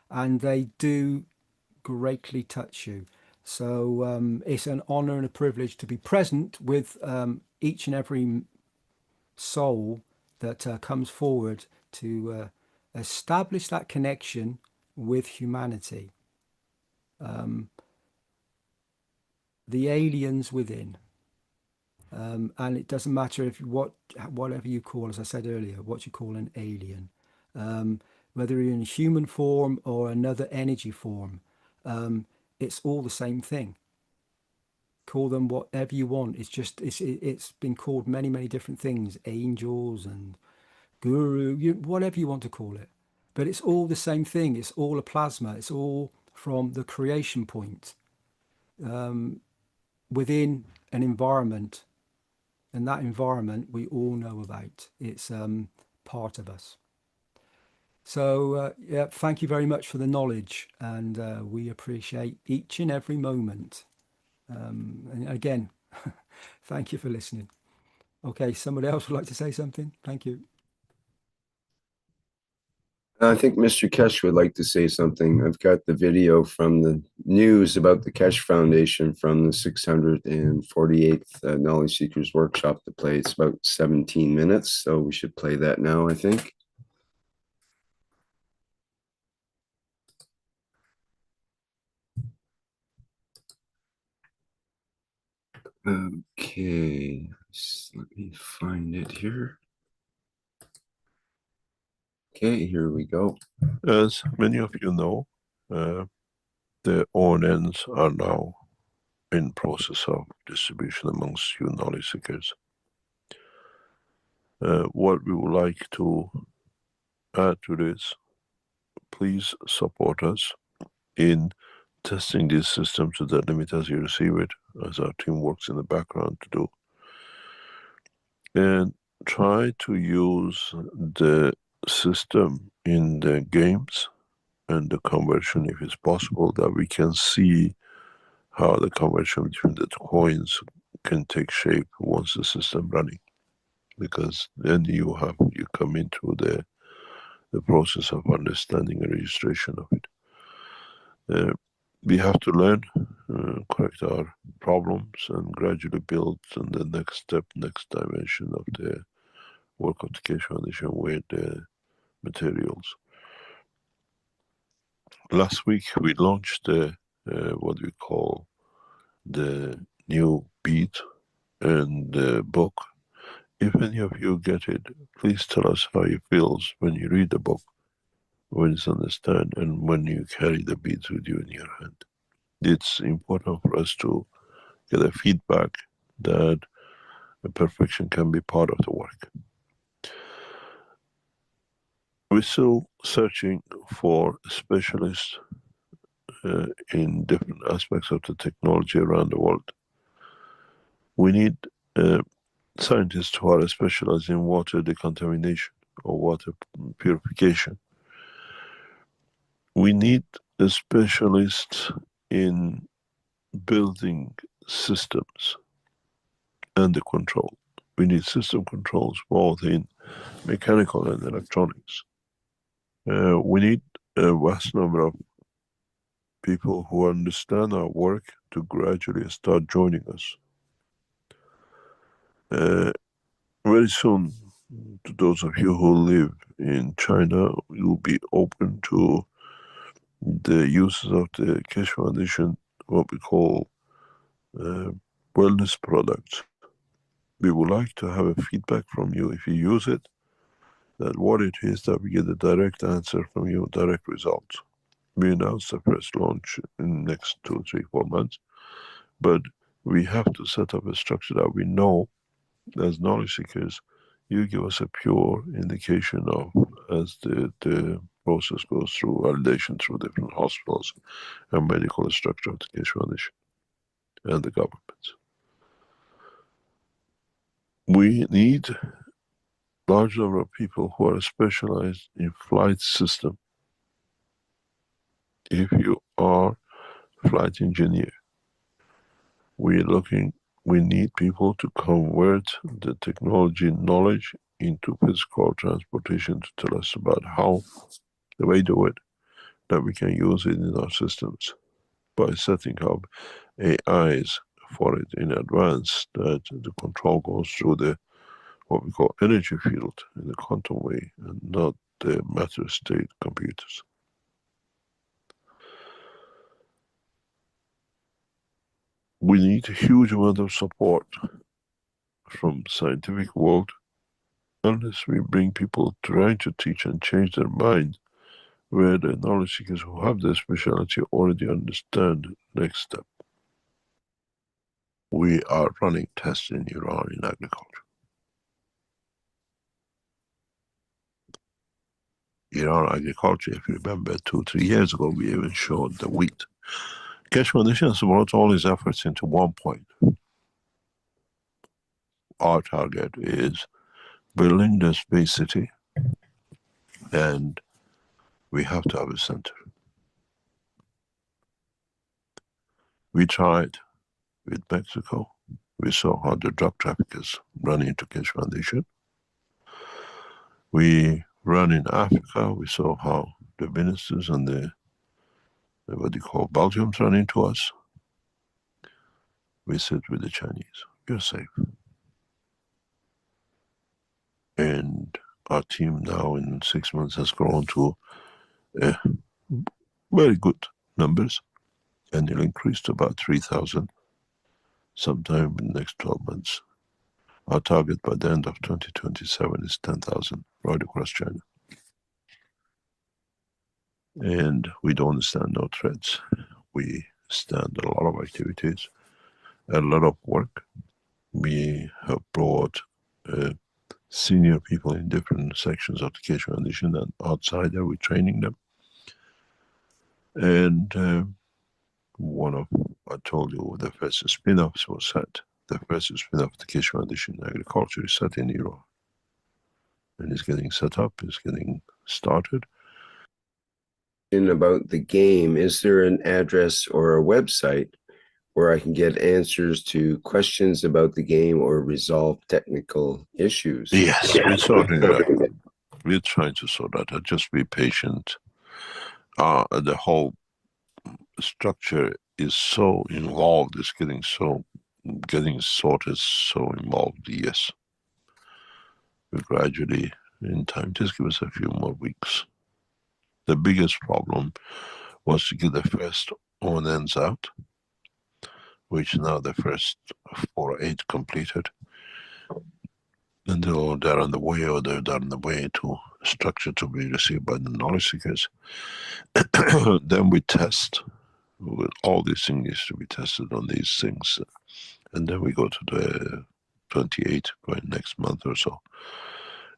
and they do greatly touch you. So it's an honor and a privilege to be present with each and every soul that comes forward to establish that connection with humanity. The aliens within. And it doesn't matter if whatever you call, as I said earlier, what you call an alien, whether you're in human form or another energy form, it's all the same thing. Call them whatever you want. It's been called many, many different things, angels and guru, whatever you want to call it. But it's all the same thing. It's all a plasma. It's all from the creation point within an environment. And that environment we all know about. It's part of us. So, thank you very much for the knowledge. And we appreciate each and every moment. And again, thank you for listening. Okay, somebody else would like to say something? Thank you. I think Mr. Keshe would like to say something. I've got the video from the news about the Keshe Foundation from the 648th Knowledge Seekers Workshop to play. It's about 17 minutes, so we should play that now, I think. Okay, let me find it here. Okay, here we go. As many of you know, the ONNs are now in process of distribution amongst you knowledge seekers. What we would like to add to this, please support us in testing this system to the limit as you receive it, as our team works in the background to do. And try to use the system in the games and the conversion if it's possible, that we can see how the conversion between the coins can take shape once the system running. Because then you come into the process of understanding and registration of it. We have to learn, correct our problems, and gradually build on the next step, next dimension of the work of the Keshe Foundation with the materials. Last week we launched the what we call the new bead and the book. If any of you get it, please tell us how it feels when you read the book, when you understand, and when you carry the beads with you in your hand. It's important for us to get a feedback that the perfection can be part of the work. We're still searching for specialists in different aspects of the technology around the world. We need scientists who are specialized in water decontamination or water purification. We need a specialist in building systems and the control. We need system controls both in mechanical and electronics. We need a vast number of people who understand our work to gradually start joining us. Very soon, to those of you who live in China, you'll be open to the uses of the Keshe Foundation, what we call wellness products. We would like to have a feedback from you if you use it, that what it is, that we get a direct answer from you, direct results. We announced the first launch in the next 2, 3, 4 months, but we have to set up a structure that we know as knowledge seekers, you give us a pure indication of, as the process goes through validation through different hospitals and medical structure of the Keshe Foundation and the governments. We need large number of people who are specialized in flight system. If you are a flight engineer, we need people to convert the technology knowledge into physical transportation to tell us about how, the way to do it, that we can use it in our systems by setting up AIs for it in advance, that the control goes through the what we call energy field in the quantum way and not the matter state computers. We need a huge amount of support from scientific world. Unless we bring people trying to teach and change their mind, where the knowledge seekers who have their specialty already understand next step. We are running tests in Iran in agriculture. Iran agriculture, if you remember, 2, 3 years ago, we even showed the wheat. Keshe Foundation has brought all his efforts into one point. Our target is building the space city, and we have to have a center. We tried with Mexico. We saw how the drug traffickers run into Keshe Foundation. We run in Africa. We saw how the ministers and the what you call Belgians run into us. We sit with the Chinese. You're safe. And our team now in 6 months has grown to very good numbers, and it'll increase to about 3,000 sometime in the next 12 months. Our target by the end of 2027 is 10,000 right across China. And we don't stand no threats. We stand a lot of activities, a lot of work. We have brought senior people in different sections of the Keshe Foundation and outside there, we're training them. And I told you, the first spin-offs was set. The first spin-off of the Keshe Foundation Agriculture is set in Iran. And it's getting set up, it's getting started. About the game, is there an address or a website where I can get answers to questions about the game or resolve technical issues? Yes, we're sorting it out. We're trying to sort that out. Just be patient. The whole structure is so involved. It's getting sorted, so involved. Yes, we gradually, in time. Just give us a few more weeks. The biggest problem was to get the first ONNs out, which now the first 4 or 8 completed. And they're on the way, or they're on the way to structure to be received by the knowledge seekers. Then we test. All these things needs to be tested on these things. And then we go to the 28th, by next month or so.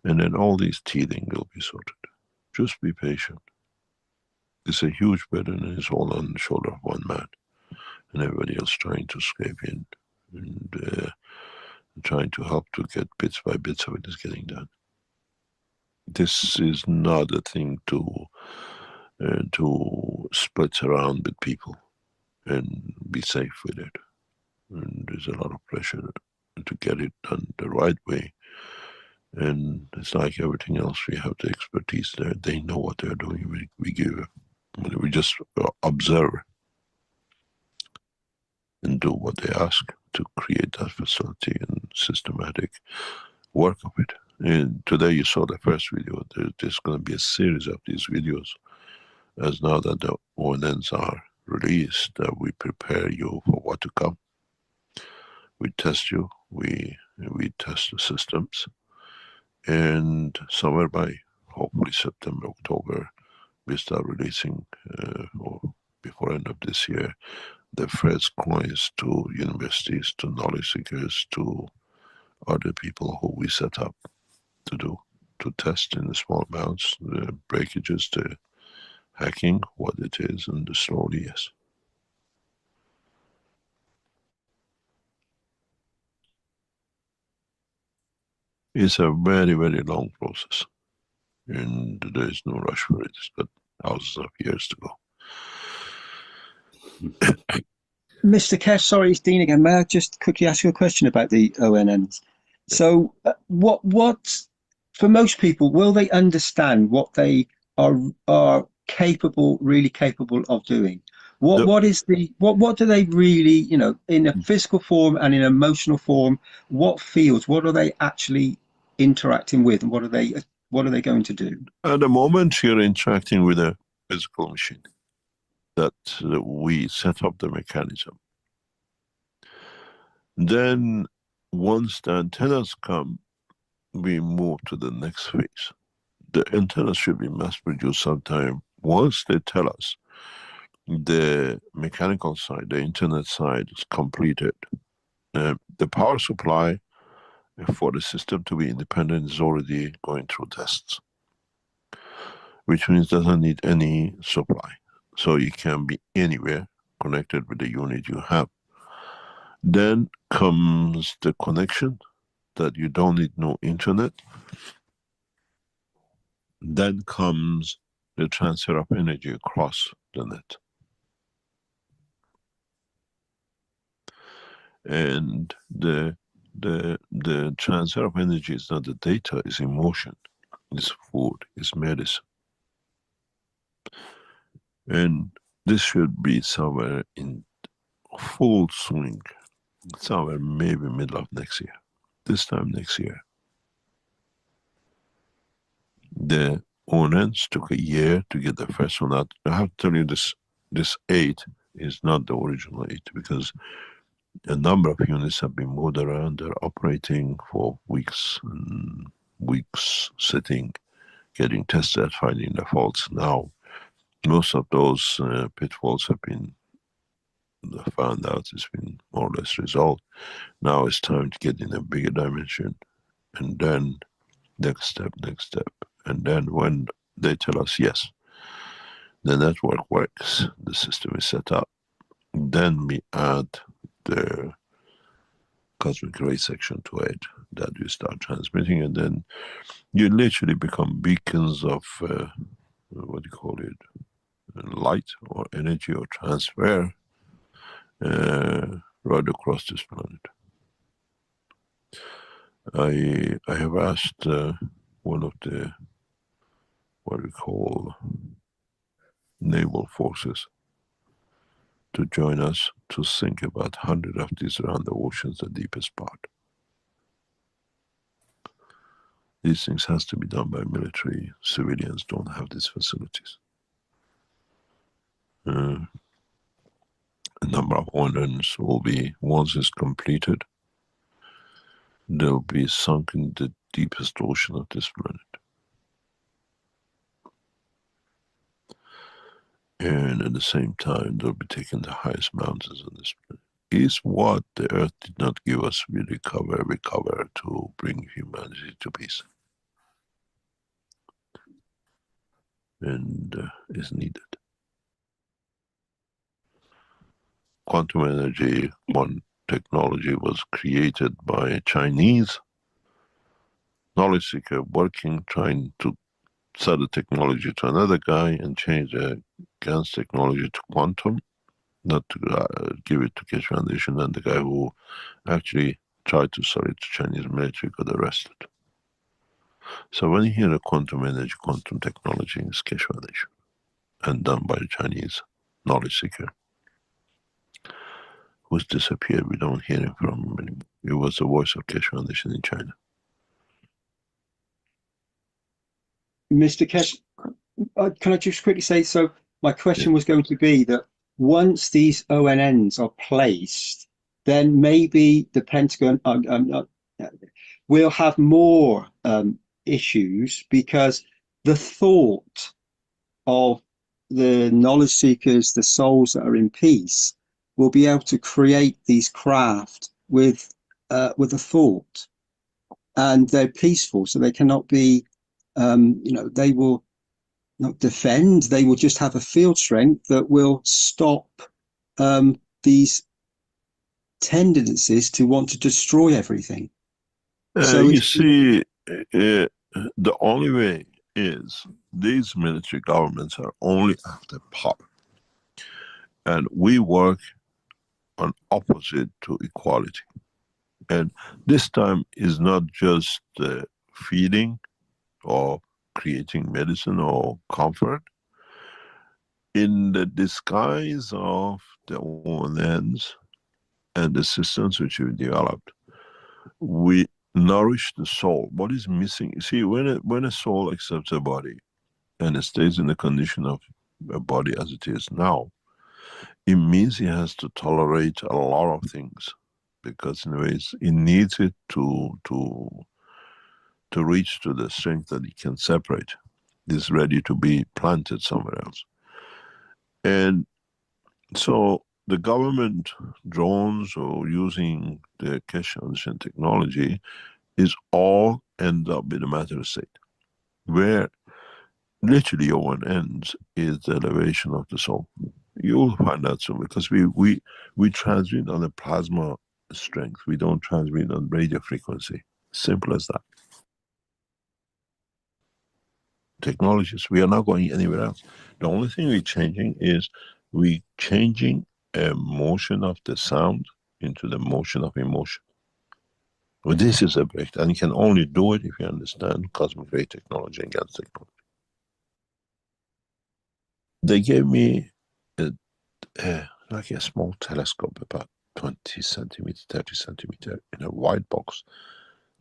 And then all these teething will be sorted. Just be patient. It's a huge burden, and it's all on the shoulder of one man. And everybody else trying to scrape in and trying to help to get bits by bits of it is getting done. This is not a thing to split around with people and be safe with it. And there's a lot of pressure to get it done the right way. And it's like everything else, we have the expertise there. They know what they're doing. We just observe and do what they ask to create that facility and systematic work of it. And today you saw the first video. There's going to be a series of these videos, as now that the ONNs are released, that we prepare you for what to come. We test you, we test the systems, and somewhere by hopefully September, October, we start releasing, or before end of this year, the first coins to universities, to knowledge seekers, to other people who we set up to test in the small amounts, the breakages, the hacking, what it is, and the slowly, yes. It's a very, very long process, and there is no rush for it. It's got thousands of years to go. Mr. Keshe, sorry, it's Dean again. May I just quickly ask you a question about the ONNs? So what for most people, will they understand what they are really capable of doing? What do they really, in a physical form and in emotional form, what fields, what are they actually interacting with, and what are they going to do? At the moment, you're interacting with a physical machine that we set up the mechanism. Then once the antennas come, we move to the next phase. The antennas should be mass produced sometime. Once they tell us the mechanical side, the internet side is completed, the power supply for the system to be independent is already going through tests, which means it doesn't need any supply. So it can be anywhere connected with the unit you have. Then comes the connection that you don't need no internet. Then comes the transfer of energy across the net. And the transfer of energy is not the data, it's emotion, it's food, it's medicine. And this should be somewhere in full swing, somewhere maybe middle of next year, this time next year. The ONNs took a year to get the first one out. I have to tell you, this 8 is not the original 8, because a number of units have been moved around. They're operating for weeks and weeks, sitting, getting tested, finding the faults. Now, most of those pitfalls have been found out. It's been more or less resolved. Now it's time to get in a bigger dimension, and then next step, next step. And then when they tell us yes, the network works, the system is set up, then we add the cosmic ray section to it that we start transmitting, and then you literally become beacons of what do you call it, light or energy or transfer right across this planet. I have asked one of the what we call naval forces to join us to sink about 100 of these around the oceans, the deepest part. These things has to be done by military. Civilians don't have these facilities. A number of ordnance will be, once it's completed, they'll be sunk in the deepest ocean of this planet. And at the same time, they'll be taking the highest mountains on this planet. Is what the Earth did not give us, we recover to bring humanity to peace. And is needed. Quantum energy, one technology, was created by a Chinese knowledge seeker working, trying to sell the technology to another guy and change the GAN's technology to quantum, not to give it to Keshe Foundation, and the guy who actually tried to sell it to Chinese military got arrested. So when you hear a quantum energy, quantum technology, it's Keshe Foundation, and done by a Chinese knowledge seeker who's disappeared. We don't hear him from him anymore. It was the voice of Keshe Foundation in China. Mr. Keshe, can I just quickly say, so my question was going to be that once these ONNs are placed, then maybe the Pentagon will have more issues, because the thought of the knowledge seekers, the souls that are in peace, will be able to create these craft with a thought, and they're peaceful, so they cannot be, they will not defend, they will just have a field strength that will stop these tendencies to want to destroy everything. So you see, the only way is these military governments are only after power. And we work on opposite to equality. And this time is not just feeding or creating medicine or comfort. In the disguise of the ONNs and the systems which we developed, we nourish the soul. What is missing? You see, when a soul accepts a body and it stays in the condition of a body as it is now, it means he has to tolerate a lot of things, because in ways it needs it to reach to the strength that it can separate. It's ready to be planted somewhere else. And so the government drones or using the Keshe Foundation technology is all end up in a matter of state, where literally your one ends is the elevation of the soul. You'll find out soon, because we transmit on a plasma strength. We don't transmit on radio frequency. Simple as that. Technologies, we are not going anywhere else. The only thing we're changing is we changing a motion of the sound into the motion of emotion. Well, this is a breakthrough, and you can only do it if you understand cosmic ray technology and GAN's technology. They gave me like a small telescope, about 20 centimeters, 30 centimeters, in a white box.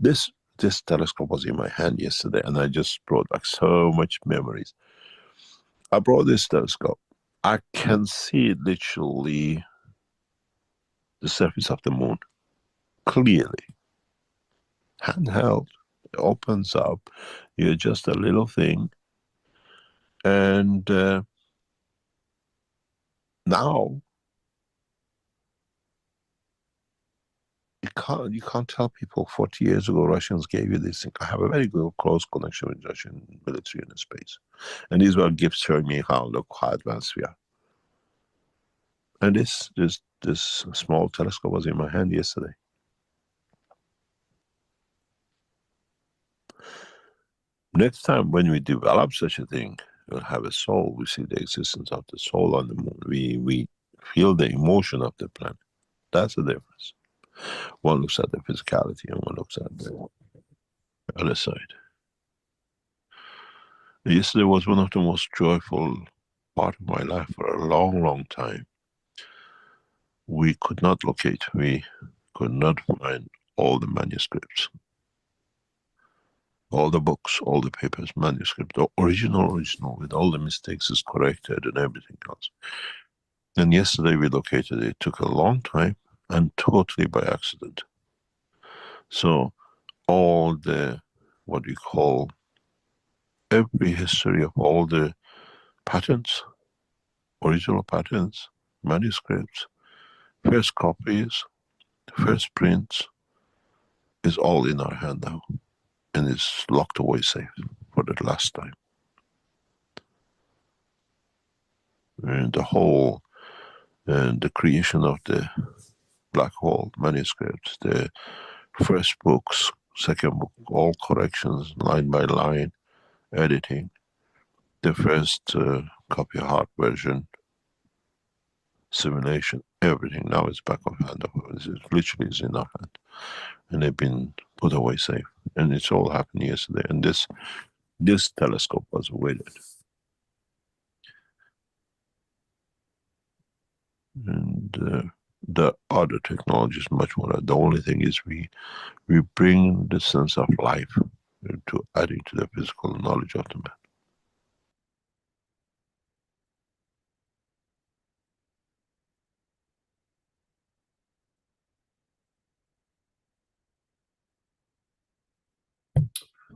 This telescope was in my hand yesterday, and I just brought back so much memories. I brought this telescope. I can see literally the surface of the moon clearly. Handheld, it opens up, you adjust a little thing, and now you can't tell people 40 years ago Russians gave you this thing. I have a very good close connection with Russian military and space. And these were gifts showing me look how advanced we are. And this small telescope was in my hand yesterday. Next time when we develop such a thing, we'll have a soul. We see the existence of the soul on the moon. We feel the emotion of the planet. That's the difference. One looks at the physicality and one looks at the other side. Yesterday was one of the most joyful part of my life for a long, long time. We could not locate, we could not find all the manuscripts, all the books, all the papers, manuscript, the original, with all the mistakes is corrected and everything else. And yesterday we located it. It took a long time and totally by accident. So all the, what we call, every history of all the patents, original patents, manuscripts, first copies, first prints, is all in our hand now. And it's locked away safe for the last time. And the whole, the creation of the black hole manuscripts, the first books, second book, all corrections, line by line, editing, the first copy hard version, simulation, everything now is back of hand. It literally is in our hand. And they've been put away safe. And it's all happened yesterday. And this telescope was weighted. And the other technology is much more. The only thing is we bring the sense of life to adding to the physical knowledge of the man.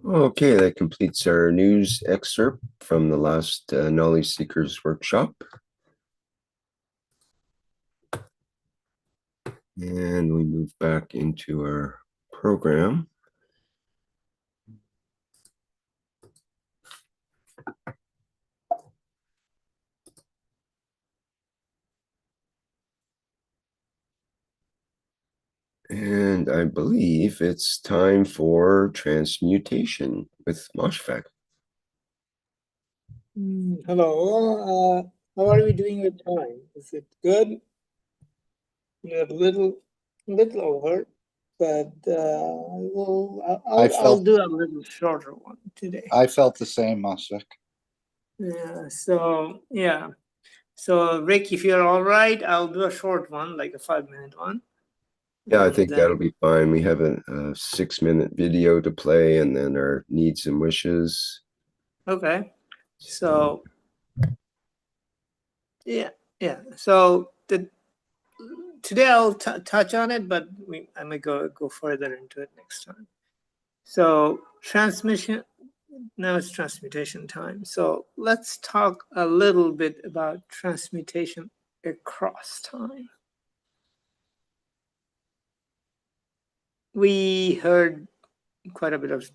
Okay, that completes our news excerpt from the last Knowledge Seekers workshop. And we move back into our program. And I believe it's time for transmutation with Moshfaq. Hello. How are we doing with time? Is it good? We're a little over, but I'll do a little shorter one today. I felt the same, Moshfaq. Yeah. So Rick, if you're all right, I'll do a short one, like a 5-minute one. Yeah, I think that'll be fine. We have a 6-minute video to play and then our needs and wishes. Okay. So yeah. So today I'll touch on it, but I may go further into it next time. So transmission, now it's transmutation time. So let's talk a little bit about transmutation across time. We heard quite a bit of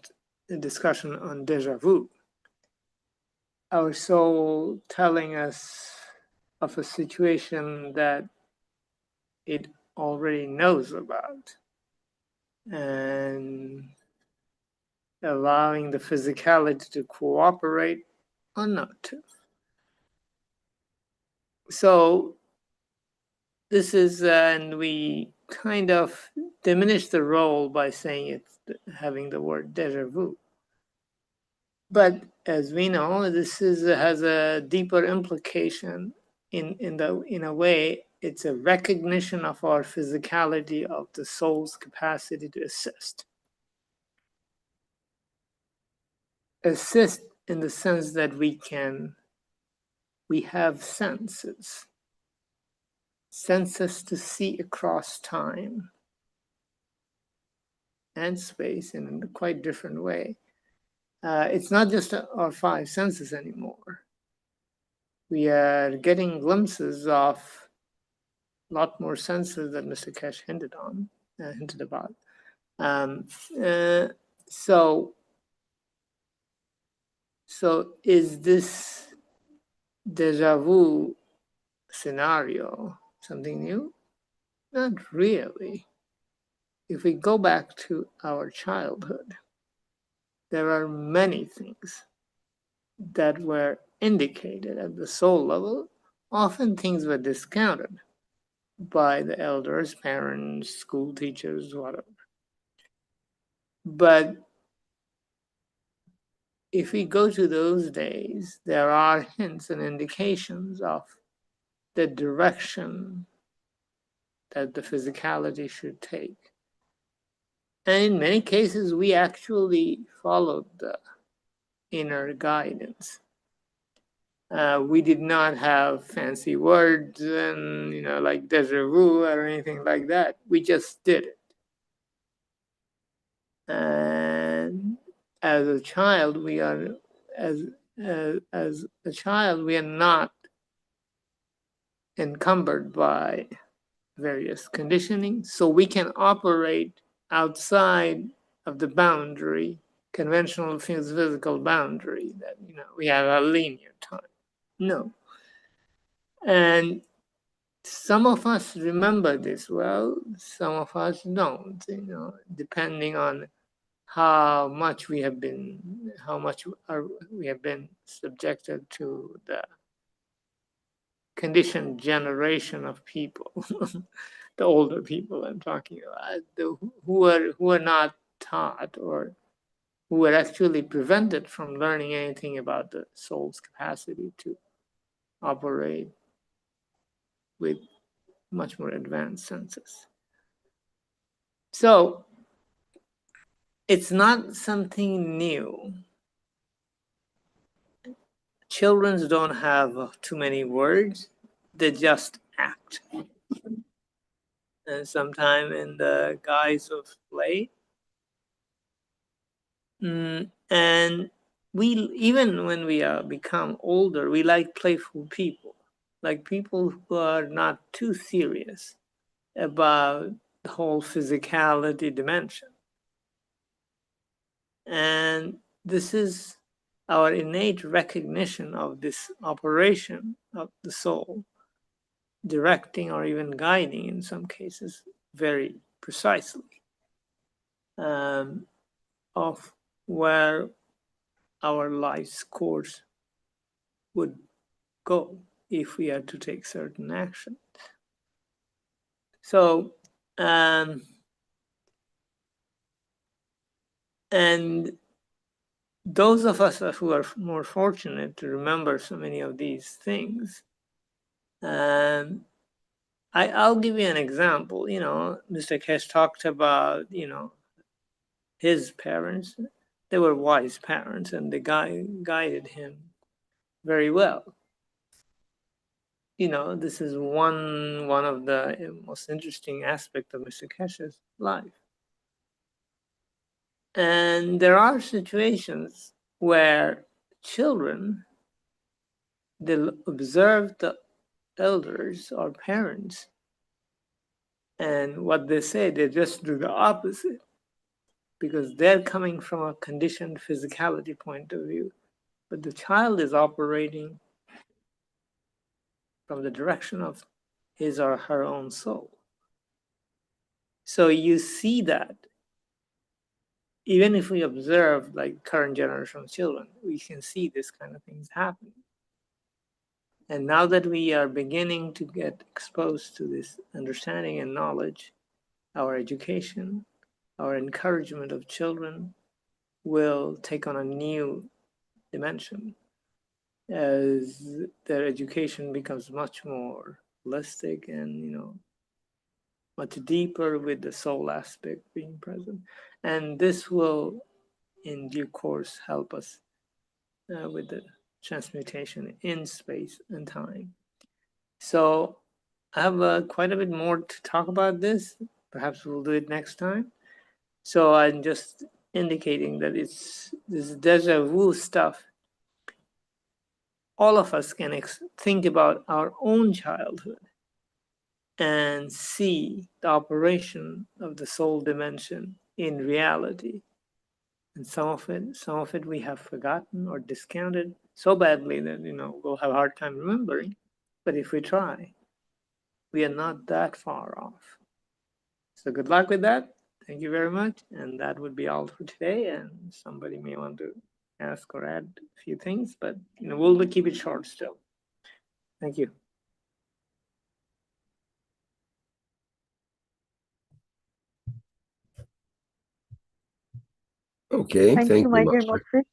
discussion on déjà vu. Our soul telling us of a situation that it already knows about and allowing the physicality to cooperate or not to. So this is, and we kind of diminish the role by saying it's having the word déjà vu. But as we know, this has a deeper implication. In a way, it's a recognition of our physicality, of the soul's capacity to assist. Assist in the sense that we have senses to see across time and space in a quite different way. It's not just our 5 senses anymore. We are getting glimpses of a lot more senses that Mr. Keshe hinted on. hinted about. So is this deja vu scenario something new? Not really. If we go back to our childhood, there are many things that were indicated at the soul level. Often things were discounted by the elders, parents, school teachers, whatever. But if we go to those days, there are hints and indications of the direction that the physicality should take. And in many cases, we actually followed the inner guidance. We did not have fancy words and, like deja vu or anything like that. We just did it. And as a child, we are not encumbered by various conditioning, so we can operate outside of the boundary, conventional physical boundary that we have a linear time. No. And some of us remember this well, some of us don't, depending on how much we have been subjected to the conditioned generation of people, the older people I'm talking about, who are not taught or who are actually prevented from learning anything about the soul's capacity to operate with much more advanced senses. So it's not something new. Children don't have too many words, they just act. And sometimes in the guise of play. And we, even when we become older, we like playful people, like people who are not too serious about the whole physicality dimension. And this is our innate recognition of this operation of the soul, directing or even guiding in some cases very precisely, of where our life's course would go if we had to take certain action. So, and those of us who are more fortunate to remember so many of these things, I'll give you an example. Mr. Keshe talked about, his parents. They were wise parents and they guided him very well. This is one of the most interesting aspects of Mr. Keshe's life. And there are situations where children, they'll observe the elders or parents, and what they say, they just do the opposite because they're coming from a conditioned physicality point of view. But the child is operating from the direction of his or her own soul. So you see that even if we observe like current generation of children, we can see this kind of things happening. And now that we are beginning to get exposed to this understanding and knowledge, our education, our encouragement of children will take on a new dimension as their education becomes much more holistic and much deeper with the soul aspect being present. And this will in due course help us with the transmutation in space and time. So I have quite a bit more to talk about this. Perhaps we'll do it next time. So I'm just indicating that it's this deja vu stuff. All of us can think about our own childhood and see the operation of the soul dimension in reality. And some of it we have forgotten or discounted so badly that, we'll have a hard time remembering. But if we try, we are not that far off. So good luck with that. Thank you very much. And that would be all for today. And somebody may want to ask or add a few things, but we'll keep it short still. Thank you. Okay, Thank you, my dear Master.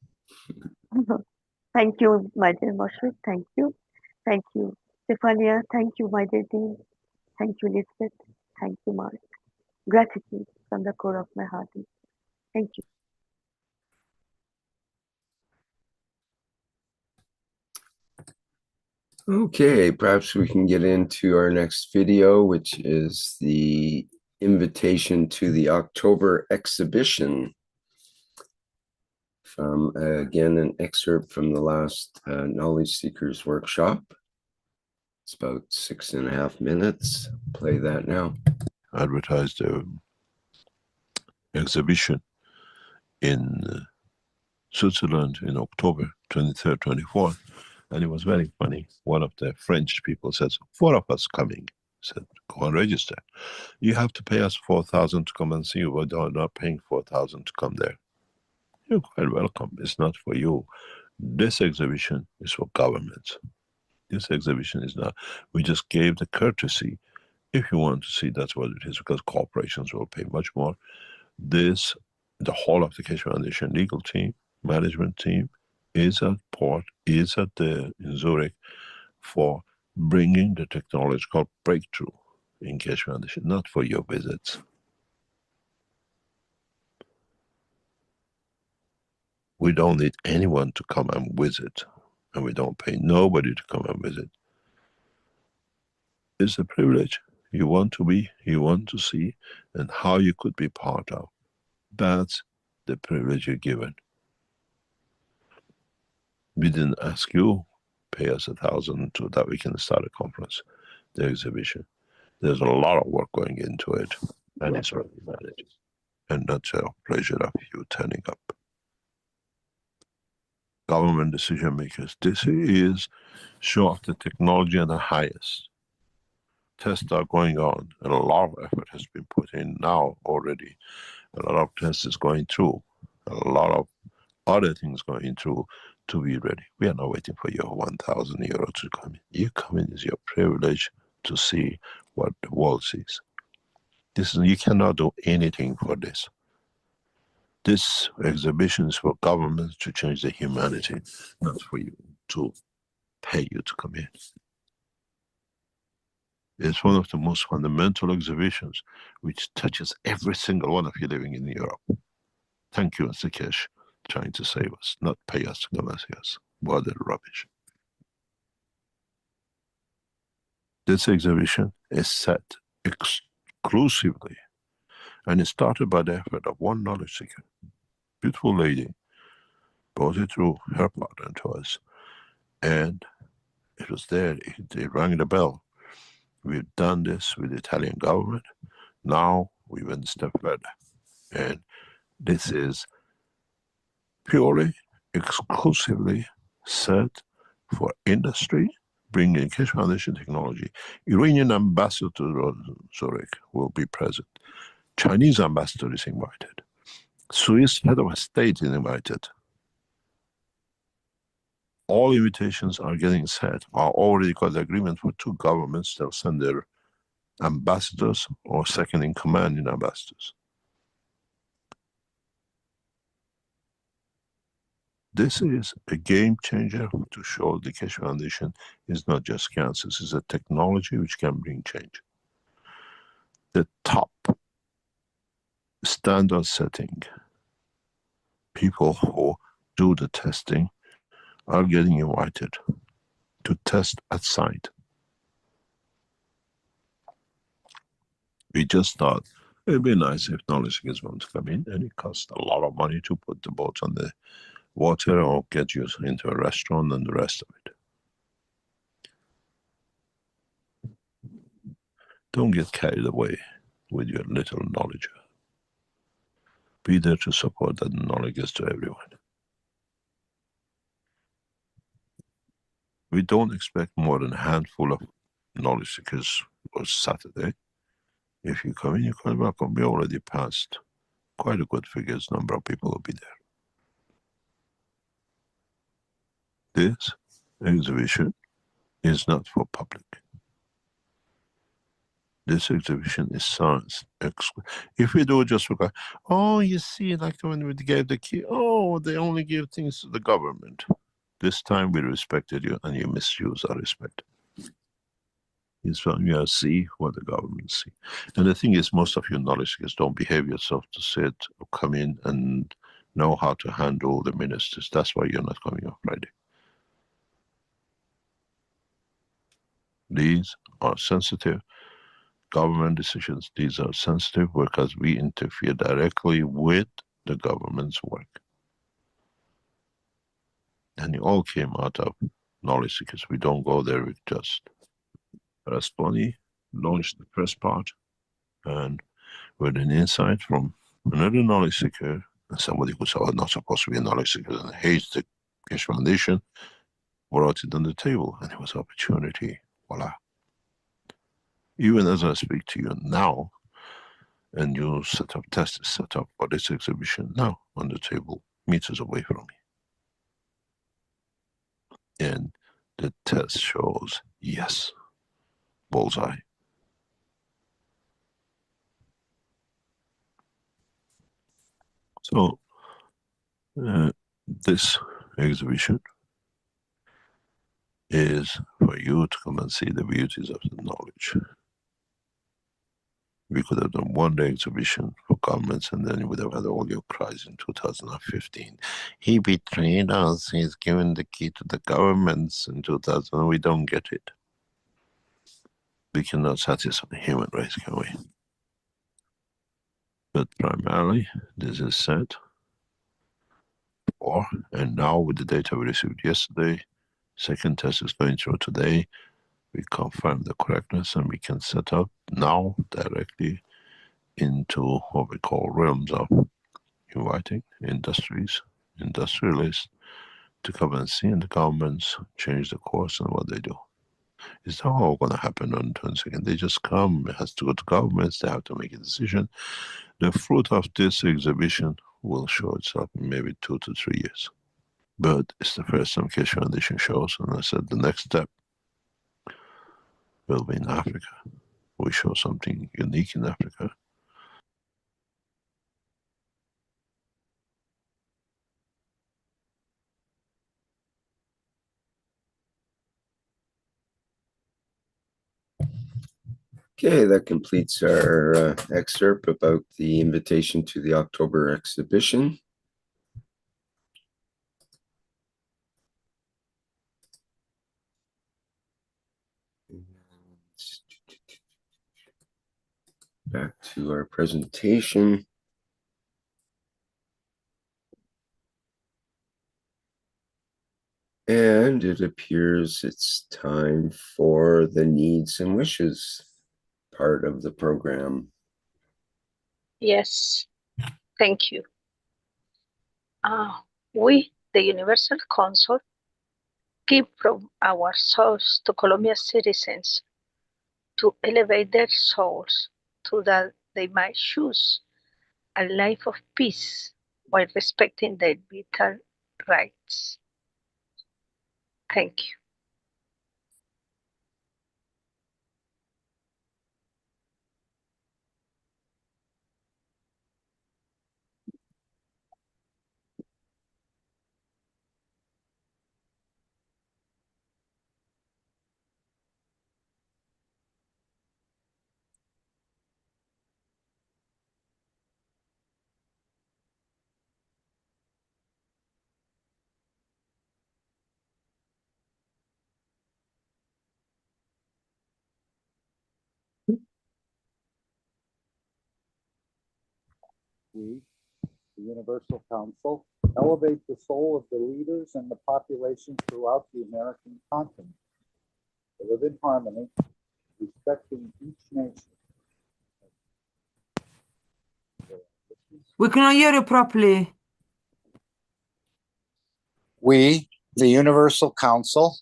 Moshfik. Thank you, my dear Moshfik. Thank you. Thank you, Stefania. Thank you, my dear Dean. Thank you, Lisbeth. Thank you, Mark. Gratitude from the core of my heart. Thank you. Okay, perhaps we can get into our next video, which is the invitation to the October exhibition from, again, an excerpt from the last Knowledge Seekers workshop. It's about 6.5 minutes. Play that now. Advertised the exhibition in Switzerland in October 23rd, 24th. And it was very funny. One of the French people said, 4 of us coming. Said, go and register. You have to pay us 4,000 to come and see you, but they're not paying 4,000 to come there. You're quite welcome. It's not for you. This exhibition is for governments. This exhibition is not. We just gave the courtesy. If you want to see, that's what it is, because corporations will pay much more. The whole of the Keshe Foundation legal team, management team, is in Zurich for bringing the technological breakthrough in Keshe Foundation, not for your visits. We don't need anyone to come and visit, and we don't pay nobody to come and visit. It's a privilege. You want to be, you want to see, and how you could be part of. That's the privilege you're given. We didn't ask you, pay us 1,000 so that we can start a conference, the exhibition. There's a lot of work going into it, and it's really managed. And that's a pleasure of you turning up. Government decision makers, this is show off the technology at the highest. Tests are going on, and a lot of effort has been put in now already. A lot of tests is going through, a lot of other things going through to be ready. We are not waiting for your 1,000 euros to come in. You come in is your privilege to see what the world sees. You cannot do anything for this. This exhibition is for governments to change the humanity, not for you to pay you to come in. It's one of the most fundamental exhibitions which touches every single one of you living in Europe. Thank you, Mr. Keshe, trying to save us, not pay us to come and see us. What a rubbish. This exhibition is set exclusively, and it started by the effort of one knowledge seeker. Beautiful lady brought it through her partner to us, and it was there. They rang the bell. We've done this with the Italian government. Now we went a step further, and this is purely, exclusively set for industry, bringing Keshe Foundation technology. Iranian ambassador to Zurich will be present. Chinese ambassador is invited. Swiss head of state is invited. All invitations are getting set. I already got the agreement for 2 governments. They'll send their ambassadors or second in command in ambassadors. This is a game changer to show the Keshe Foundation is not just cancer. This is a technology which can bring change. The top standard setting people who do the testing are getting invited to test at site. We just thought it'd be nice if knowledge seekers want to come in, and it costs a lot of money to put the boats on the water or get you into a restaurant and the rest of it. Don't get carried away with your little knowledge. Be there to support that knowledge gets to everyone. We don't expect more than a handful of knowledge seekers on Saturday. If you come in, you're quite welcome. We already passed quite a good figures, number of people will be there. This exhibition is not for public. This exhibition is science. If we do it just for, oh, you see, like when we gave the key, oh, they only give things to the government. This time we respected you and you misuse our respect. It's when you see what the government see. And the thing is, most of your knowledge seekers don't behave yourself to sit or come in and know how to handle the ministers. That's why you're not coming on Friday. These are sensitive government decisions. These are sensitive because we interfere directly with the government's work. And it all came out of knowledge seekers. We don't go there with just. Rasponi launched the first part, and with an insight from another knowledge seeker, and somebody who said, oh, not supposed to be a knowledge seeker and hates the Keshe Foundation, brought it on the table, and it was opportunity. Voila. Even as I speak to you now, and you set up tests set up for this exhibition now on the table, meters away from me. And the test shows, yes, bullseye. So, this exhibition is for you to come and see the beauties of the knowledge. We could have done one-day exhibition for governments, and then you would have had all your cries in 2015. He betrayed us, he's given the key to the governments in 2000, we don't get it. We cannot satisfy the human race, can we? But primarily, this is set for, and now with the data we received yesterday, second test is going through today, we confirm the correctness and we can set up now directly into what we call realms of inviting industries, industrialists to come and see, and the governments change the course and what they do. It's not all going to happen on 22nd. They just come, it has to go to governments, they have to make a decision. The fruit of this exhibition will show itself in maybe 2 to 3 years. But it's the first time Keshe Foundation shows, and I said the next step will be in Africa. We show something unique in Africa. Okay, that completes our excerpt about the invitation to the October exhibition. Back to our presentation. And it appears it's time for the needs and wishes part of the program. Yes, thank you. We, the Universal Council, give from our souls to Colombian citizens to elevate their souls so that they might choose a life of peace while respecting their vital rights. Thank you. We, the Universal Council, elevate the soul of the leaders and the population throughout the American continent. To live in harmony respecting each nation. We cannot hear you properly. We, the Universal Council,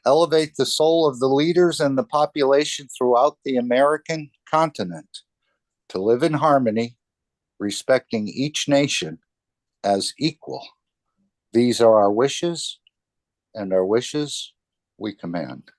elevate the soul of the leaders and the population throughout the American continent to live in harmony, respecting each nation as equal. These are our wishes, and our wishes we command.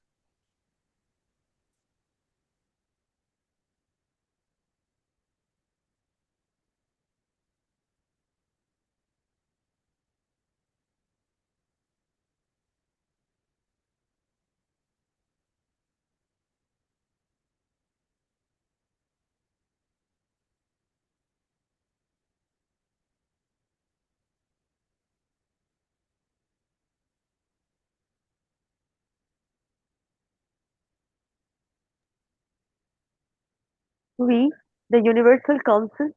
We, the Universal Council,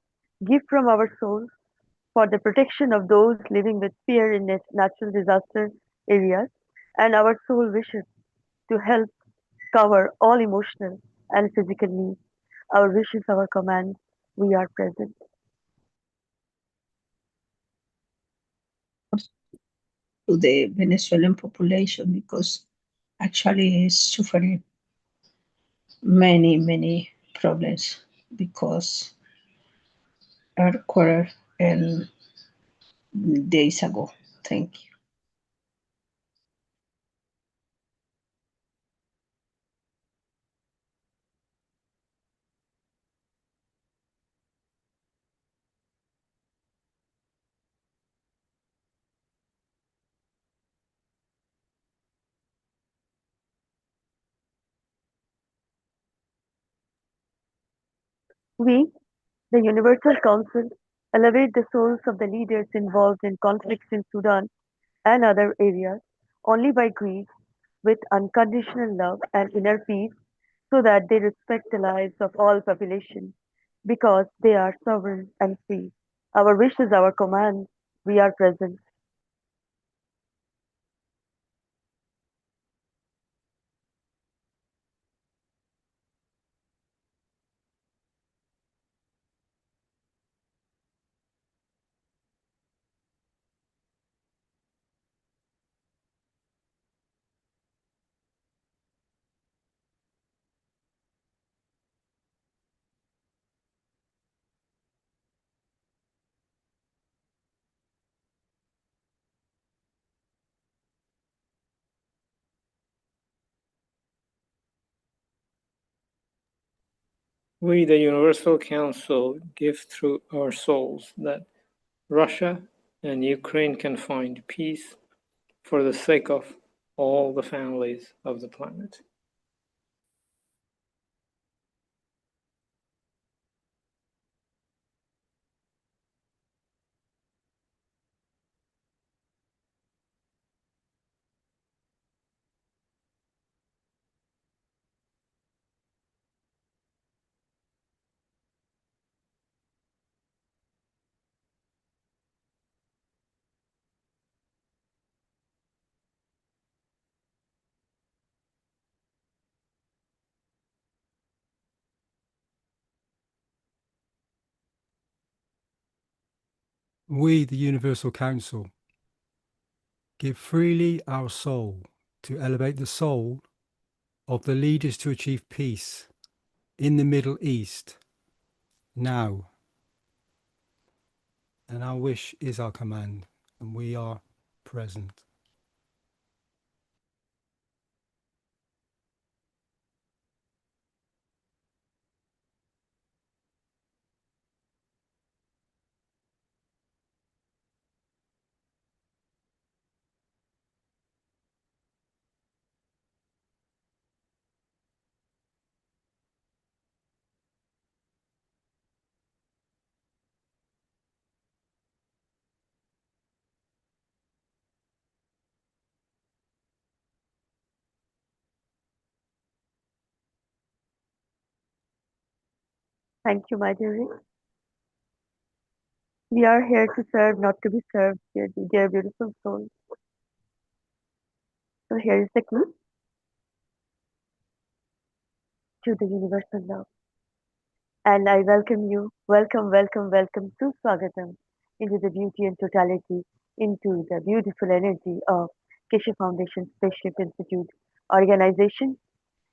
give from our souls for the protection of those living with fear in natural disaster areas, and our soul wishes to help cover all emotional and physical needs. Our wishes, our commands, we are present. To the Venezuelan population because actually is suffering many problems because earthquake and days ago. Thank you. We, the Universal Council, elevate the souls of the leaders involved in conflicts in Sudan and other areas only by grief with unconditional love and inner peace so that they respect the lives of all population because they are sovereign and free. Our wish is our command. We are present. We, the Universal Council, give through our souls that Russia and Ukraine can find peace for the sake of all the families of the planet. We, the Universal Council, give freely our soul to elevate the soul of the leaders to achieve peace in the Middle East now. And our wish is our command, and we are present. Thank you, my dear. We are here to serve, not to be served, dear beautiful souls. So here is the key. to the universal love. And I welcome you, welcome, Suswagatam, into the beauty and totality, into the beautiful energy of Keshe Foundation Spaceship Institute organization.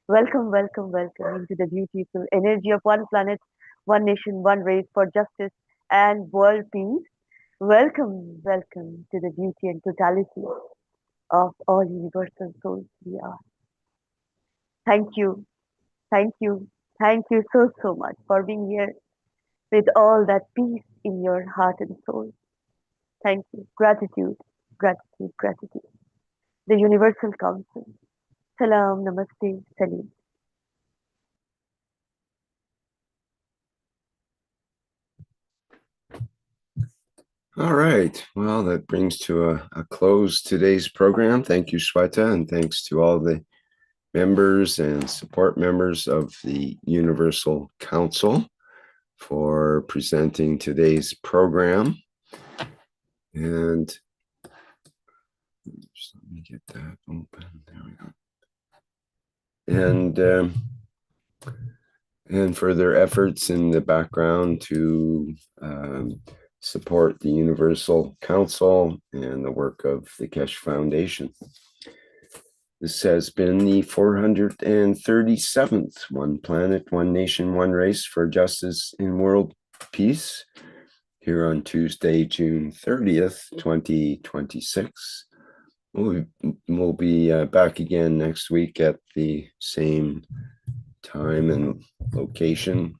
Welcome into the beautiful energy of one planet, one nation, one race for justice and world peace. Welcome to the beauty and totality of all universal souls we are. Thank you so much for being here with all that peace in your heart and soul. Thank you. Gratitude. The Universal Council. Salam, Namaste, Salim. All right. Well, that brings to a close today's program. Thank you, Shweta, and thanks to all the members and support members of the Universal Council for presenting today's program. And just let me get that open. There we go. And for their efforts in the background to support the Universal Council and the work of the Keshe Foundation. This has been the 437th One Planet, One Nation, One Race for Justice in World Peace, here on Tuesday, June 30th, 2026. We'll be back again next week at the same time and location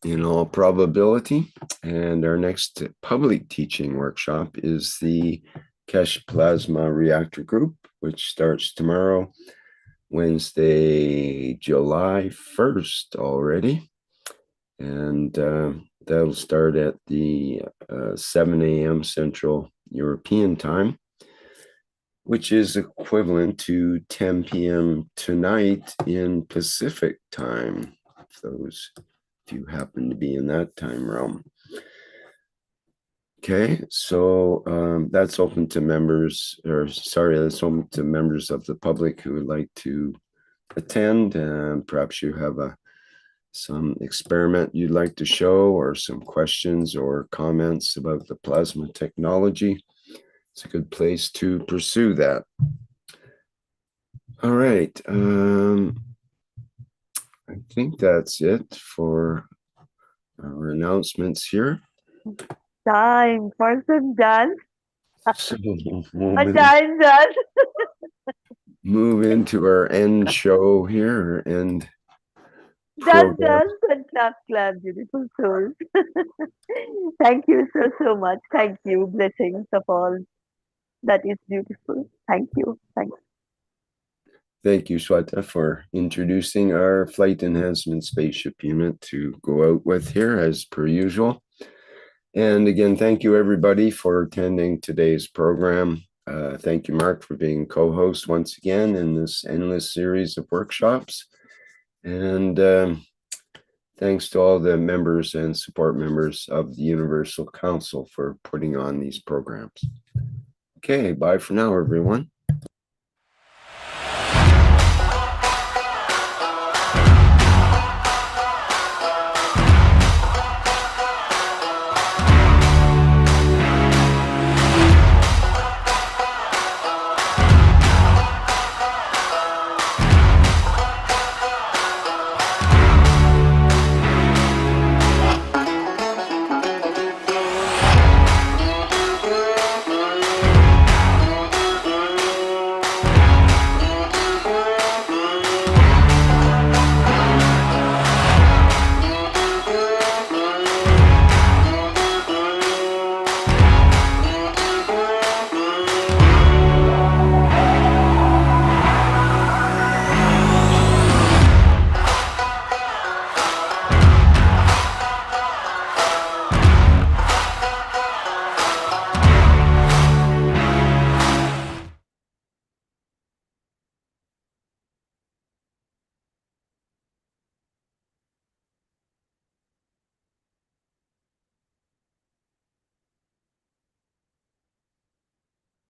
in all probability. And our next public teaching workshop is the Keshe Plasma Reactor Group, which starts tomorrow, Wednesday, July 1st already. And that'll start at the 7 a.m. Central European Time, which is equivalent to 10 p.m. tonight in Pacific Time, if you happen to be in that time realm. Okay, so that's open to members, that's open to members of the public who would like to attend. And perhaps you have some experiment you'd like to show, or some questions or comments about the plasma technology. It's a good place to pursue that. All right. I think that's it for our announcements here. Time for some dance. So we'll dance. move into our end show here, end Dance program. and clap, beautiful souls. Thank you so much. Thank you. Blessings of all. That is beautiful. Thank you. Thanks. Thank you, Shweta, for introducing our flight enhancement spaceship unit to go out with here as per usual. And again, thank you everybody for attending today's program. Thank you, Mark, for being co-host once again in this endless series of workshops. And thanks to all the members and support members of the Universal Council for putting on these programs. Okay, bye for now, everyone.